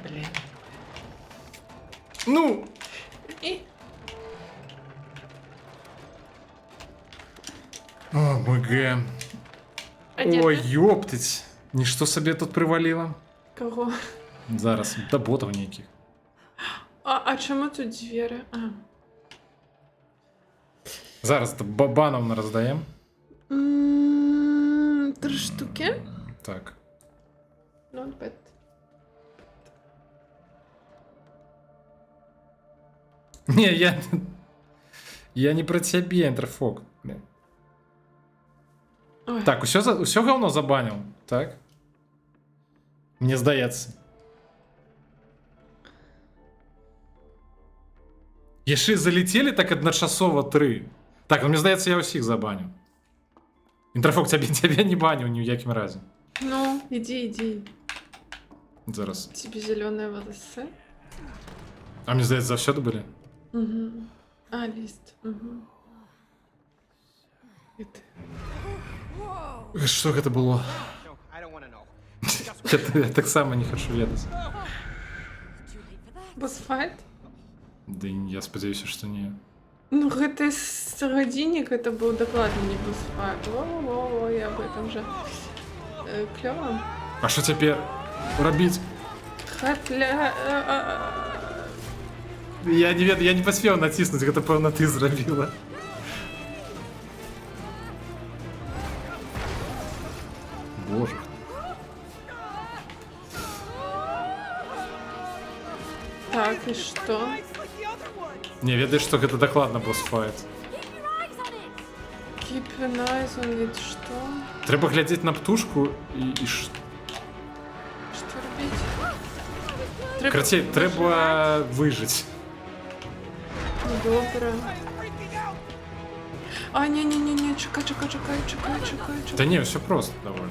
Блин. Ну! И... О, МГ. А нет, Ой, да? ёптыть. Нішто сабе тут прываліла. Кого? Зараз, да ботаў нейкіх. А чому тут двери? А. Зараз бабанов на раздаем. 3 штуки? Так. Not bad. Не, я не про цябе, інтерфок. Блін. Ой. Так, усё говно забанил, так? Мне здаецца. Яшчэ залетели так адначасова 3. Так, ну мне здаецца, я ўсіх забаню. Інтерфок цябе не баніў ні ў якім разе. Ну, иди. Зараз. Тебе зеленые волосы. А мне здаецца, заўсёды былі? Угу. А, лист. Угу. И ты. Што гэта было? No, I don't want to know. Я таксама не хочу ведаць. Too late for that. Босфайт? Да я спадзяюся, што не. Ну, гэта з гадзіннік, это быў дакладна не босфайт. Во, я об этом же. Клёво. А што цяпер рабіць? Хапля... Я не ведаю, я не паспеў націснуць, гэта пэўна ты зрабіла. Боже. Так, і што? Не, ведаеш, што гэта дакладна босфайт. Keep your eyes on it. Keep an eyes on it, што? Трэба глядзець на птушку і Што рабіць? Крацей, трэба выжыць. Добра. А, ні, чекай. Та ні, все просто доволі.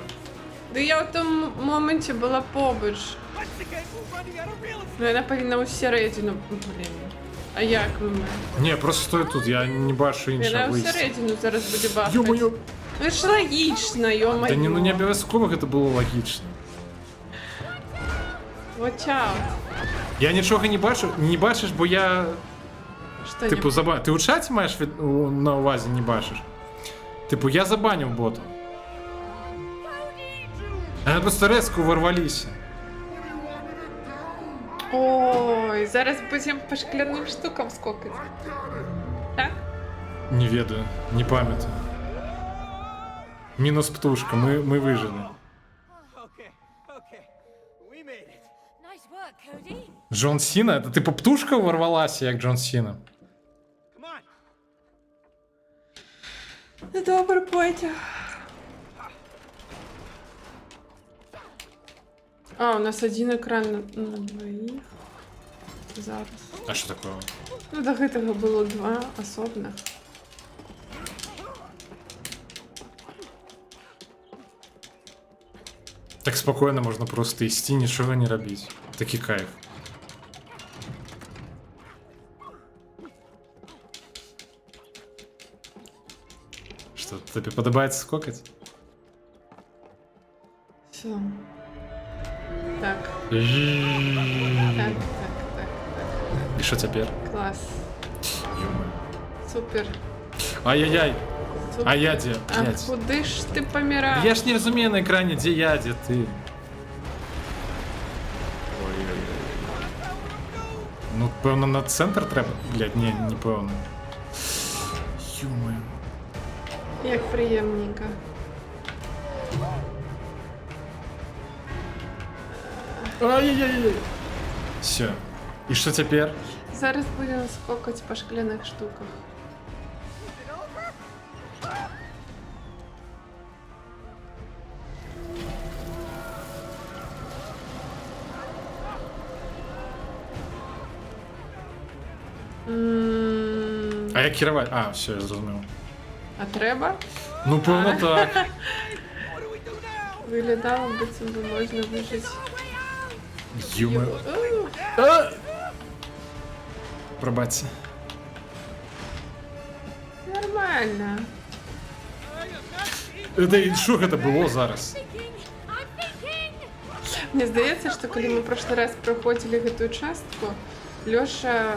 Да я в тому моменті була побач. Once again, we're running out of real estate. Ну, вона повинна усередину. Блін. А як ми? Ні, просто стой тут, я не бачу Вона іншого вийстя. усередину зараз буде бахати. Ё-моё! Ну ж логічно, ё-моё. Та ні, ну не обов'язково це було логічно. Watch out. Я нічого не бачу, не бачиш, бо я, Що типу, не... забанив. Ти у чаті маєш на увазі не бачиш? Типу, я забанив бота. Вони просто резко ворвалися. Ой, зараз будемо по шкляним штукам скокати. Так? Не ведаю, не пам'ятаю. Мінус птушка, ми вижили. Okay, okay. We made it. Nice work, Cody. Джон Сіна? Це типу птушка ворвалася, як Джон Сіна? Come on. Ну, добре, потяг. А, у нас один екран на двоїх. Зараз. А що таке? Ну, до гэтага было два особных. Так спокійно можна просто йти, нічого не робити. Такий кайф. Що, тобі подобається скокати? Все. Так. І що тепер? Класс. Супер. Ай-яй-яй. Супер. А я де? А Блядь. куди ж ти помираєш? Я ж не розумію на екрані, де я, де ти. Ой-ой-ой. Ну, певно, на центр треба? Блядь, ні, не певно. Ё-моё. Як приємненько. Ай-яй-яй. Все. І що тепер? Зараз будемо скокати по шкляних штуках. А як керувати? А, все, я зрозумів. А треба? Ну, певно, так. Виглядало би це би можна вижити. Ё-моё. Пробачте. Нормально. Це що це було зараз? I'm thinking. Мені здається, що коли ми в прошлый раз проходили эту частку, Лёша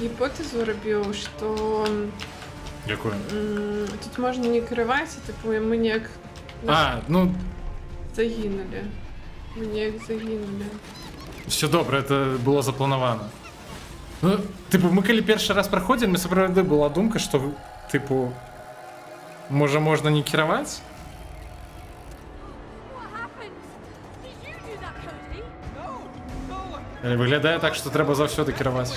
гіпотезу робив, що Дякую. тут можна не керувати, типу, і ми ніяк А, ну, загинули. Ми ніяк загинули. все добре, це було заплановано. Ну, типу, ми коли перший раз проходимо, ми справді була думка, що, типу, може можна не керувати? What happened? Did you do that, Cody? No, no. Виглядає так, що треба завжди керувати.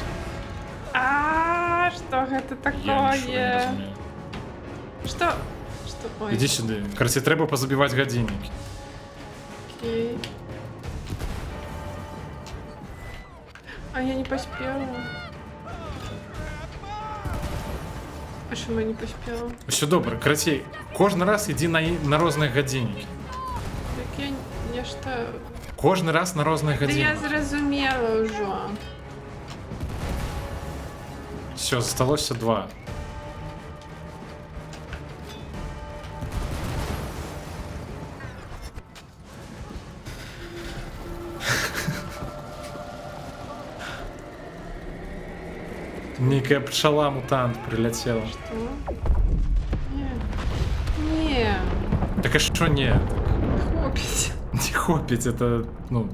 А, що це Я нічого не таке? розумію. Що? Ой, Іди сюди. Короче, треба позабивати годинники. окей. А я не поспела. А що ми не поспела? Все добре. Короче, кожен раз іди на різних годинники. Так я що... Кожен раз на різних Та я годинниках. зрозуміла вже. Все, залишилося 2. Некая пчела-мутант прилетела. Що? Ні. Ні. Так а що ні? Хопіть. Не хопіть, это, ну...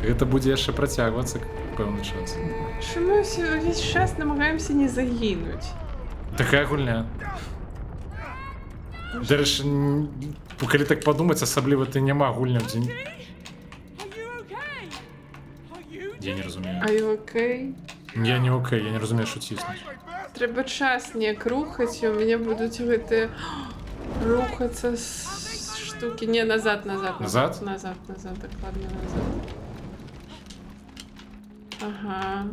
Это буде ще протягуватися певний час. Що ми весь час намагаємося не загинути? Така гульня. Даже коли так подумать, особливо ти нема гульня в день. Are you okay? Are you? Я не розумію. А й окей? Я не окей, я не розумію, що тиснуть. Треба час ніяк рухати, у мене будуть гити... рухатися з штуки. Ні, назад. Назад? Назад, докладно назад. Ага.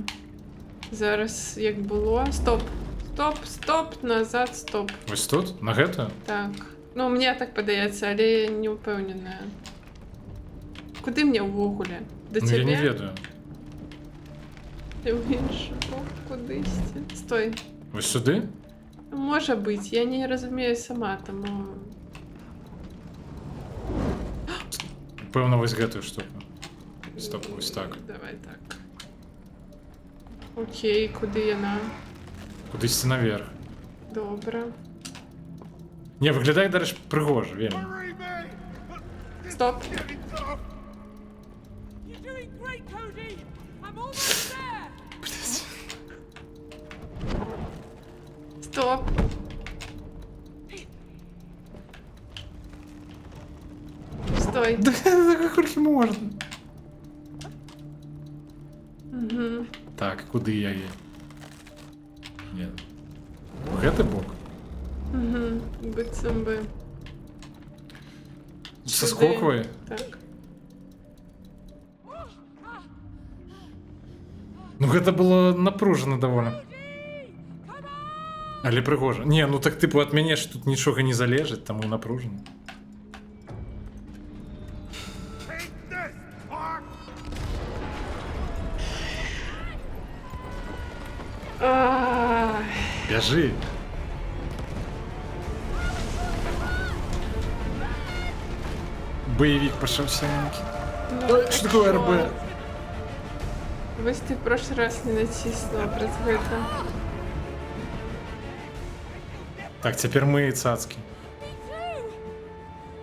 Зараз як було. Стоп. Стоп, назад, стоп. Ось тут? На гэтую? Так. Ну, мне так падаецца, але я не ўпэўненая. Куды мне ўвогуле? Да Ну, цябе? я не ведаю. Ты ў іншы бок кудысьці. Стой. Ось сюди? Можа быць, я не разумею сама, таму... Пэўна, вось гэтую штуку. Стоп, ось так. Давай так. Окей, куды яна? Кудысьці наверх. Добра. Не, выглядае, дарэч, прыгожа, вельмі. Hurry, man! Стоп. Getting tough. You're doing great, Cody. I'm almost there. Блядь. Стоп. Стой. Да як можна? Угу. Так, куди я є? Ні. Гэты бок? Угу. Быццам бы. Соскоквай? Так. Ну гэта было напружана даволі. Але прыгожа. Не, ну так типу ад мяне ж тут нічога не залежыць, таму напружана. Take this, Mark! Ай. Бяжы. Боевик пачаўся. Ну, Что такое РБ? Вось ты в прошлый раз не націснула праз гэта. Так, цяпер мы цацкі.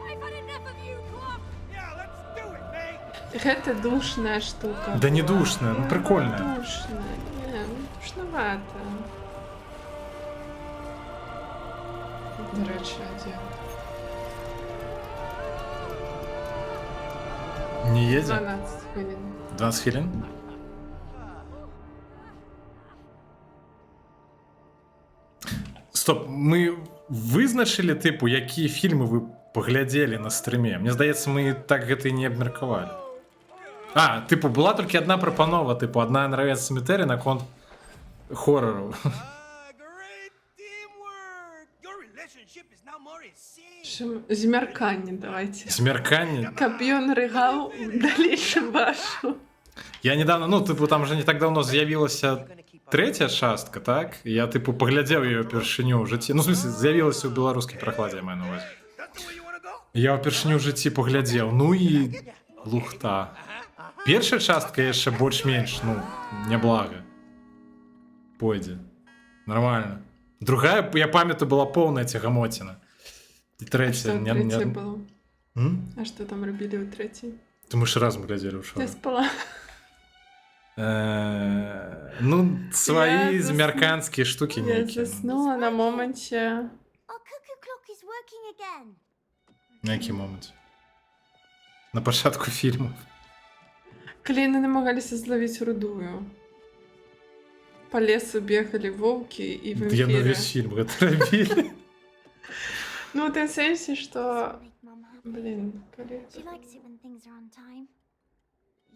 I've had enough of you, Club. Yeah, let's do it, mate! Гэта душная штука. Да не душная, ну прикольная. Душная. Не, ну душновато. До речі, дзе? Не едзе? 12 хвилин. 12 хвилин? Стоп, мы вызначылі тыпу, якія фільмы вы паглядзелі на стрыме. Мне здаецца, мы так гэта і не абмеркавалі. А, тыпу, была толькі адна прапанова, тыпу, адна нравецца цемітэрі наконт хорараў. Great teamwork! Your relationship is now more in sync. Чым змярканне давайте. Змярканне. Каб ён рыгаў далейшым вашу. Я недавно, ну, тыпу, там же не так давно з'явілася трэця частка, так? Я, тыпу, паглядзеў ее ўпершыню ў жыцці. Ну, в смысле, з'явілася ў беларускай пракладзе, я маю на увазі. That's the way you wanna go? Я ўпершыню ў жыцці паглядзеў. Ну і лухта. Першая частка яшчэ больш-менш, ну, няблага. Пойдзе. Нормально. Другая, я памятаю, была поўная цягамоціна. І трэця... Што трэцяе было? М? А што там рабілі ў трэцяй? То мы ж разам глядзелі ўчора. Я спала. Ну, сваі Я змярканскія штукі Я нейкія. заснула на моменце. Our cuckoo clock is working again. На які момант? На пачатку фільму. Калі яны намагаліся злавіць рудую. Па лесу бегалі воўкі і Я на вампіры. весь фільм гэта рабілі. Ну, у тым сэнсе, што... Big Mama. Блін, калі... She likes it when things are on time.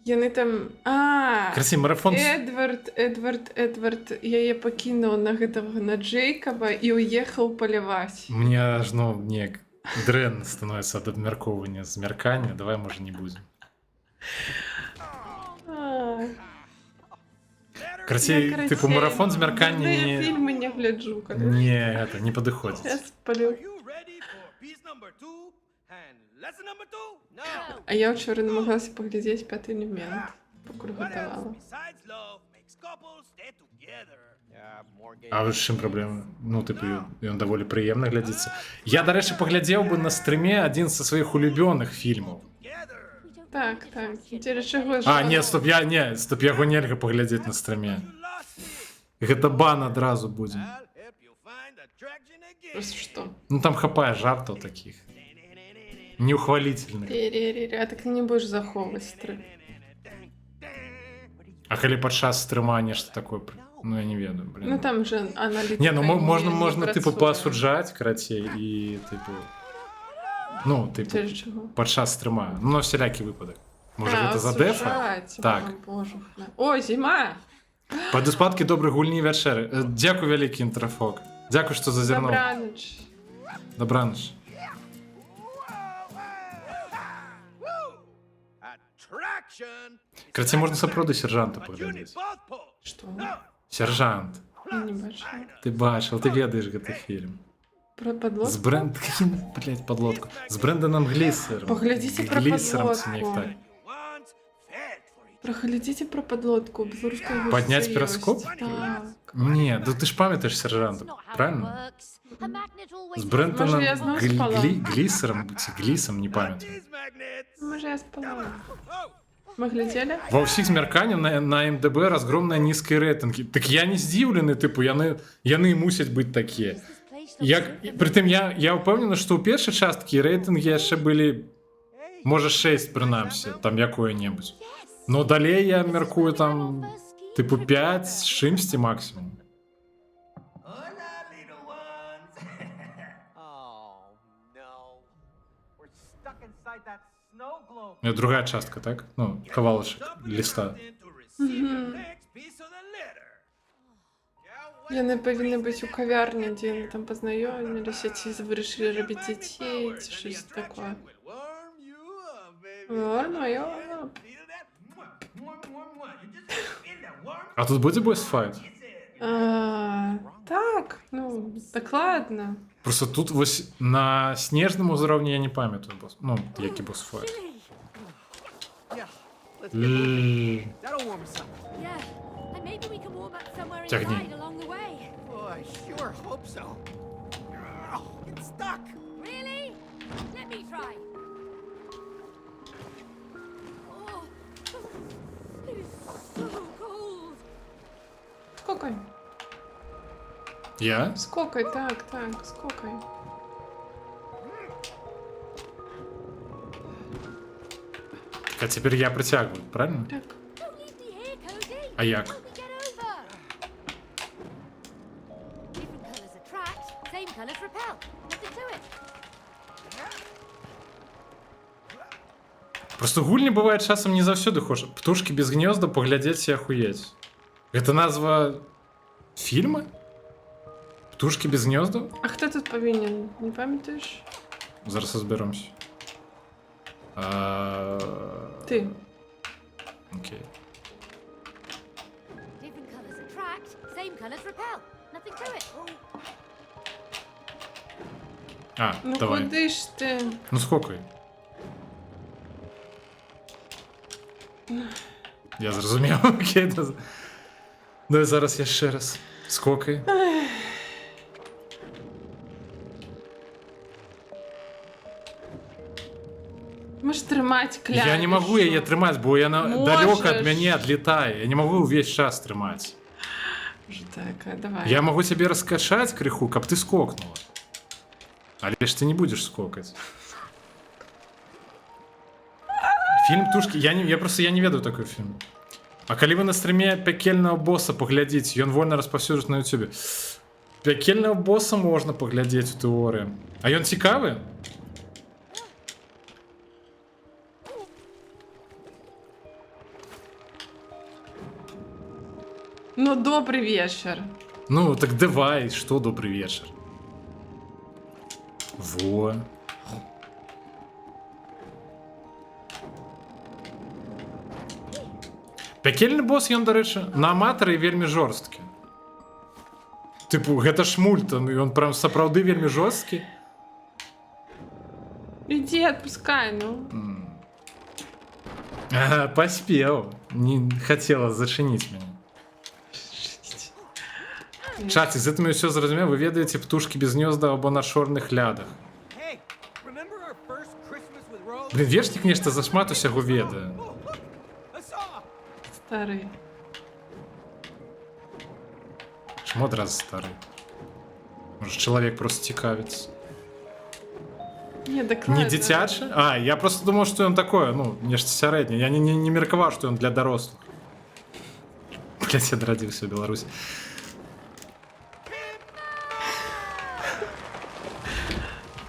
Яны там... А, Красі, марафон... Эдвард яе пакінуў на гэтага, на Джейкаба і уехаў паляваць. Мне аж, ну, неяк дрэнна становіцца ад абмяркоўвання змяркання. Давай, можа, не будзем. А, Красей, типу, марафон змяркання Я не... фільмы не гляджу, калі... Не, это не Я падыходзіць. спалю. Are you ready for piece number 2 and lesson number 2? No. А я ўчора намагалася паглядзець 5-й элемент, пакуль What else гатавала. besides love makes couples stay together? Yeah, more gay. А з чым праблема? Ну, типу, ён даволі прыемна глядзіцца. Я, дарэчы, паглядзеў бы на стрыме адзін са сваіх улюбёных фільмаў. Together. Так, дзеля чаго ж... А, не, стоп, яго нельга паглядзець на стрыме. You lost it. Гэта бан адразу будзе. I'll help you find attraction again. Просто што? Ну, там хапае жартаў такіх. Неухвалительных. А так ты не будеш захоўваць стрым. А калі падчас стрыма нешта такое... Ну, я не ведаю, блин. Ну там же аналітика Не, ну можна, не типу, працуе. паасуджаць, карацей, і, типу... Ну, типу, Дзеля чаго? падчас стрыма. Ну, на всялякі выпадак. Можа, А, гэта за дэфа? асуджаць, Так. о, боже. О, зіма! Па спадкі добрых гульні вячэры. Дзякуй вялікі інтрафок. Дзякуй, што зазірнуў. Добраніч. Добраніч. Attraction. Краце, можна сапраўды сержанта But you need паглядзець. both paws. Што? Сержант. Я не бачила. Ты бачыў, ты ведаеш гэты фільм. Про подлодку? З Брэнд... Блядь, подлодку. З Брэндоном Глісером. Паглядзіце про Глісером, ці неяк подлодку. так. Once fed for each. Проглядзіце про подлодку. Беларуская версія Падняць ёсць. пераскоп? Так. Не, да ты ж памятаеш That's сержанта, not how it правильно? works. A magnet always З has Брэнтоном Може, я знов спала? Глісером, ці Глісом, не памятаю. These magnets. Може, я спала. Oh, Мы глядели? Ва ўсіх змярканняў на МДБ разгромныя нізкія рэйтынгі. Так я не здзіўлены, тыпу, яны мусяць быць такія. this place Як, looks so прытым я ўпэўнены, што ў першай часткі рэйтынгі яшчэ былі, можа 6 прынамсі, там якое-небудзь. Но далей я мяркую там, тыпу 5 з чымсьці максімум. hola, little ones. Oh, no. We're stuck inside that snow globe. Другая частка, так? Ну, кавалачак ліста. To receive your next piece of the letter. Яны павінны быць у кавярні, дзе яны там пазнаёміліся, ці вырашылі рабіць дзяцей, ці щось такое. Will warm you up, baby. Нормально. Feel that? Mwah, mwah, mwah, mwah. You just feel that warm А тут будзе босс-файт? Так, ну, дакладна. Просто тут вось на снежным узроўні я не памятаю босс. Ну, які босс-файт. Yeah, let's get moving. Л- That'll warm us up. Yeah, and maybe we can warm up somewhere Тягни. inside along the way. Oh, I sure hope so. Oh, it's stuck. Really? Let me try. Oh, it is so cold. Скокай. Я? Скокай, так, скокай. А цяпер я прыцягваю, правильно? Так. Don't leave me here, Cody. А як? Help me get over. Different colours attract, same colours repel. Nothing to it. Просто гульні бывае часам не заўсёды хоча. Птушкі без гнёзда паглядзець і ахуець. Гэта назва фільма? Птушкі без гнёздаў? А хто тут павінен? Не памятаеш? Зараз разберомся. Ты. Окей. Different colours attract, same colours repel. Nothing to it. Ну Давай. куди ж ти? Ну скокай. Я зрозумів. Окей. Давай зараз я ще раз. Скокай. Можеш трымаць клавішу. Я не магу яе трымаць, бо яна Можаш. далёка ад мяне адлетае. Я не магу ўвесь час трымаць. Так, давай. Я магу цябе раскачаць крыху, каб ты скокнула. Але ж ты не будзеш скокаць. Фільм «Птушкі». Я просто не ведаю такой фільм. А калі вы на стрыме пякельнага босса паглядзіце, ён вольна распаўсюджаны на ютубе. Пякельнага босса можна паглядзець у тэорыі. А ён цікавы? Ну, добрый вечер. Ну, так давай, што добрый вечар. Во. Пякельны босс, ён, дарэчы, на аматары вельмі жорсткі. Тыпу, гэта ж мульта, ён прям сапраўды вельмі жорсткі. Иди, отпускай, ну. Ага, паспеў. Не хацела зачыніць мяне. Чаці, з гэтым я ўсё зразумеў, вы ведаеце птушкі без гнёзда або на чорных лядах. Hey, remember our first Christmas with Rose? Блін, вершнік нешта зашмат усяго ведае. Oh, look, a saw. Старый. Чому адразу стары? Може, чалавек просто цікавіцца. Не, докладно. Не дзіцячы? А, я просто думаў, што ён такое, ну, нешта сярэдняе. Я не меркаваў, што ён для дарослых. Блядь, я адрадзіўся ў Беларусі.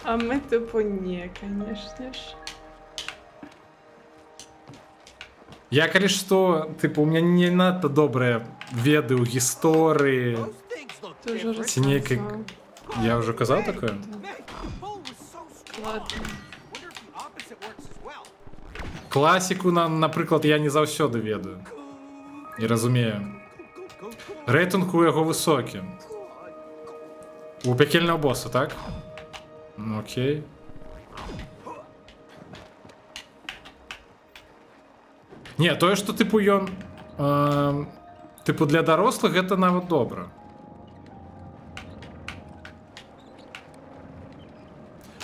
А мы тупо не, конечно ж. Я, калі што, типу, у меня не надта добрыя веды ў гісторыі. Those things look Ты уже different. Ці нейкай... рассказал. Я ўжо казаў такое? Man, the pull was so strong. Ладно. Wonder if the opposite works as well. Класіку, напрыклад, я не заўсёды ведаю. І разумею. Рэйтынг у яго высокі. У пекельнага боса, так? Ну, окей. Не, тое, што, тыпу, ён... Тыпу, для дарослых гэта нават добра.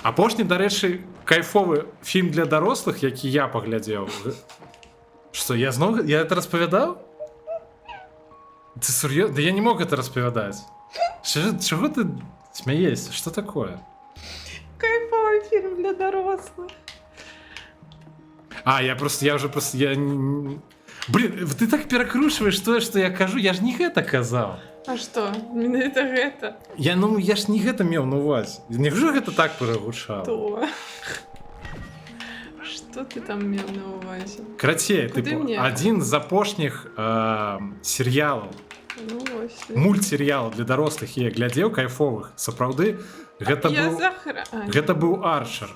Апошні, дарэчы, кайфовы фільм для дарослых, які я паглядзеў. Што, я зноў... Я это распавядаў? Ты сур'ёзна? Да я не мог это распавядаць. Чего ты смеешься? Что такое? Кайфовый фильм для взрослых. А, я уже просто... Блин, ты так перакручиваешь тое, что я кажу, я ж не гэта казаў. А что? Менавіта гэта? Я ж не гэта меў на увазе. Няжо гэта так перагучала? То. Что ты там меў на увазе? Крацей, Куды тыпу, мне? адзін з апошніх серыялаў, Ну, вось. мультсерыялаў для дарослых я глядзеў кайфовых. Сапраўды, гэта Я быў... захра... А, Гэта быў Арчер.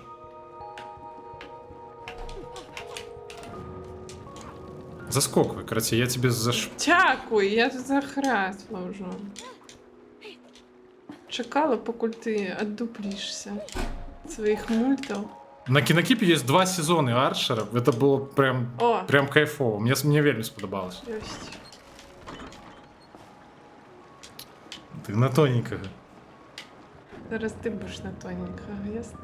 Заскоквай, крацей, я тебе Дякую, я тут захрасла ўжо. Чакала, пакуль ты аддуплішся ад сваіх мультаў. На Кинокипе есть 2 сезона Арчера. Это было О! прям кайфово. Мне вельмі сподобалось. Ёсць. Ты на тоненького. Зараз ты будеш на тоненькага, ясно?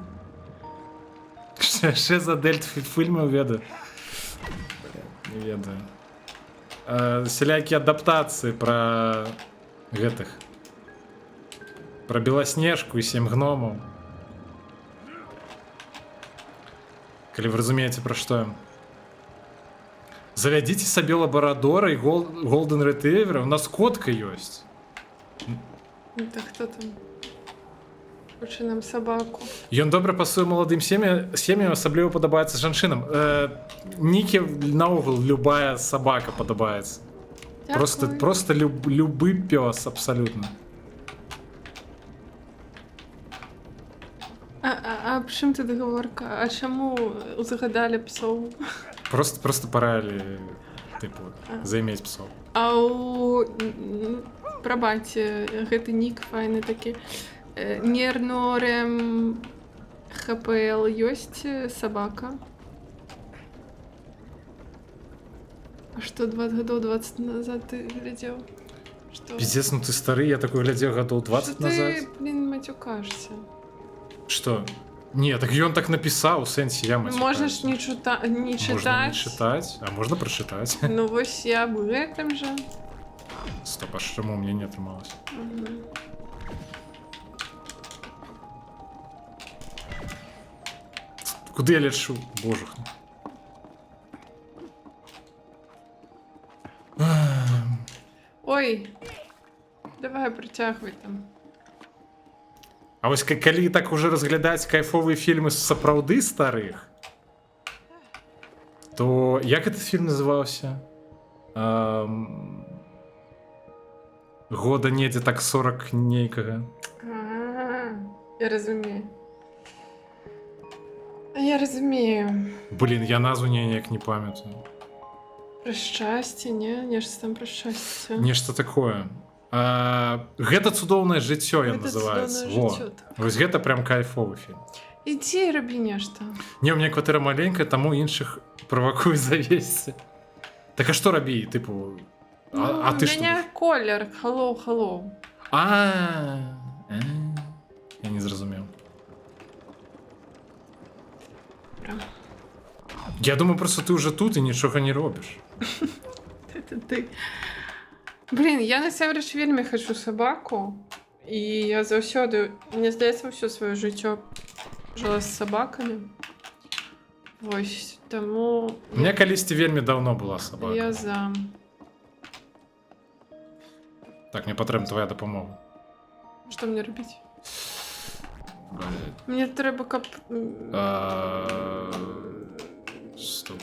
Ще за дельт фільмів веду. Не ведаю. Всякие адаптации про гэтых. Про Белоснежку и 7 гномов. Калі вы разумееце, пра што. Завядзіце сабе лабарадора і голден ретривера. У нас котка ёсць. Ну так хто там? Хоча нам собаку. Ён добра пасуе маладым сем'ям, асабліва падабаецца жанчынам. Нікі наогул любая сабака падабаецца. Просто любы пёс абсалютна. А аб чым ты дагаворка? А чаму узгадалі псоў? Просто паралі, тыпу, займець псоў. А у... Прабачце, гэты нік файны такі. Нернорем ХПЛ ёсць сабака? А што 20 гадоў 20 назад ты глядзеў? Што? Пиздец, ну ты стары, я такой глядзеў гадоў 20 Што назад. ты, блин, матюкашся? Что? Не, так ён так напісаў, у сэнсе я мацюкаюсь. Можаш не чытаць. Можна не чытаць, а можна прачытаць. Ну вось я аб гэтым жа. Стоп, а чаму мне не атрымалось? Куды я лечу? Боже. Ой, давай працягвай там. А вось калі так уже разглядаць кайфовыя фільмы сапраўды старых, то як этот фільм называўся? Года недзе так 40 нейкага. Я разумею. Я разумею. Блин, я назву неяк не памятаю. Пра шчасце, не? Нешта там пра шчасце. Нешта такое. Гэта цудоўнае жыццё ён Гэта называецца. цудоўнае Во. жыццё, так. Вось гэта прям кайфовы фільм. Ідзі, рабі нешта. Не, у меня кватэра маленькая, таму іншых правакуй завесці. Так а што рабі, тыпу? А ты што? Мяне колер. Халоу. Я не зразумеў. Я думаю, просто ты уже тут і нічога не робіш. Ты. Блин, я насамрэч вельмі хочу собаку. І я заўсёды, мне здаецца, ўсё сваё жыццё жыла з сабакамі. Вось, таму... У меня калісьці вельмі даўно была сабака. Я за... Так, мне патрэбна твоя дапамога. Што мне рабіць? Мне трэба, каб... Стоп.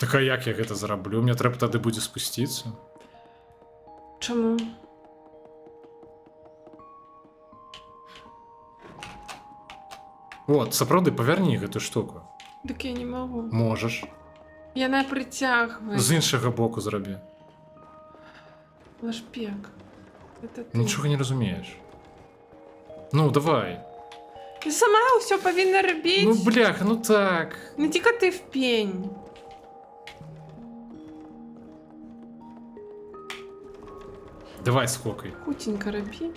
Так а як я гэта зараблю? Мне трэба тады будзе спусціцца. Чому? От, сапраўды, павярні гэту штуку. Так я не могу. Можаш. Яна притягивает. З іншага боку зрабі. Лашпек. Это ты. Нічога не разумееш. Ну, давай. Ты сама все повинна робить. Ну, бляха, ну так. Ну тільки ти в пень. Давай скокай. Хутенько роби.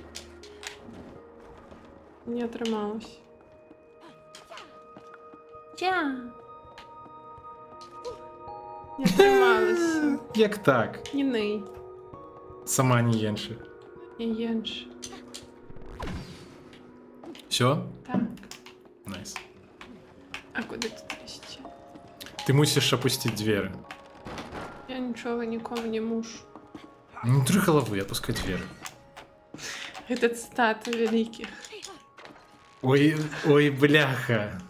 Не отрималось. Я. Не отрималось. Як так? Не ний. Сама не єнше. І єнш. Все? Так. Найс. А куди тут ще? Ти мусиш опустити двері. Я нічого нікому не мушу. Не три голови, опускай двері. Это цитата великих. Ой, ой, бляха.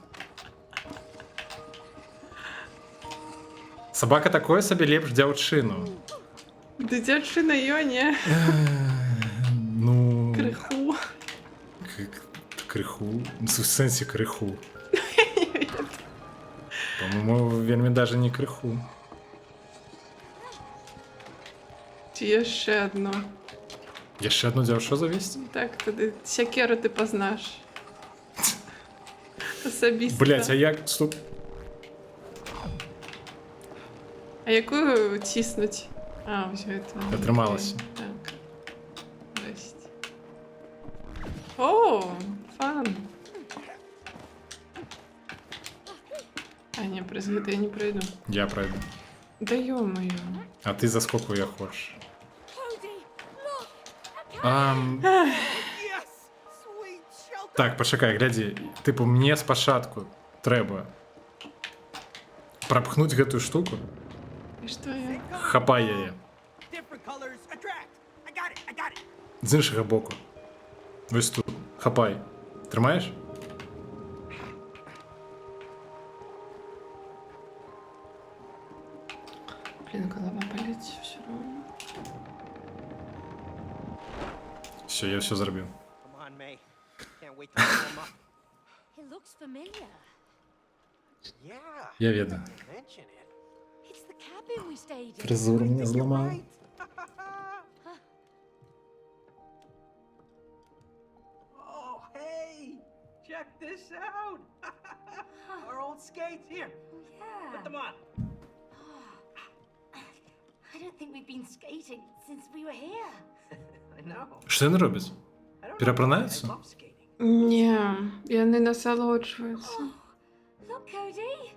Собака такое собі лепш дзяўчыну. Дитячина Йоні. Ну... Криху. Криху? В сенсі криху. По-моему, вельми даже не криху. Чи є ще одно? Я ще одну дзяўшу завесці? Так, тоді Сякеру ти познаш. Особисто. Блять, а як... Стоп. А яку тиснуть? А, ось это. Отрималося. Так. Жесть. О, фан. А, не, през это я не пройду. Я пройду. Да ё-моё. А ти за скільки я хочеш? Yes! Sweet shelter! Так, почекай, гляди. Типу, мені спочатку треба пропхнуть гэтую штуку. І що я? Хапай яе. Different colors attract! I got it! I got it! З іншого боку. Ось тут. Хапай. Тримаєш? Блин, голова болит все равно. Все, я все зробив. Come on, May. Can't wait to warm up. It looks familiar. Yeah. Я ведаю. Mention it. It's the cabin we stayed in. Фризуру мені зламав. Right. Oh, hey! Check this out! Our old skates here. Put them Yeah. on. I don't think we've been skating since we were here. I know. Що вони роблять? I don't know. Переапранаються? I love skating. Ні, я не насолоджуюся. Look, Cody.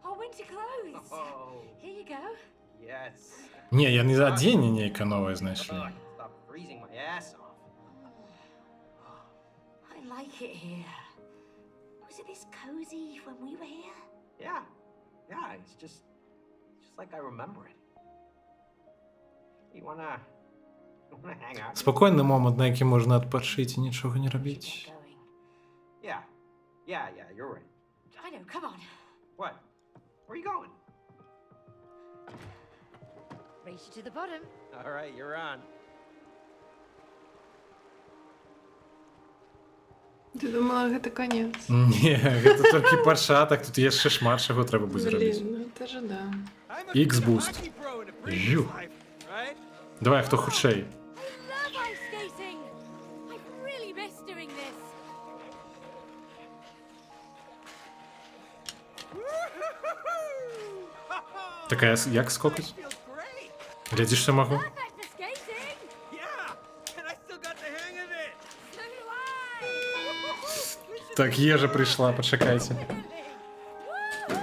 Our winter clothes. Oh, Here you go. yes. Ні, я не одінення яке нове знайшли. I can stop freezing my ass off. I like it here. Was it this cozy when we were here? Yeah. Yeah, it's just like I remember it. You wanna hang out? Спокійний момент, на який можна відпочити і нічого не Get робити. going. Yeah. Yeah, you're right. I know, come on. What? Where are you going? Race you to the bottom. All right, you're on. Ти думала, це конець? Ні, це тільки початок, тут є ще шмат, чого треба буде робити. Блін, ну це ж да. X-Boost. Жу. Давай, хто худший. I love ice skating. I've really missed doing this. Така, як скокать? Feels great. Гляді, що можу. Perfect for skating. Yeah! And I still got the hang of it! So do I. Так, їжа прийшла, почекайте. Definitely. Woo!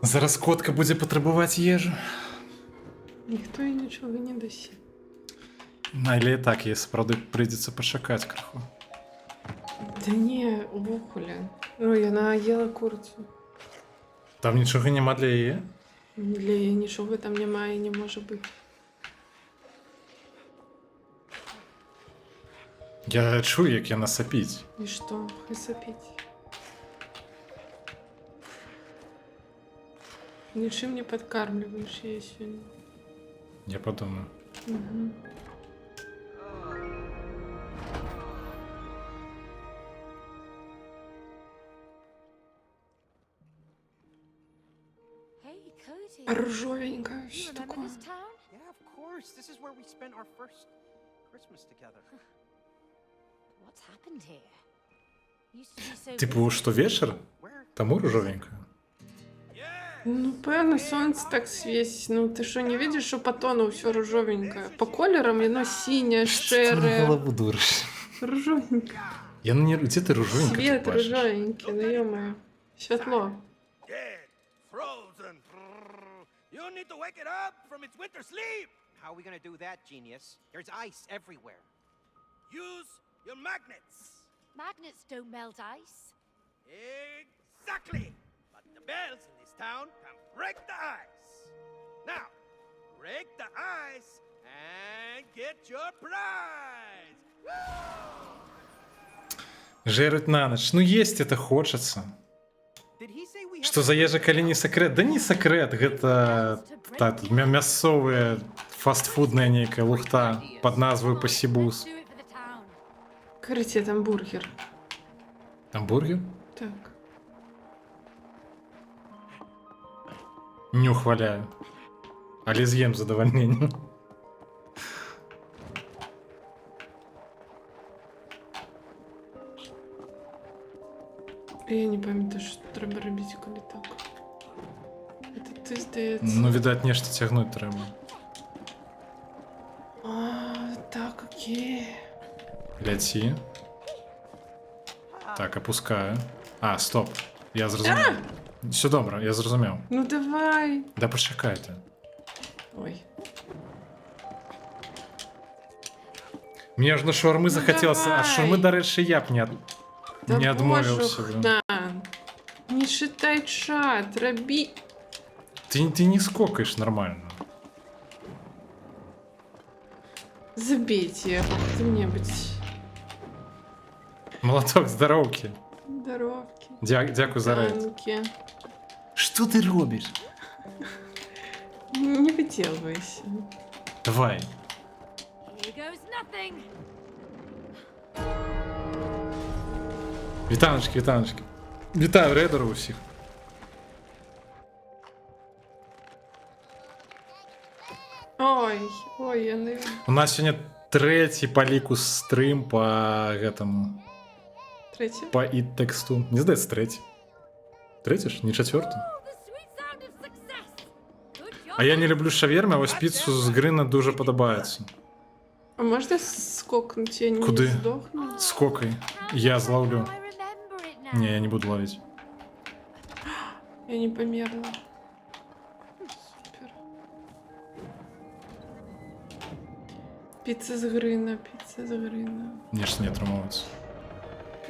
Зараз котка буде потребувати їжу. Ніхто їй нічого не дасть. Или і так, якщо правда прийдеться почекати краху. Да ні, вухолі. Ой, вона їла курицю. Там нічого нема для її? Для її нічого там немає і не може бути. Я чую, як яна сапіть. І що? Хай сопіть. Ничем не подкармливаешь ее сегодня. Я подумаю. Угу. Hey, Cody. Ржовенькая, You что remember такое? this town? Yeah, of course. This is where we spent our first Christmas together. What's happened here? Used to be so Типу, busy. що вечір? Where? Тому рожовенька. Ну, певно, сонце так світить. Ну, ти що, не видиш, що по тону все ржовенькое? По кольорам воно синє, шере. дуриш? Ржовеньке. Я не... Де ти рожовенька? Свет ржовенький, ну ё-моё. Світло. Dead, frozen. You need to wake it up from its winter sleep. How are we gonna do that, genius? There's ice everywhere. Use your magnets. Magnets don't melt ice. Exactly. But the bells in this town can break the ice. Now, break the ice and get your prize. Жеруть на ночь. Ну, есть это хочется. Did he say we have Что за ежа калі не секрет? Да не секрет, гэта тут мясцовая фастфудная нейкая лухта под назвою Пасібус. Do it for the town. Короче, там бургер. Хамбургер? Так. Не ухваляю. Але з'ем з задавальненнем. Я не пам'ятаю, що треба робити, коли так. Це ти, здається. Ну, відать, нешта цягнуть треба. А, так, окей. Ляці. Так, опускаю. А, стоп. Я зрозумів. Все добре, я зрозумів. Ну давай. Да почекайте. Ой. Мне аж на шаурми захотілося, а давай. шаурми, до речі, я б не відмовився. блін. Да. Не считай чат, роби. Ты не скокаешь нормально. Забейте кто-нибудь. Молоток, здоровки. Здоровки. Дякую за рейд. Танки. Що ти робиш? Не выделывайся. Давай. Here goes nothing. Вітаночки, вітаночки. Вітаю рейдеру усіх. Ой, ой, я не... У нас сьогодні третій по ліку стрим по этому. Третє? По ід-тексту. Не здається, третій. Третій ж? Не четвертий? Oh, the sweet sound of success. Good job. А я не люблю шаверми, а ось піцу з грина дуже подобається. А можна скокнуть? Я не Куди? здохну. Скокай. Я зловлю. I remember it now. Не, я не буду ловить. Я не померла. Супер. Піца з грина, піца з грина. Ні, ж не тримається.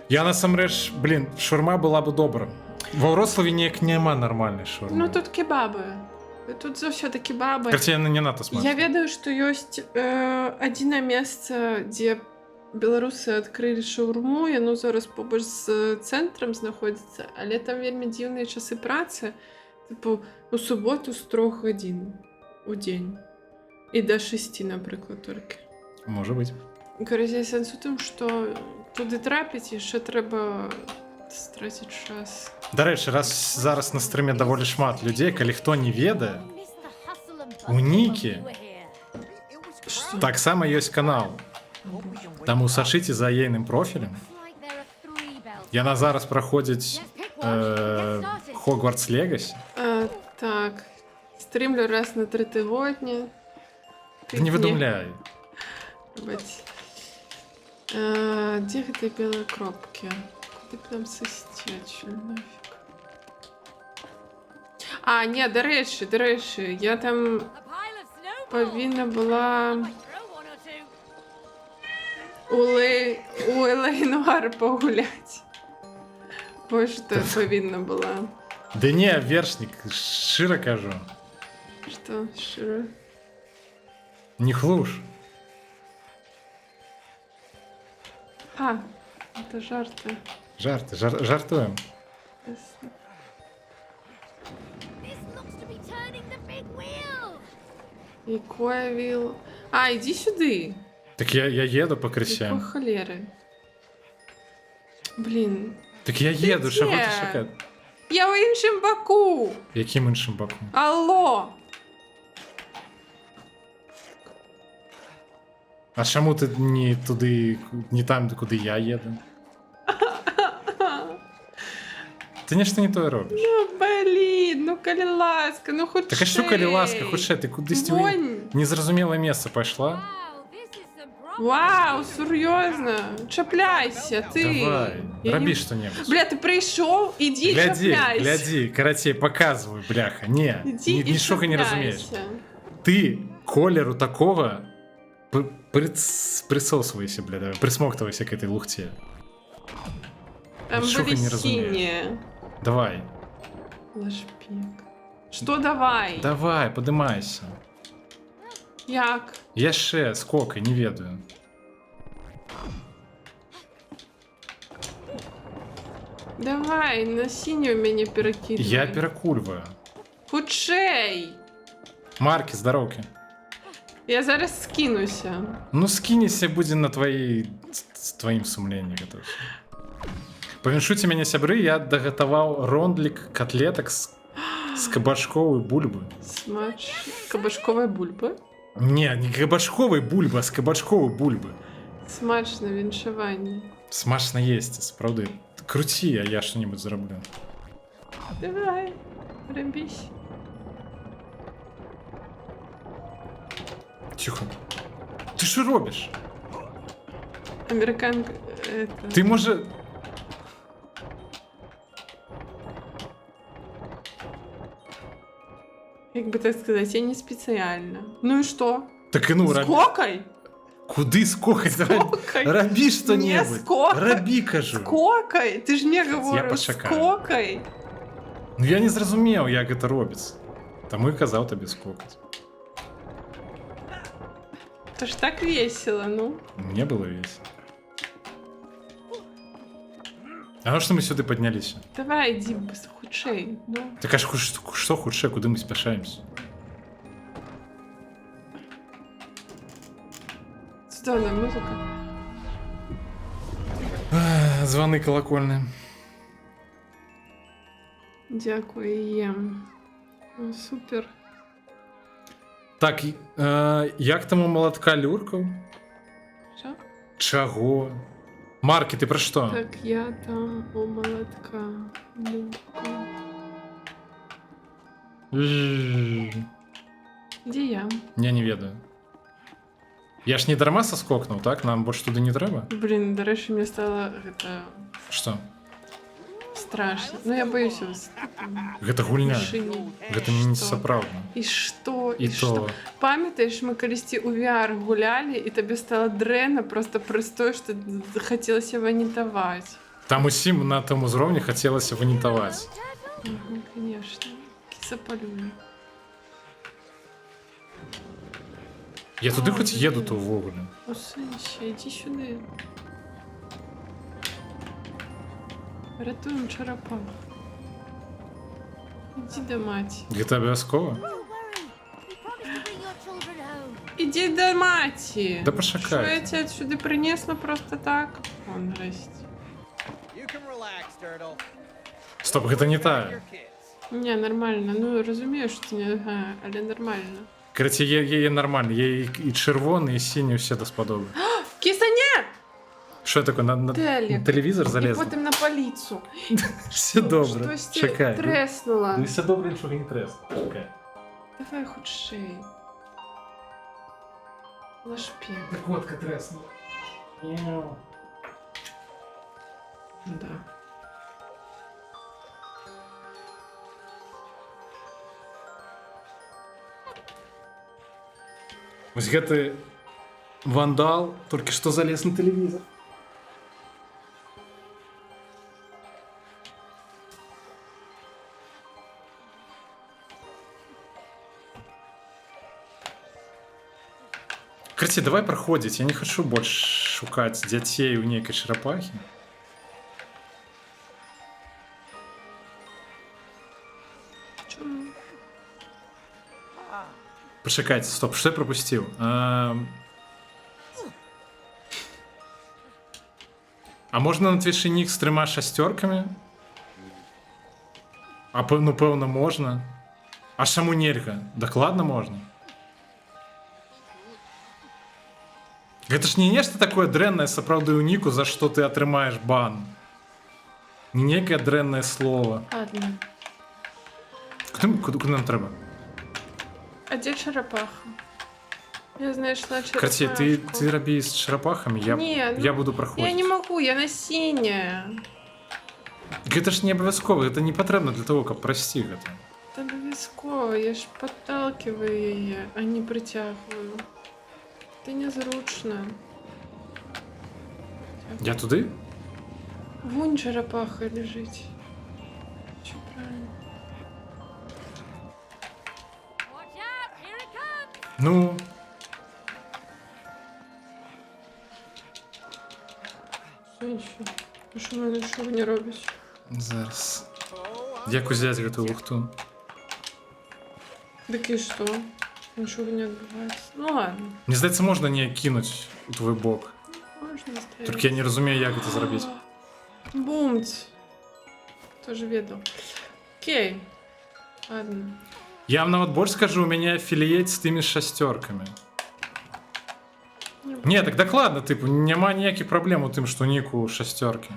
Я насамрэч, блін, шаурма була б добра. Во Вроцлаві ніяк нема нормальної шаурми. Ну тут кебабы. Тут заўсёды кебабы. Короче, не надо Я смотреть. ведаю, што ёсць адзінае месца, дзе беларусы адкрылі шаурму, яно зараз побач з цэнтрам знаходзіцца, але там вельмі дзіўныя часы працы, тыпу у суботу з 3 гадзін у дзень і да 6, напрыклад, толькі. Може бути. Карацей, сэнс у тым, што туды трапіць яшчэ трэба страціць час. До речі, раз зараз на стрімі даволі шмат людей, калі хто не ведае, I missed the hustle and У bustle Нікі. when we were here. It was great. таксама ёсць канал. Hope we can wake Таму up. сачыце за ейным профілем. Looks like there are 3 bells. Яна зараз праходзіць Let's pick one and get started. Хогвартс Легасі. Так, стрімлю раз на 3 тижні. Не выдумляй. Где гэтай белыя кропкі? Куды б нам сысцець? Нафиг. А, ні, до речі, я там A pile of snowballs. повинна була Might throw one or two. у Елейнуар погулять. Ось що я повинна була. Да не, вершник, широ кажу. Що, широ? Не хлуш. А, це жарти. Жартуем. Ясно. This looks to be turning the big wheel. Якое віл? А, іди сюди. Так я їду по Якої крещам. холєри? Блін. Так я їду, що де? хочеш шукати? Я в іншому боку. Яким іншим боком? Алло. А чому ти не туди, не там, куди я їду? Ти ніщо не то робиш. Ну, блін, ну коли ласка, ну хоч Так а що коли ласка, хоч ще, ти кудись у Вонь. незрозуміле місце пішла? Wow, this is some proper. Вау, серйозно. Чапляйся, ти. Давай, Я роби не- що-небудь. Бля, ти прийшов, іди Гляди, чапляйся. гляди, карате, показывай, бляха. Не, Іди і нічого не чапляйся. розумієш. Ти колеру такого присосуйся, бля, давай, присмоктывайся к этой лухте. Там Нічого були не розумієш. сині. Давай, Лашпік. Що давай? давай, подимайся. Як? Я ще, сколько, не ведаю. Давай, на синю мене перекидывай. Я перекульваю. Худшей. Марки, здоровки. Я зараз скинуся. Ну, скинься, буде на твоїм сумленні готові. Повіншуйте мене, сябры, я дагатаваў рондлік котлеток з кабачковой бульбы. Смач. Кабачковая бульба. Не кабачковой бульбы, а з кабачковой бульбы. Смачно віншування. Смачно есть, справді. Круті, а я що-нибудь зроблю. Давай, робись. Тихо. Ти що робиш? Американка. Это... Ти може. Як би так сказати, я не спеціально. Ну і що? Так і ну, робі. Скокай! Куди скокать? Скокай! Робі Не що-небудь. скокай. Робі, кажу. Скокай! Ти ж мені говориш, пошукаю. скокай! Ну я не зрозумів, як це робиться. Тому і казав тобі скокать. То ж так весело, ну. Мне было весело. А ну що ми сюди піднялися? Давай, иди худшей. Ну. Так аж що худше, куди ми спішаємося? Стала музыка. Звони колокольні. Дякуємо. О, супер. Так, як там у молотка люркав? Що? Чого? Марки, ти про що? Так я там у молотка. Люблю. Де я? Я не ведаю. Я ж не дарма соскокнув, так? Нам більше туди не треба? Блін, до речі, мені стало это, Що? страшно. Ну, я боюсь вас. Гэта гульня. Гэта не Що? сапраўдна. І що? І що? то. Пам'ятаєш, ми колись у VR гуляли, і тобі стало дренно просто простой, що хотілося ванітувати. Там усім на тому зровні хотілося ванітувати. Угу, конечно. Кисополюю. Я туди хоч їду, то ввогуле. О, синче, іди сюди. Рятуємо черепах. Іди до маті. Гэта обов'язково? Don't worry. We promised to bring your children home. Іди до маті. Да Що пошакай. я тебе сюди принесла просто так? Вон, жесть. You can relax, Turtle. Стоп, гэта не Your та. kids. Ні, нормально. Ну, розумію, що це не ага, але нормально. Короче, є нормально. Є і червоний, і синій, все до сподоби. Киса, ні! Що таке, на Телек. телевізор І залезли? потім на поліцу. Все добре. Щось ти Чекай. треснула. Ну, все добре, нічого не тресне. Чекай. Давай худший. Лашпік. Котка треснула. Да. Вось гэты вандал толькі што залез на тэлевізор. Карці, давай праходзіць, я не хачу больш шукаць дзяцей у нейкай чарапахі. Чому? Пачакайце, стоп, што я прапусціў? А можна на твічы нік з 3 шасцёркамі? А ну, пэўна, можна. А чаму нельга? Дакладна можна. Гэта ж не нешта такое дрэннае сапраўды ў ніку, за што ты атрымаеш бан. Не некае дрэннае слово. Ладно. Куды нам трэба? А где черепаха? Я знайшла черепаху. Карці, ты рабі з чарапахамі, я буду праходзіць. Я не могу, я насіння. Гэта ж не абавязкова, гэта не патрэбна для того, каб прайсці гэта. Это обовязково, я ж подталкиваю ее, а не притягиваю. Это незручно. Я туды? Вон черепаха лежить. Че правильно? Watch out, here it comes! Ну, Що ще? А що в мене що ви не робиш? зараз. Як узяць гэту лухту? Так і що? Нічого не відбувається. Ну ладно, Мне здаецца, можна не кінуць у твой бок. можна стояти. Толькі я не разумею, як гэта зрабіць. Бумц. Тоже ведал. Окей. Ладно. Я вам нават больш скажу, у мяне афілієць з тымі шасцёркамі. Не, так дакладна, тыпу, няма ніякіх праблем у тым, што ніку шасцёркі.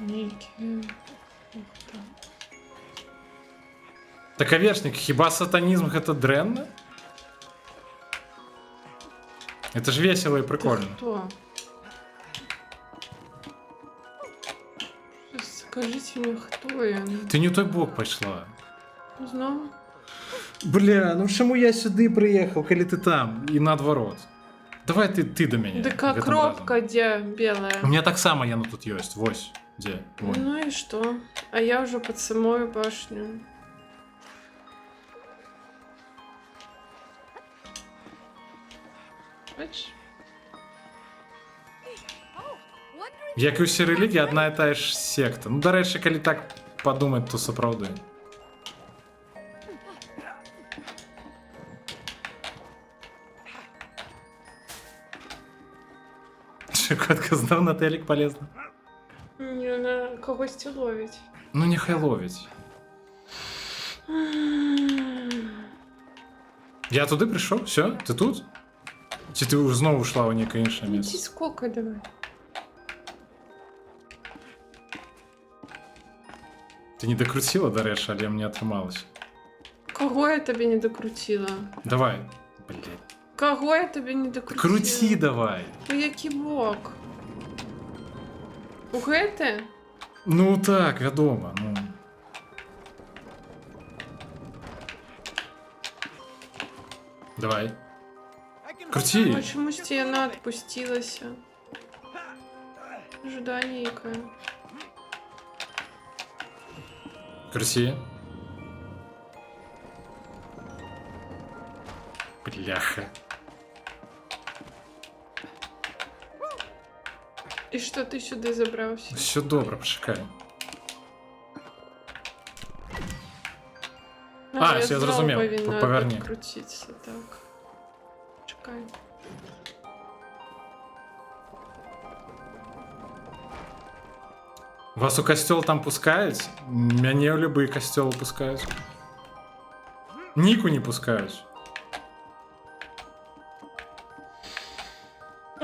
Ники. Ух ты. Так, авершнік, хіба сатанізм гэта дрэнна? Это ж весело і прикольно. Ты кто? Скажите мне, кто я? Ти не у той бок пайшла. Знову? Бля, ну чаму я сюди приїхав, коли ти там, і наадварот? Давай ти до мене. Такая гэтым кропка, разам. где белая. У меня так само яно тут ёсць, вось, дзе, вон. Ну и что? А я уже под самой башню. Бачиш? Як і ўсе рэлігіі, адна і тая ж секта. Ну, дарэчы, калі так падумаць, то сапраўды. Котка знов на телек полезна. Не, на когось ловить. Ну, нехай ловить. Я туди прийшов? Все? Ти тут? Чи ти вже знову йшла у яке інше Иди місце? сколько давай. Ти не докрутила, до речі, але мені отрималось. Кого я тебе не докрутила? Давай. Блять. Кого я тебе не докрутила? Крути давай. У який бок? У гэты? Ну так, вядома, ну. Давай. Крути. А чому стіна відпустилася? Ожидання яке. Крути. Бляха. І що ти сюди забрався? Все добре, почекай. А, все, я зрозумів. Повинна Поверни. крутитися, так. Чекай. Вас у костёл там пускаюць? Мяне ў любы касцёл пускаюць. Ніку не пускаюць.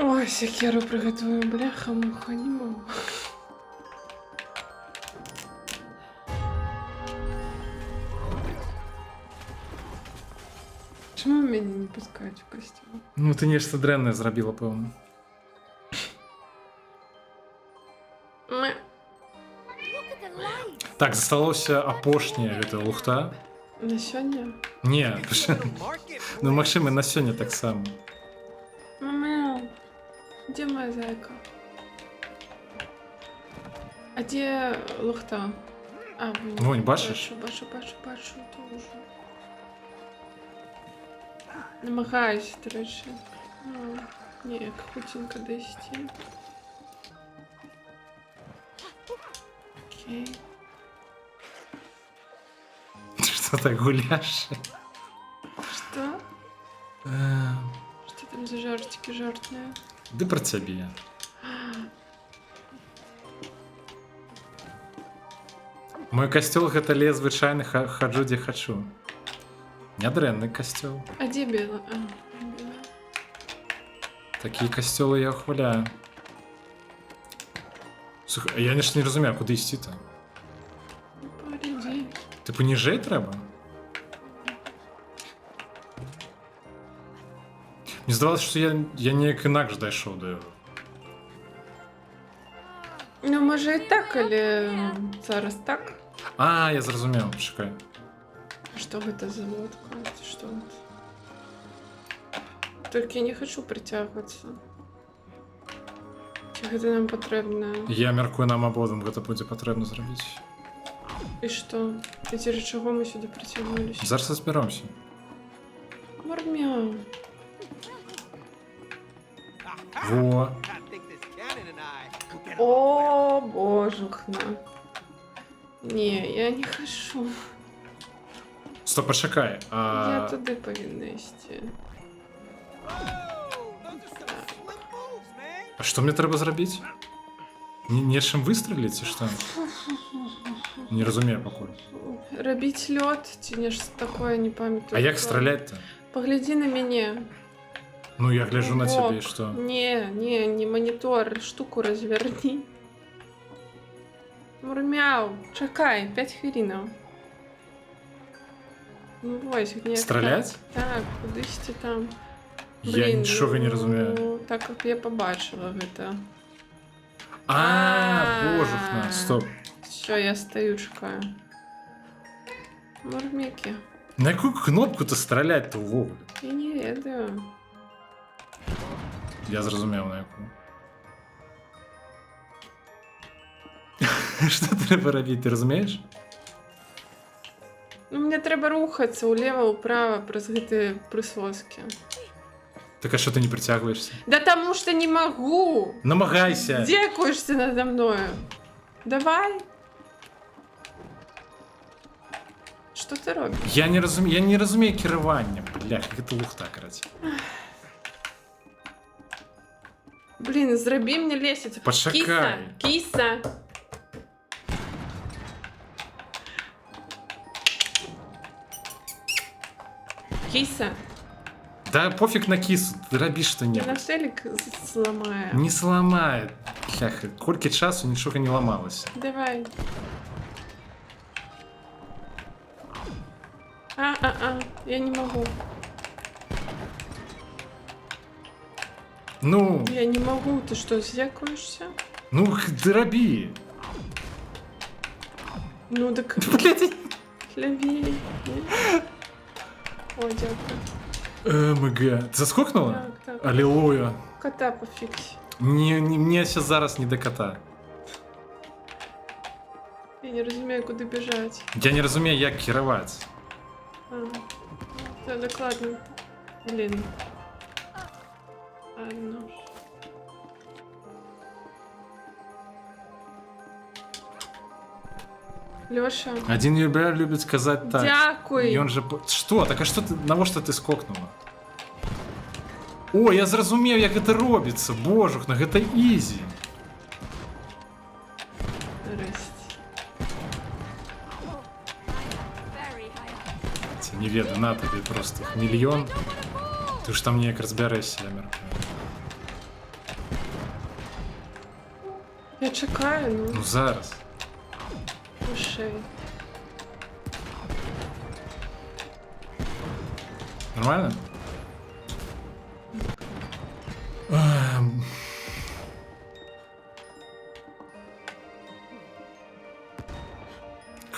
Ой, секеру приготую, бляха, муха, не могу. Чому мене не пускають в костюм? Ну ти нешта дрэннае зрабіла, пэўна. Look at the lights! Так, засталося апошняя гэта лухта. На сёння? Не, Market. ну магчыма на сёння таксама. Мама, где моя зайка? А где лухта? А, Вон, бачиш? Бачу, тоже. Намагаюсь, до речі. Ну, ні, хутенько дойти. Окей. Что так гуляш? Что? Что там за жартики жартные? Ды про цябе. Мой касцёл гэта лес звычайны хаджу дзе хачу. Нядрэнны касцёл. А где Бела? А, Бела. Такія касцёлы я ухваляю. Слухай, а я нешта не разумею, куды ісці-то? Ну, погляди. Типу ніжэй трэба? Мне здавалося, што я неяк інакш дайшоў да яго. Ну, може і так, але зараз так. А, я зразумеў, чакай. Что это за лодка? Это что это? Только я не хочу притягиваться. Это нам потребно. Я мяркую, нам абодвум гэта будзе патрэбна зрабіць. И что? И через чего мы сюда притягнулись? Зараз разберомся. Мурмяу. Во. I think this cannon and I will get О, божухна. Не, я не хочу. Стоп, почекай. Я А... туди повинна йти. а што мне трэба зрабіць? Нечым выстреліць, ці што? Не разумею пакуль. Робить лед, ці нешта такое, не памятаю. А як страляць-то? Погляди на меня. Ну, я гляжу на Бог. цябе, і што? Не монитор, штуку разверни. Мурмяу, чакай, 5 хвилинов. Ну, вось, где Стралять? Так, кудись ти там. Я Блін, нічога не разумею. Ну, так як я побачила гэта. Божухна, стоп. Що, я стою, чекаю. Мурміки. На якую кнопку-то стралять-то увогуле? Я не ведаю. Я зразумеў, на яку. Што трэба рабіць, ты разумееш? Ну, мне трэба рухацца ўлева, ўправа праз гэтыя прысоскі. Так а што ты не прыцягваешься? Да таму што не магу! Намагайся! Дзекуешься надо мною. Давай. Што ты робіш? Я не разумею кіравання, блях, гэта лухта, караць. Блін, зрабі мне лесвіцу. Пачакай. Кіса. Кіса. Да пофиг на кісу, ты рабі што-небудзь. Нателік зламае. Не сломает. Бляха, колькі часу нічога не ламалася. Давай. Я не могу. Ну, Я не могу. Ты что, зякаешься? ну, ты рабі. Ну так Блядь. лявей. О, дякую. МГ. Ты заскокнула? Так. Аллилуйя. Кота пофіксі. Мне сейчас зараз не до кота. Я не розумію, куди біжать. Я не разумею, як кіраваць. Все докладно. Блин. Ладно. Лёша. Один юбиляр любит сказать так. Дякуй. И он же... Что? Так а что ты... Навошта ты скокнула? О, я зразумеў, як гэта робіцца. Божухна, гэта ізі. Здрасте. Ці не ведаю, на табе просто іх мільён. Ты ж там неяк разбярэшся, я мяркую. Я чекаю, ну. Ну зараз. Ушей. Нормально?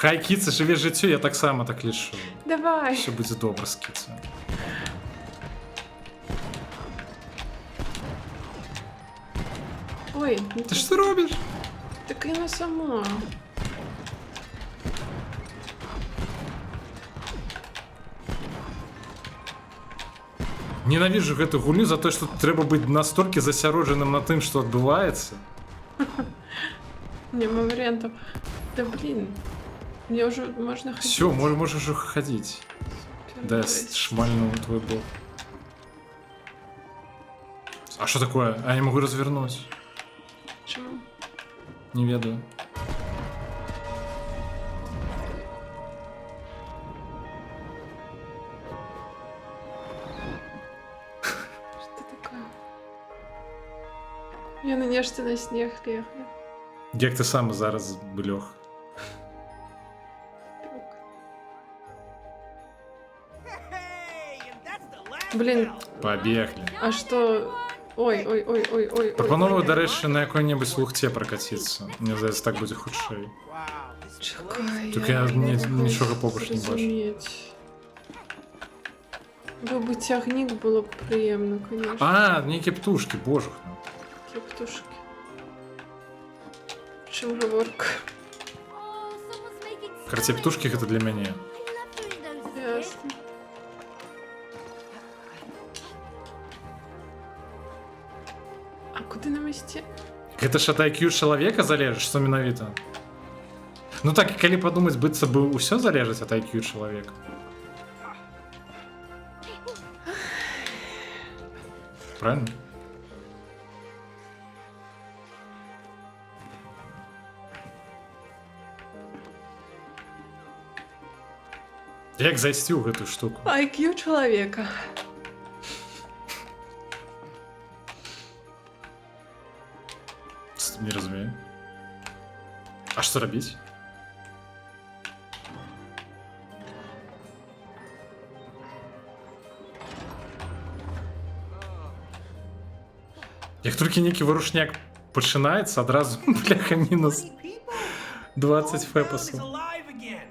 Хай кіца живе життю, я так само так лишу. Давай. Все буде добре з кіцею. Ой, ну Ти що ти робиш? так я сама. Ненавижу гэту гульню за то, что трэба быць настолькі засярожаным на тым, што адбываецца. Нема вариантов. Да блин. Мне уже можно ходить. Все, можешь уже ходить. Да, я шмальнул твой бок. А что такое? А я могу развернуть. Почему? Не ведаю. Что такое? Я на нешта на снег легла. Як ти сам зараз лёг? Hey, and that's the last Блин, bell. Побегли. а что? Ой. Прапановую, до речі, на якой-небудь лухте прокатиться. Мне здається, так буде худший. Wow, this is Чекай, Тільки я нічого поки що не бачу. зрозуміти. Би тягнік було б приємно, конечно. А, ніякі птушки, божух. Кептушки. Чим говорка? Oh, someone's making Короче, птушки это для меня. I love doing those as a kid. Ясно. А куди нам ісці? Гэта ж ад IQ чалавека залежыць, што менавіта. Ну так, калі падумаць, быцца бы ўсё залежыць ад IQ чалавека. Правильно? Як зайсці ў гэтую штуку? IQ чалавека. Не разумею. А што рабіць? Як толькі нейкі вырушняк пачынаецца, адразу, бляха, мінус 20 Bill is фэпасу. alive again.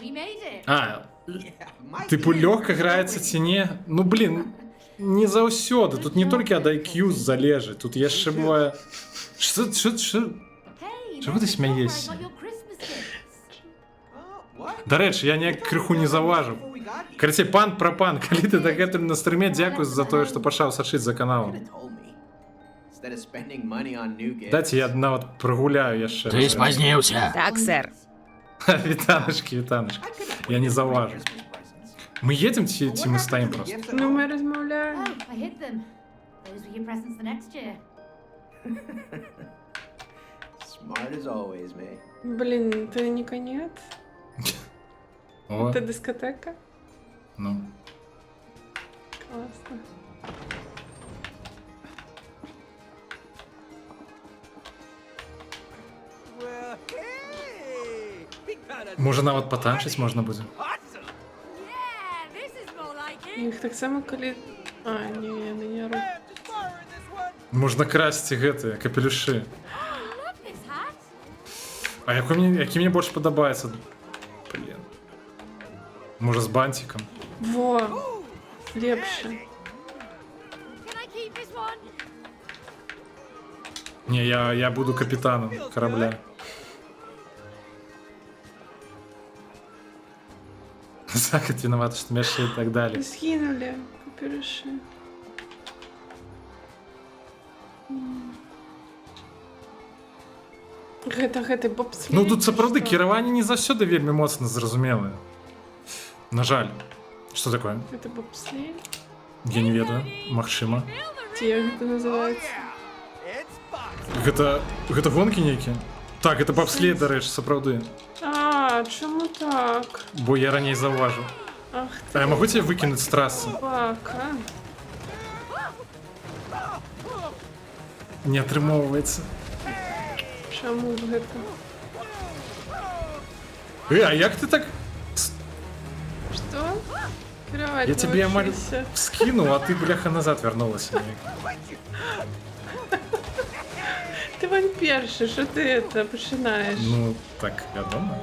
We made it. А, Yeah, my типу kid лёгка is граецца doing ці не? Ну блин, не заўсёды. Тут не толькі ад IQ залежыць, тут яшчэ бывае. Што? Hey, Чого ти Mrs. смієшся? Popeye got your Christmas gifts. Oh, what? Дарэчы, я ніяк крыху не заўважыў. Before we got here. Карацей, пан прапан, калі ты дагэтуль на стрыме, дзякуй за тое, што пачаў сачыць за каналам. Could've told me. Instead of spending money on new gifts. Дайце я нават прагуляю яшчэ. Ты спазнился. Так, сэр. Вітаночки. Я не заўважу. Christmas presents. Мы едем ці What мы happened стаім to the просто? gifts at Ну, home? ми розмовляємо. Oh, I hid them. Those were your presents for next year. Smart as always, mate. Блін, це не конець? О, Це дискотека? ну. Класно. Well, hey! Big fan of Може нават патанчыць можна будзе. awesome. Yeah, this is more like it. Їх так само, коли... А, ні, не я роб. I'm just borrowing this one. Можна красці гэтыя капелюшы. I love this hat. А які мне больш падабаецца? Блин. Можа з бантиком? Во! Лепше. Can I keep this one? Не, я буду капитаном корабля. Закат виноват, что мешает и так далее. Скинули капюши. Гэта бобслей. Ну тут сапраўды кіраванне не заўсёды вельмі моцна зразумелае. На жаль. Что такое? Это бобслей? Я не ведаю. Магчыма. Ці як гэта называецца? It's boxing. Гэта гонкі нейкія? Так, это бобслей, дарэчы, сапраўды. А, чому так? Бо я раней заўважыў. Ах А ты, я магу цябе выкінуць з трасы? собака. Не атрымоўваецца. Чаму б гэта? А як ты так Што? Кіраваць Я тебе амаль навучыўся. скинул, а ты, бляха, назад вернулась. Ти вон перший, що ти це починаєш? Ну, так, вядома.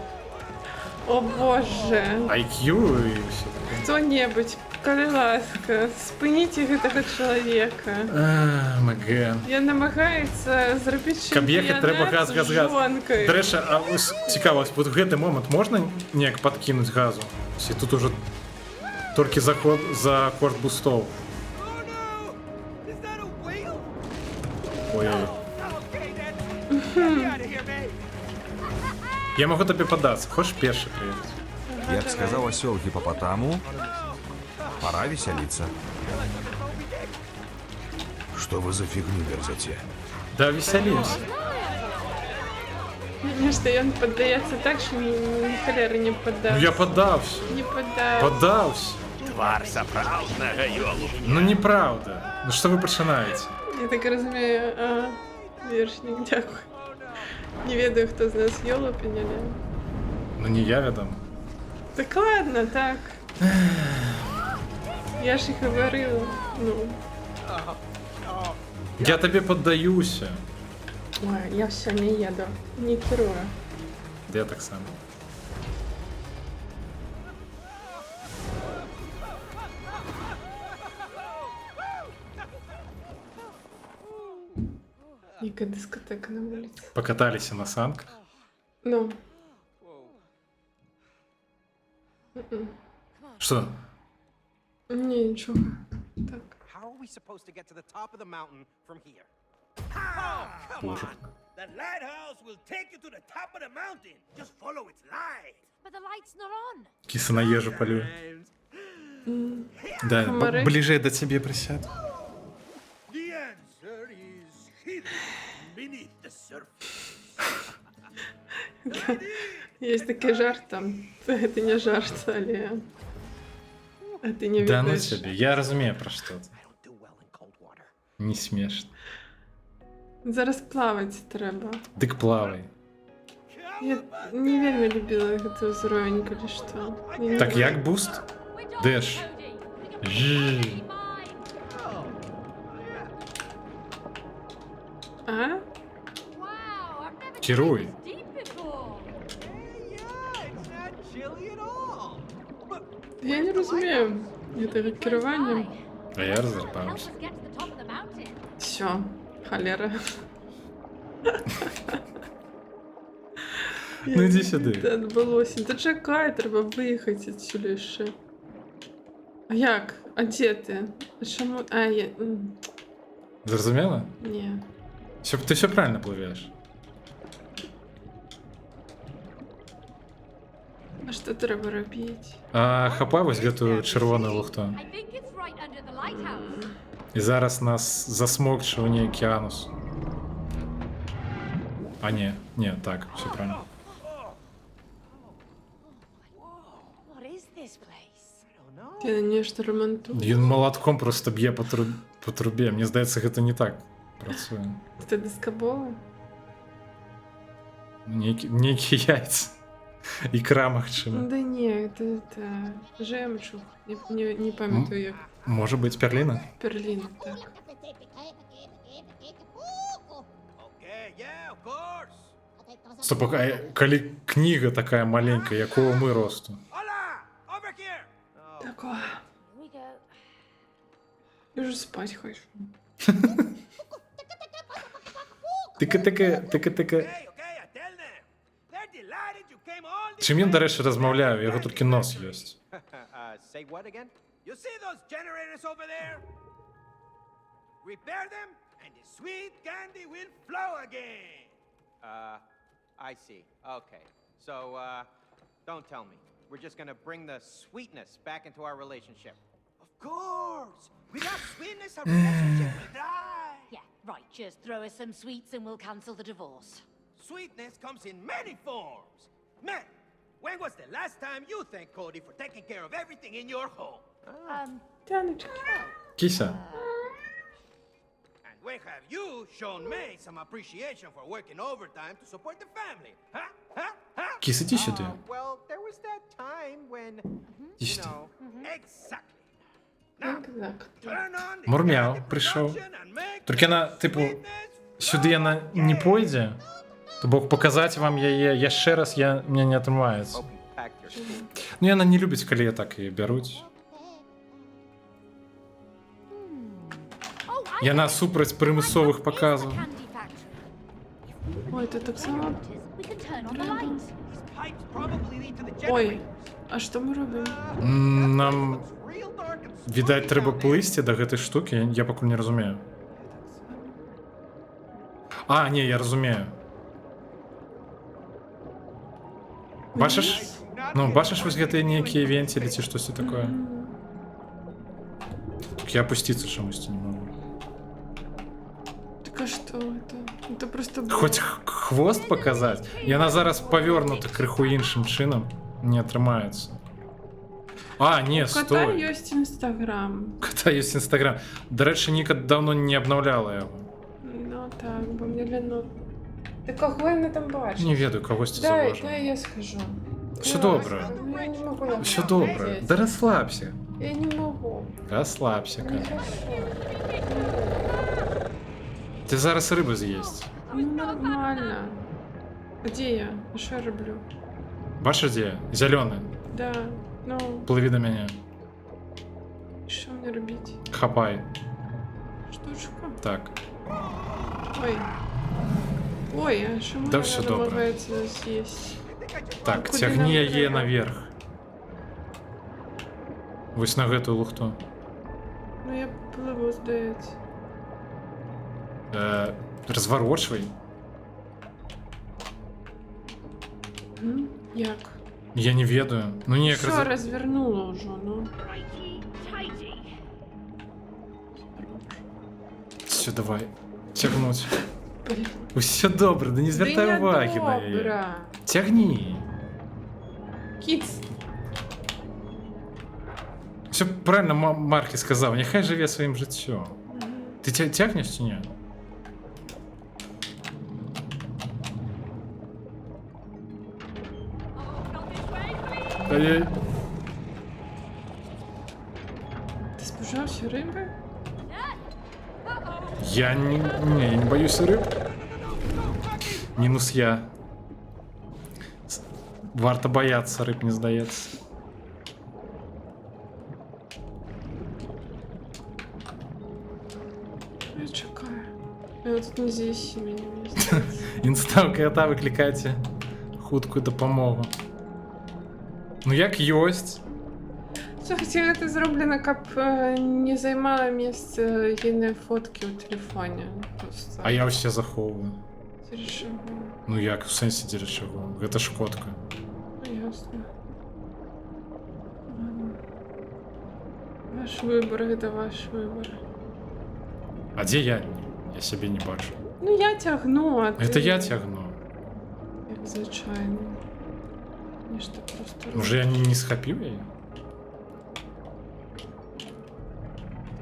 О боже. IQ і все таке. Хто-небудь, коли ласка, спиніть гэтага чалавека. Маген. Я намагаюся зробити Каб ехаць, трэба газ, газ, газ. жонкою. Дарэчы, а ось цікава, вот гэты момант можна неяк падкінуць газу? Ці тут уже толькі за кошт бустов. Oh no! Is that a whale? Ой, Okay then. Get me out of here, mate. я могу тобі податься. Хочеш перший приїхати? Як сказав осел гипопотаму, пора веселиться. Что вы за фигню верзете? Да, веселимся. Конечно, ён паддаецца так, що ні халери не Ну поддав. я поддався. Не поддав. Поддався. Твар сапраўднага ёлу. Ну неправда. Ну що ви починаєте? Я так розумію, вершник, дякую. Не ведаю, хто з нас йолопень, але... Ну не я відомо. Так ладно, так. Я ж і говорила. Ну, Я тобі поддаюся. ой, я все не їду. Не керую. Я так само. Яка дискотека на вулиці. Покаталися на санках. Ну, Що? ні, нічого. Так. How are we supposed to get to the top of the mountain from here? Oh, come Боже. on. The lighthouse will take you to the top of the mountain. Just follow its light. But the light's not on. Киса на ежу полює. Да, Комары. ближе до тебе присяду. The answer is hidden beneath the surface. Є такий жарт там. Це не жарт, але... А ти не Да ну відаєш. тебе, я розумію про що ти. I don't do well in cold water. Не смішно. Зараз плавати треба. Дик плавай. Я не вельми любила гэтую зроеньку, или що. Я не Так знаю. як буст? We're done, Де ж? Cody. We can Жі. be mine. А? Wow, I've never Керуй. seen this deep before. Yeah, it's not chilly at all. But Я не розумію гэтага керування. А я Help розрабався. us get to the top of the mountain. Все, холера. Ну іди сюди. Та відбулося. Та чекай, треба виїхати відсюди ще. А як? А де ти? А чому? А, я... Зрозуміла? Ні. Ти все правильно пливеш. А що треба робити? А хапай ось гэту червону лухту. I think it's right under the lighthouse. І зараз нас засмокче у ній океанус. А ні, так, все правильно. What is this place? I don't know. Я нечто ремонтую. Він молотком просто б'є по трубі. Мені здається, гэта не так працює. Це дискобола? Неякі яйця. Ікра магчыма. Да ні, це жемчуг. Не пам'ятаю як. Може бути перліна? Перлін, так. Okay, yeah, of course. Стоп, а коли книга така маленька, якого ми росту? Hola! Over here! Тако. Here we go. Я вже спать хочу. Тики-тики. Okay, okay, I tell them. They're delighted you came all this Чим він, way. до речі, розмовляю? Його тільки нос є. Say what again? You see those generators over there? Repair them, and the sweet candy will flow again. I see. Okay. So, don't tell me. We're just gonna bring the sweetness back into our relationship. Of course. Without sweetness, our relationship will die. Yeah, right. Just throw us some sweets and we'll cancel the divorce. Sweetness comes in many forms. Man, when was the last time you thanked Cody for taking care of everything in your home? Тянечки. Кися. And when have you shown me some appreciation for working overtime to support the family? Huh? Huh? Huh? Кіс, іди сюди. Well, there was that time when, Іди you сюди. know, Exactly. Now, Так. turn on the Мурмяу candy прийшов. production and make Тільки на, the типу, sweetness сюди вона не пойде, то бо показати вам її, я ще раз, я, мене не отримається. hope you packed Ну, яна не любіць, калі я так і бяруць. Oh, Яна супраць прымусовых паказаў. Ой, ти так само. We can turn on the light. Pipes probably lead to the Ой, generators. а що ми робимо? Нам, Real dark and відаць, spooky трэба down there. плысці да гэтай штукі, я пакуль не разумею. А, не, я разумею. Бачыш? Ну, бачыш вось гэтыя нейкія венцілі ці штосьці такое? Так я опусціцца чамусьці не могу. Так а що це? Це просто... Хоць хвост паказаць? Яна зараз павёрнута крыху іншым чынам. Не атрымаецца. А, не, У кота стой. ёсць інстаграм. Кота ёсць інстаграм. Дарэчы, Ніка даўно не абнаўляла яго. Ну так, бо мне ліно. Ти кого я не там бачу? Не ведаю, кагосьці Дай, заўважыў. дай я скажу. Всё Ну, добра. ну, я не могу на Всё это добра. глядеть. Да расслабься. Я не могу. Расслабься, Не Ка. хочу. Ти зараз риби з'їсть. Ну, нормально. Где я? А що я роблю? Бачиш, де я? Зелений. Да, ну, Пливи до мене. що мені робити? Хапай. Штучку? Так. Ой. Ой, а що Да мені всё добре. намагається з'їсти? Так, Куди тягни нам яе треба? наверх. Вось на гэтую лухту. Ну, я пливу, здається. Разворочвай. Як? Я не ведаю. Ну ніяк Що розвернуло вже, ну? Все, давай. Тягнуть. Блін. Все добре, да не звертай Да уваги на яе. добра. Тягни. Кіц. Все правильно Маркі сказав, нехай живе своїм життям. Ти тягнеш чи ні? Ай-яй. Ти спужався риби? Я не боюсь риб. Мінус я. Варто бояться риб, не здається. Я чекаю. Я тут не з'їсть мені, мені здається. Інстав кота викликайте хутку допомогу. Ну як ёсть. Слухайте, це зроблено, каб не займало місце єдиної фотки у телефоні. Просто. А я все заховую. Це рішив. Ну як, в сенсі дзеля чого? Гэта ж котка. Ну, ясно. Ладно. Ваш вибор, це ваш вибор. А де я? Я себе не бачу. Ну, я тягну, а ти... Это я тягну. Як звичайно. Мені ж так просто... Може я не схопив її?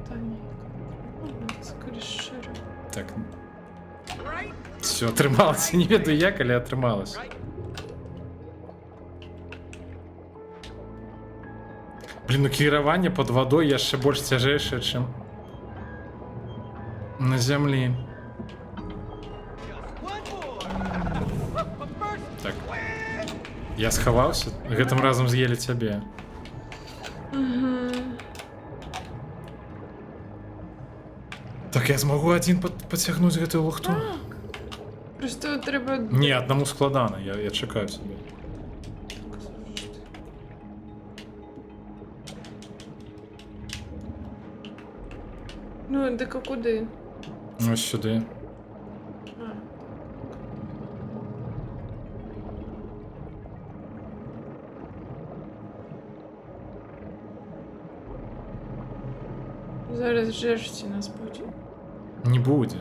Та ні. Ладно, скоріше. Так. Все, отрималася. Не ведаю як, але отрималась. Блін, ну керування під водою яшчэ больш цяжэйшае, чым на зямлі. Так. Я схаваўся, гэтым разам з'елі цябе. Так я змагу адзін пацягнуць гэтую лухту? Просто треба... Не, аднаму складана, я чакаю сабе. Ну, дика куди? Ось сюди. А. Зараз жершці нас буде. Не буде.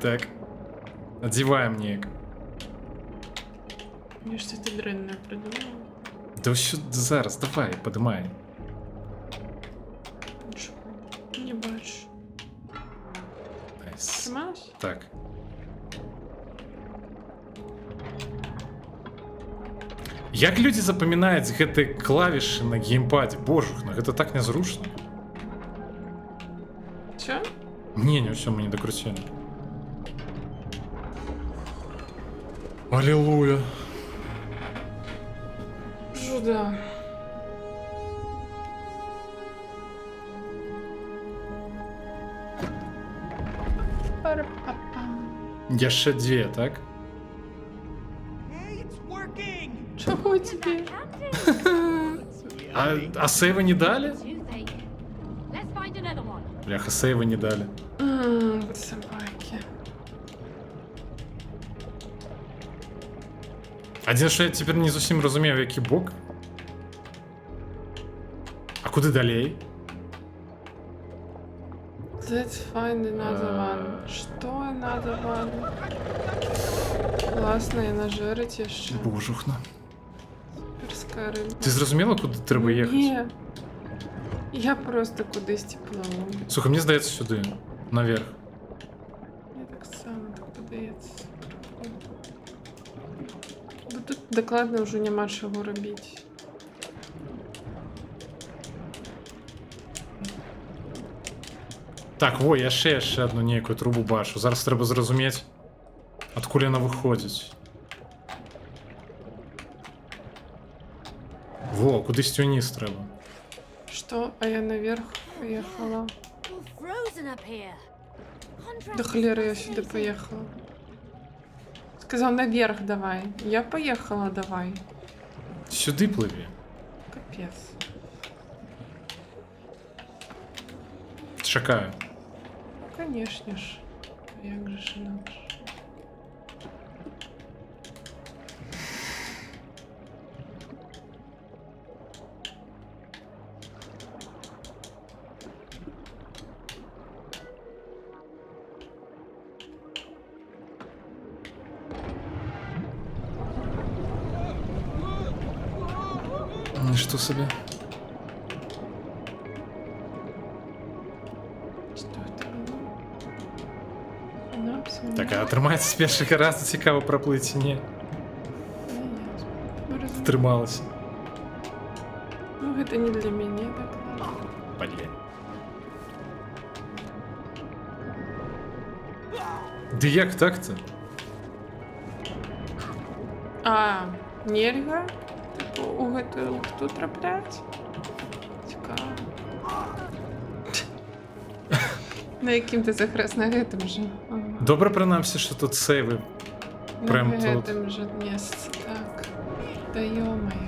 Так. Одеваем неяк. Я ж це дренне придумала. Да що зараз, давай, подимай. Що? Не бачу. Найс. Трималась? Так. Як людзі запамінаюць гэты клавішы на геймпадзе? Божухна, гэта так нязручна. Що? Не, не ўсё, мы не дакруцілі. Алілуя. Жуда. Пара-па-пам. Я ще дві, так? Hey, it's working! Чого тобі? А сейви не дали? You think? Let's find another one. Бляха, сейви не дали. Собаки. Один, що я тепер не зовсім розумію, в який бок. А куди далі? Let's find another one. Что another one? Класно, і нажерить ще. Божухна. Суперська риба. Ти зрозуміла, куди треба їхати? Ні. Я просто кудись пливу. Слухай, мені здається сюди, наверх. Мені так само так подається. Бо тут докладно вже нема чого робити. Так, во, я ще одну ніяку трубу бачу. Зараз треба зрозуміти, откуда вона виходить. Во, кудись вниз треба. Що? А я наверх поїхала. All frozen up here. До холери я сюди поїхала. Сказав наверх давай. Я поїхала давай. Сюди пливі. Капець. Чекаю. Конечно ж. Як же ж інакше? Що собі? Що це було? Напсим. Так, а тримається з першого разу, цікаво проплити, ні. Трималася. Ну, это не для меня, так. Блін. Де як так-то? А, нельга? Типу, у гэту лухту трапляць? Цікаво. На яким ти захрест на гэтым же? Ага. Добре, принаймні, що тут сейви. Прям на тут. гэтым же месцы, так. Да ё-моё.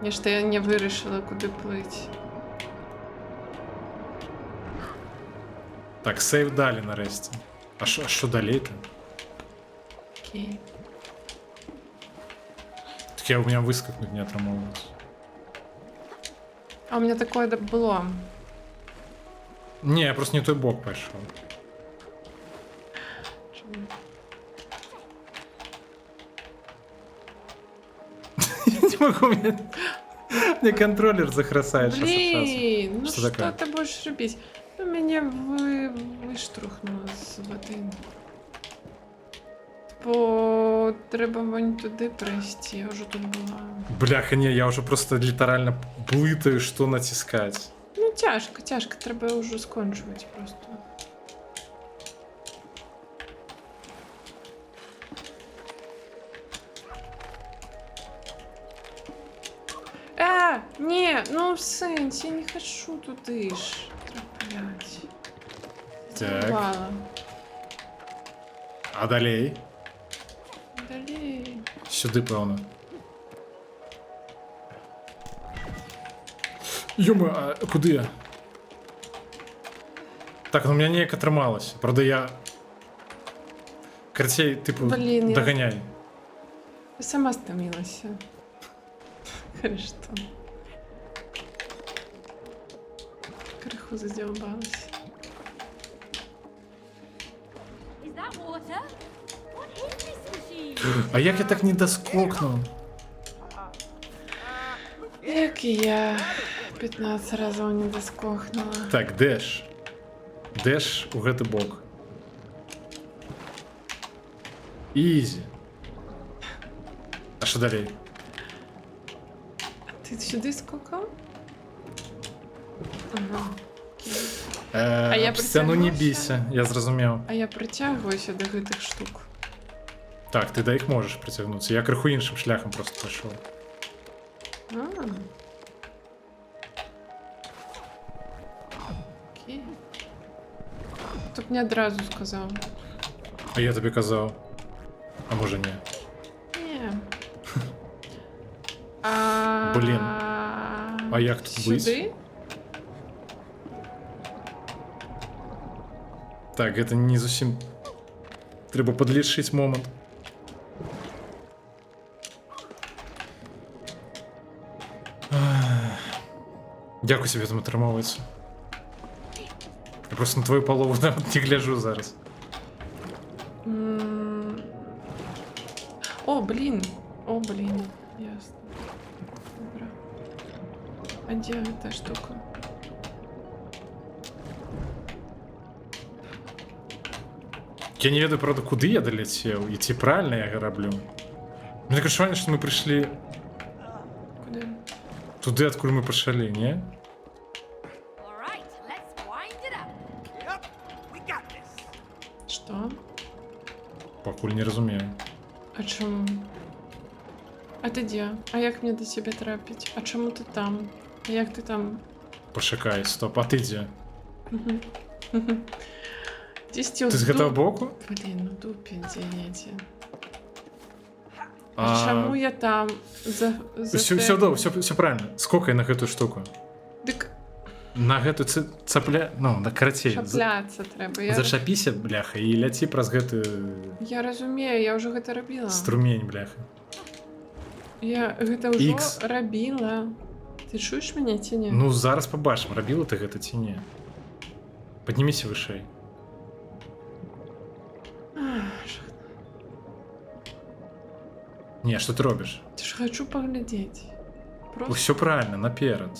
Нешта я не вирішила, куди плыть. Так, сейв далі нарешті. А що далі-то? Окей. Так я у меня выскакнуть не отрамовывалось. А у меня такое было. Не, я просто не той бок пошел. Чому? Я не могу, мне контроллер захрасает сейчас. Блин, ну Что что такое? ты будешь рубить? Ну, меня выштрухнуло з води. Бо треба вон туди пройти, я вже тут була. Бляха, не, я уже просто литерально плытаю, что натискать. Ну, тяжко, треба вже скончувати просто. Ні, ну в сенсі, я не хочу туди ж траплять. Так. Задовбала. А далей? Далі. Сюди, певно. Йома, а куди я? Так, ну у мене ніяк отрималось. Правда, я... Картей, типу, Блін, я- доганяй. Я сама стомилася. Хорошо. Криху задолбалась. Is that water? What is this machine? А як я так не доскокнув? Як і я 15 разів не доскохнула. Так, деш. Деш у гэты бок. Ізі. А що далі? Ти сюди скокав? Ага. Окей. Я об стіну не притягнувся? бійся, я зрозумів. А я притягуюся до гэтых штук. Так, ти до їх можеш притягнутися. Я криху іншим шляхом просто пішов. А. Окей. Тут не одразу сказав. А я тобі казав. А може ні. Ні. А... Блін. А як тут бить? Сюди? Так, это не зовсім. Треба подлішить момент. Як у себе там отримовується? Я просто на твою полову навіть не гляжу зараз. О, блін. О, блін. Ясно. Добре. А де та штука? Я не ведаю, правда, куди я долетів, і ці правильно я роблю. Мені таке відчування, що ми прийшли Куди? туди, откуда ми пішли, ні? All right, let's wind it up. Yep, we got this. Що? Покуль не розумію. А чому? А ти де? А як мені до тебе трапить? А чому ти там? А як ти там? Почекай, стоп, а ти де? Десь Ти з гэтага боку? Блін, ну дупі дієті. А чому я там? За Все добре, все правильно. Скокай на гэту штуку. Дик На гэту цапля... Ну, на карацей. шапляться треба. Я... Зачапіся, бляха, і ляці праз гэты Я разумею, я ўжо гэта рабіла. струмень, бляха. Я гэта ўжо Ікс. рабіла. Ты чуеш мяне ці не? Ну, зараз побачым, рабіла ты гэта ці не. Падніміся вышэй. Не, што ты робіш? Ты ж хочу паглядзець. Просто Усё правильно, наперад.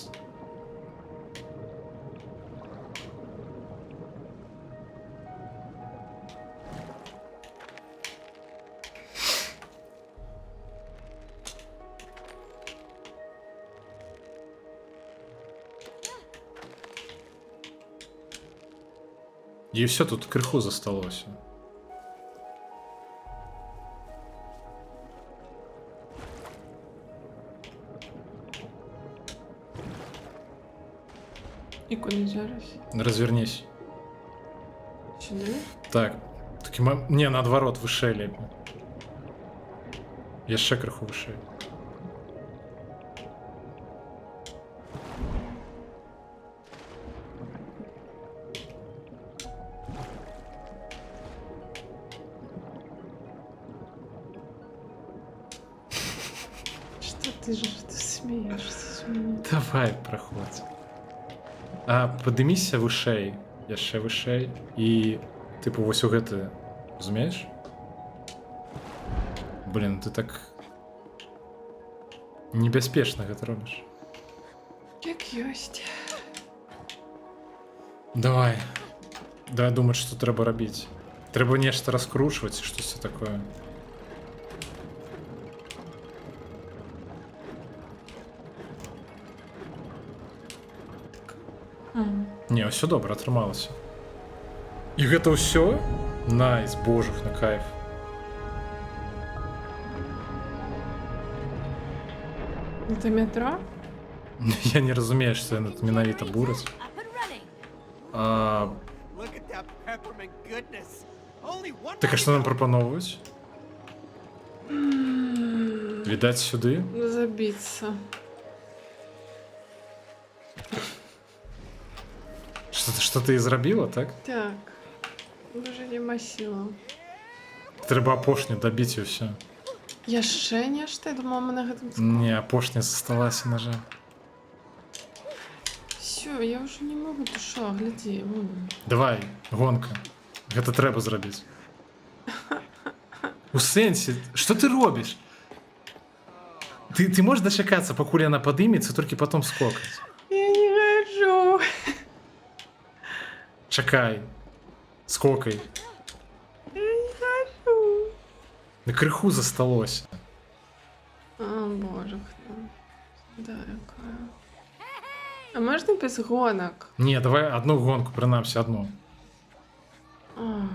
І все тут крыху засталося. І куди зараз? Развернись. Сюди? Так. Не, наадварот, вышэй лепей. Яшчэ крыху вышэй. Что ты же ты смеешься с меня? Давай, праходзь. А падыміся вышэй, яшчэ вышэй і тыпу вось у гэты, разумееш? Блин, ты так небяспечна гэта робіш. Як ёсць. Давай. Давай думаць, што трэба рабіць. Трэба нешта раскручваць, штосьці такое. Не, ўсё добра, атрымалася. І гэта ўсё? Найс, божух, на кайф. Это метро? Я не разумею, што яны менавіта бураць. Up and running. А, Look at that peppermint goodness. Only one так а што нам прапаноўваюць? Відаць сюды? Забиться. Што ты і зрабіла, так? Так. Уже нема сілаў. Трэба апошню дабіць і ўсё. Яшчэ нешта? Я думала, мы на гэтым Не, апошня засталася, на жаль. Все, я уже не могу, ты шо, гляди. Давай, гонка. Гэта трэба зрабіць. У сэнсе, што ты робіш? Ты можаш дачакацца, пакуль яна падымецца, толькі потом скокаць. Я не хочу. Чакай. Скокай. Я не хочу. На крыху засталося. А, боже, да, якая. А можна без гонок? Не, давай одну гонку, прынамсі одну. Ах,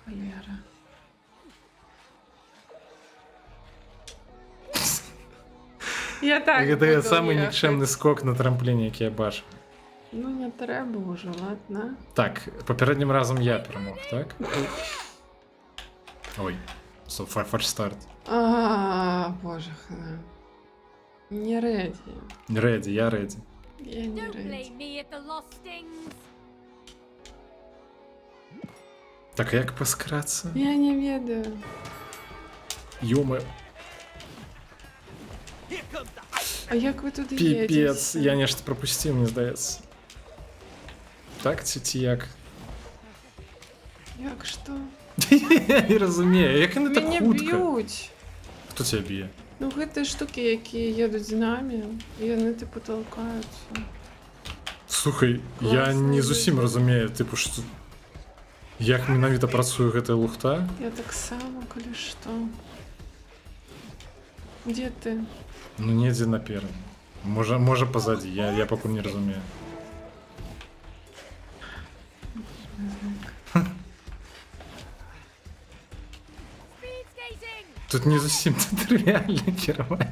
холера. Я так Гэта буду самый ехать. нікчемны скок на трампліне, які я бачу. Ну не треба уже, ладно. Так, папярэднім разам я перамог, так? Ой, фальшстарт. Боже хна. Не реady. Рэдзі, я рэдзі. Я не Don't ready. blame me if the loss stings. Так, а як паскрацца? Я не ведаю. Ёма, Here comes the ice. А як ви туди піпец, їдете? я нешта прапусціў, мне здаецца. Так ці як? Як що? Я не разумею, як яны так Мене хутка? б'ють. Хто цябе б'е? Ну гэта штуки, які їдуть з нами, і вони типу толкаються. Слухай, я Класна не ідея. зусім разумею, типу, што... Як менавіта працуе гэтая лухта? Я так само, коли що. Де ти? Ну, недзе наперад. Можа позади, я пакуль не разумею. Speed skating. Тут не зусім трывіальна кіраваць.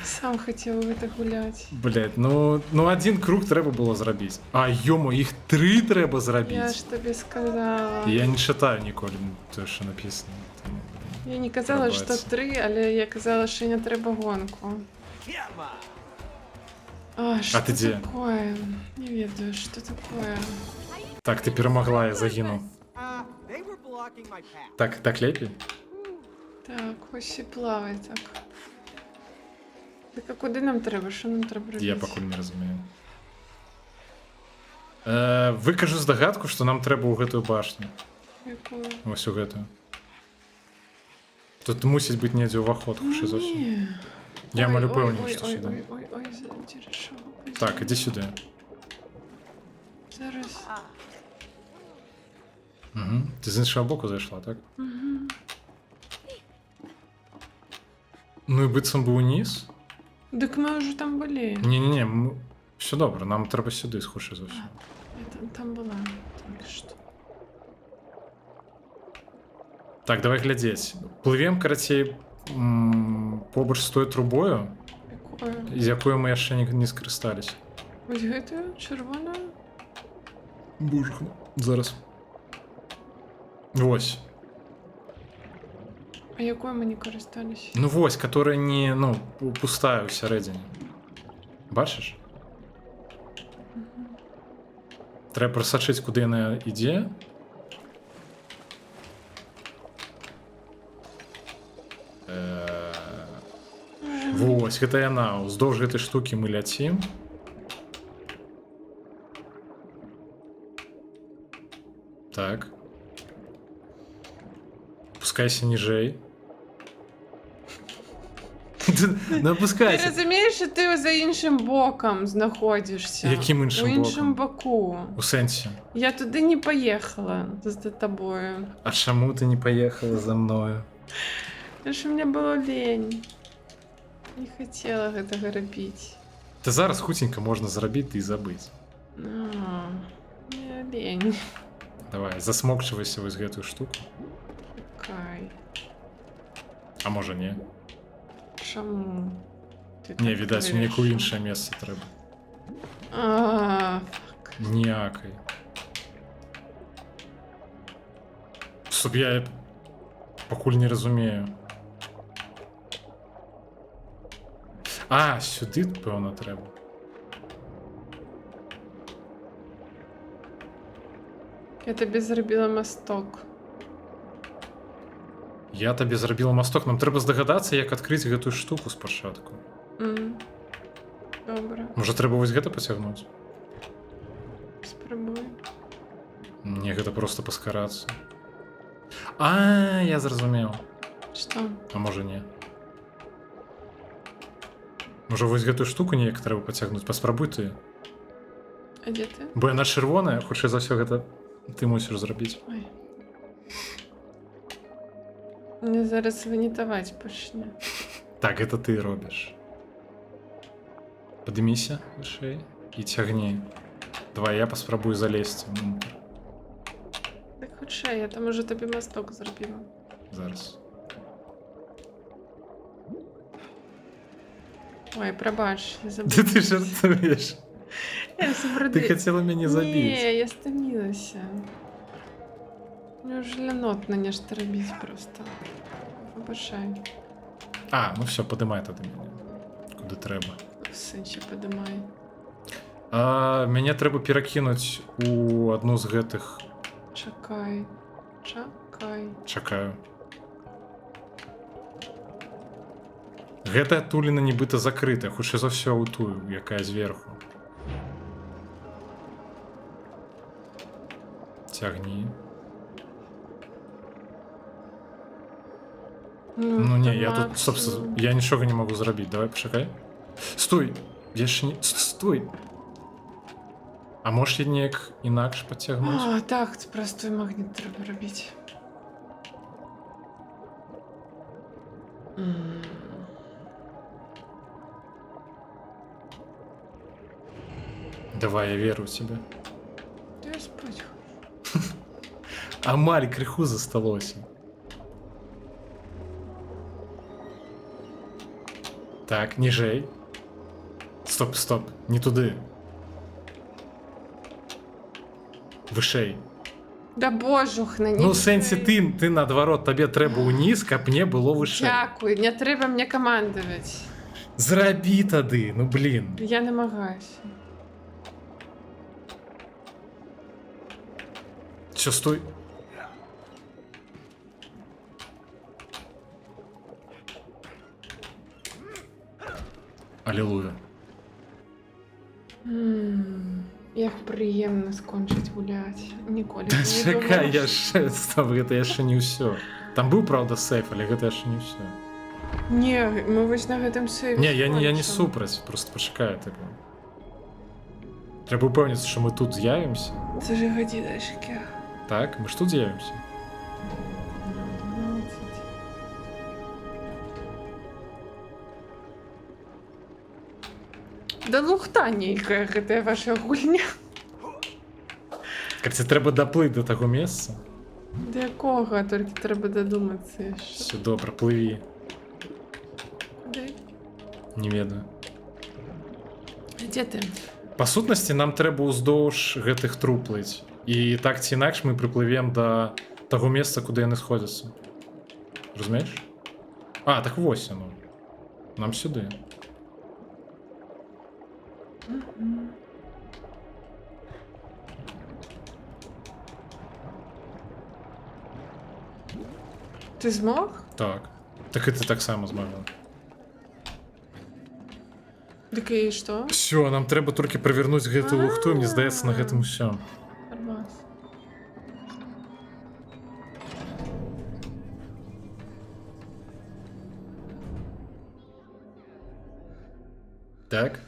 Сам хотів в це гуляти. Блять, ну один круг трэба было зрабіць. А ёмо, іх 3 трэба Я зрабіць. ж тобі сказала. Я не читаю ніколі те, що написано. Тому... Я не казала, що Подобається. 3, але я казала, що не треба гонку. Come А, on. что ты где? такое? Не ведаю, что такое. Так, ти перемогла, я загинув. They were blocking my path. Так лепей? Так, ось і плавай так. Так а куди нам треба? Що нам треба робити? Я пакуль не разумею. Выкажу здагадку, што нам трэба ў гэтую башню. Яку? Ось у гэтую. Тут мусіць быць недзе ўваход, хутчэй за ўсё. Ні. Я Ой, малю ой, пэўню, ой, што ой, сюди. ой, ой, ой, заінтересував. Так, іди сюди. Зараз. Угу. Ти з іншого боку зайшла, так? Угу. Ну і быццам бы ўніз. Так ми вже там були. Не-не-не, все добре, нам треба сюди, хутчэй за ўсё. Я там була. Так що. Так, давай глядзець. Плывем, карацей, побач з той трубою, Якою? з якою ми яшчэ не скарысталіся. Ось гэтою? Червоною? Божухна. Зараз. Вось. А якою ми не користались? Ну вось, которая не, ну, пустая ўсярэдзіне. Бачыш? Трэба прасачыць, куды яна ідзе. Вось, гэта яна. Уздоўж гэтай штукі мы ляцім. Так. Опускайся ніжэй. Ну, Ти опускайся. розумієш, що ти за іншим боком знаходишся? Яким іншим У іншому боком? боку. У сенсі. Я туди не поїхала за тобою. А чаму ти не поїхала за мною? Тому що мені було лень. Не хотіла гэтага робити. Та зараз хутенько можна зрабіць і забыць. Мне лень. Давай, засмокчывайся вось гэтую штуку. Кай. А можа не? Чаму? Ти Не, так відаць, у неку вирішив? іншае месца трэба. Фак. Ніякай. Стоп, я пакуль не разумею. А, сюды, пэўна, трэба. Я тобі зробила мосток. Я табе зрабіла масток, нам трэба здагадацца, як адкрыць гэтую штуку спачатку. Добре, Можа, трэба вось гэта пацягнуць? спробуй. Не, гэта проста паскарацца. А, я зразумеў. Що? А можа, не. Можа, вось гэтую штуку неяк трэба пацягнуць. Паспрабуй ты. А де ти? Бо яна чырвоная, хутчэй за ўсё гэта ты мусіш зрабіць. Ой. Мне зараз ванітаваць пачне. Так, гэта ты робіш. Падыміся вышэй і цягні. Давай, я паспрабую залезці внутрь. Так хутчэй, я там уже тобі мосток зробила. Зараз. Ой, пробач, я Де забула. ти жартуєш? Я забула. Ти хотіла мене забити. Ні, я стомилася. Мне уже лянотно не робити просто. Вибачай. А, ну все, подимай тоді мене. Куди треба. В сенсі подимай. Мене треба перекинути у одну з гэтых. Чекай. Чекай. Чакаю. Гэтая туліна нібыта закрыта, хутчэй за ўсё ў тую, якая зверху. Цягні. Ну не, я тут, собственно, я нічога не могу зрабіць. Давай пачакай. Стой! Я яшчэ не... Стой! А можеш я неяк інакш падцягнуць? А, так, простой магніт треба робити. Давай, я веру в тебя. Я спать. Амаль крыху засталося. Так, ніжэй. Стоп, стоп, не туды. Вышэй. Да божухна, не Ну, в сэнсе ты наадварот, табе трэба ўніз, каб не было вышэй. Дякую, не треба мне камандаваць. Зрабі тады, ну блин. Я намагаюся. Все, стой. Аллилуйя. Як прыемна скончыць гуляць. Ніколі Да не чакай, думала. яшчэ, стоп, гэта яшчэ не ўсё. Там быў, правда, сейф, але гэта яшчэ не ўсё. Не, мы вось на гэтым сейве Не, я не скончым. супраць, просто пачакай тыпу. Трэба упэўніцца, што мы тут з'явімся. Зажигадзіначкі. Так, мы ж тут з'явімся. Да лухта нейкая гэтая ваша гульня. Карці, трэба даплыць да таго месца. Да якога? Толькі трэба дадумацца яшчэ. Все добра, плыві. Куды? Не ведаю. Дзе ты? Па сутнасці, нам трэба ўздоўж гэтых труб плыць. І так ці інакш мы прыплывем да таго месца, куды яны сходзяцца. Разумееш? А, так вось яно. Нам сюды. Ты змог? Так. Так і ты таксама змагла. Дык і што? Все, нам трэба толькі правярнуць гэтую лухту, і мне здаецца, на гэтым усё. Арбаз. Так?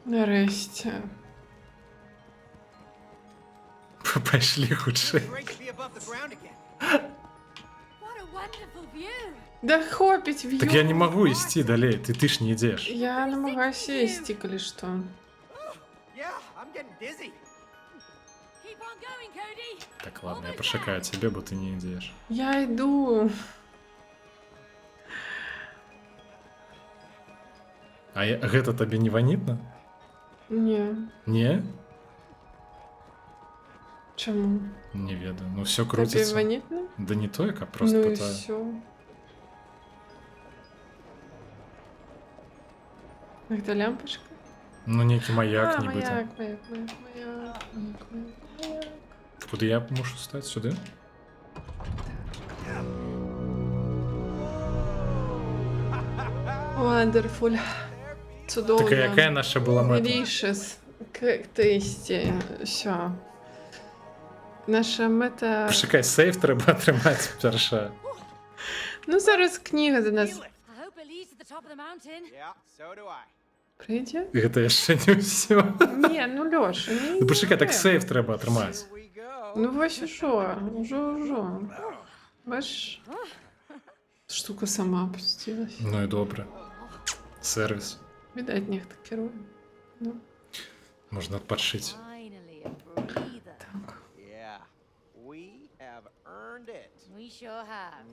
Нарэшце. Пайшлі хутчэй. Great to be above the ground again. What a wonderful view! Да хопіць, в'ё. Так я не магу ісці далей, ты ж не ідзеш. Я намагаюся ісці, калі што. Yeah, I'm getting dizzy. Keep on going, Cody! Так, ладно, я пачакаю цябе, бо ты не ідзеш. Я йду. А гэта табе не ванітна? Не. Не? Чаму? Не ведаю. Ну все Табе крутится. ванітна? Да не то, яка просто Ну і пытаю. все. Гэта лямпачка? Ну нейкі маяк, А, нібыта. маяк. Куди я мушу стаць? Сюди? Wonderful. Цудоўна. Така якая наша була мета? Delicious. Tasty. Все. Наша мета... Почекай, сейф треба атрымаць перша. Ну, зараз кніга до нас I hope it leads to the top of the mountain. Yeah, so do I. прийде. Гэта яшчэ не ўсё. Не, ну Лёша, не Ну почекай, так не. сейф треба атрымаць. Here we go. Ну вось ужо. Бач, штука сама опустилась. Ну і добре. Сервіс. Відать, нехто керує. Ну, Можна адпачыць. Finally, a breather. так. Yeah, we have earned it. We sure have.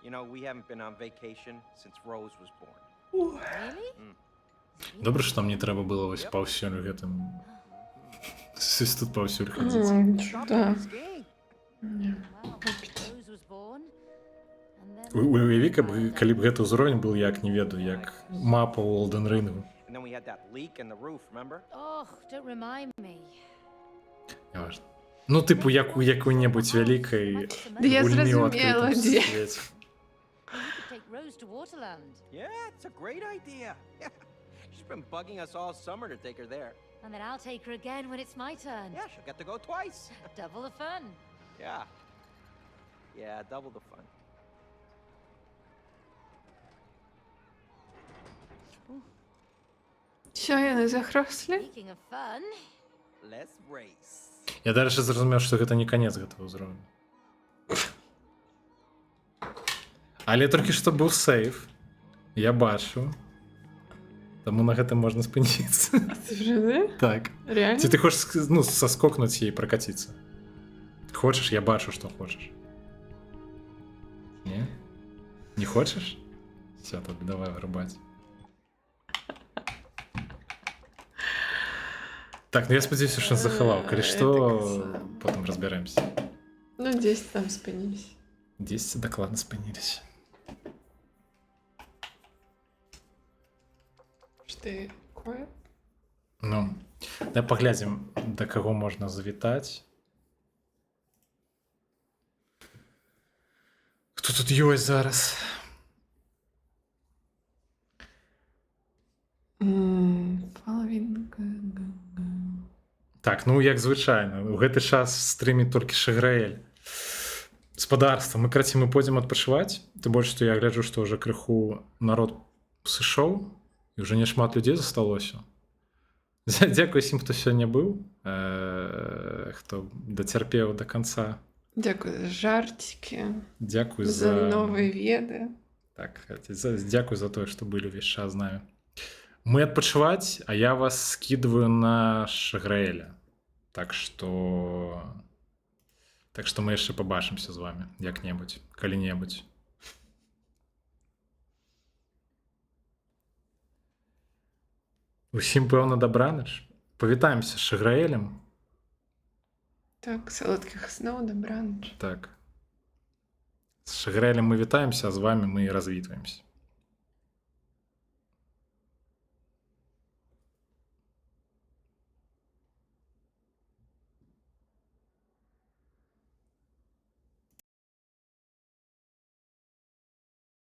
You know, we haven't been on vacation since Rose was born. Really? Добре, що там не треба було ось паўсюль гэтым. Ось тут паўсюль хадзіць. Да. Skiing. Не. Well, Rose was born, and then Уяві, калі б гэты ўзровень был, як, не ведаю, як мапа ў Elden Ring. And then we had that leak in the roof, remember? oh, don't remind me. Неважно. Ну, типу, як у якой-небудзь вялікай Да я гульні ў зразумела, адкрытым дзе. свеце. You could take Rose to Waterland, Yeah, it's a great idea. She's been bugging us all summer to take her there. and then I'll take her again when it's my turn. Yeah, she'll get to go twice. Double the fun. Yeah. Yeah, double the fun. Що, яны захрослі? Speaking of fun, Let's race. Я дальше зразумеў, што гэта не канец гэтага ўзроўня. Але толькі што быў сейф. Я бачу. Таму на гэтым можна спыніцца. Сапраўды? Так. Реально? Ці ты хочаш ну, саскокнуць і пракаціцца? Хочаш, я бачу, што хочаш. Не? Не хочаш? Все, тады давай вырубаць. Так, ну я спадзяюся, што захаваў. Калі што, потым разбярэмся. Ну, 10 там спынілись. 10 дакладна спыніліся. Что ты кое? Ну, давай паглядзім, да каго можна завітаць. Хто тут ёсць зараз? Половинка. Так, ну як звычайна, у гэты час стрыміць толькі Шаграэль. Спадарства, мы карацей, мы пойдзем адпачываць. Тым больш, што я гляджу, што ўжо крыху народ сышоў і ўжо няшмат людзей засталося. Дзякуй усім, хто сёння быў, хто дацярпеў да канца. Дякую за жартики, Дзякуй за за новые веды. Так, дзякуй за тое, што былі ўвесь час з намі. Мы адпачываць, а я вас скидываю на Шаграэля. Так што мы яшчэ пабачымся з вами як-небудзь, калі-небудзь. Усім, пэўна, дабранач. Павітаемся з Шаграэлем. Так, солодких снов, добраніч. Так. З Шаграэлем мы вітаемся, а з вами мы развітваемся.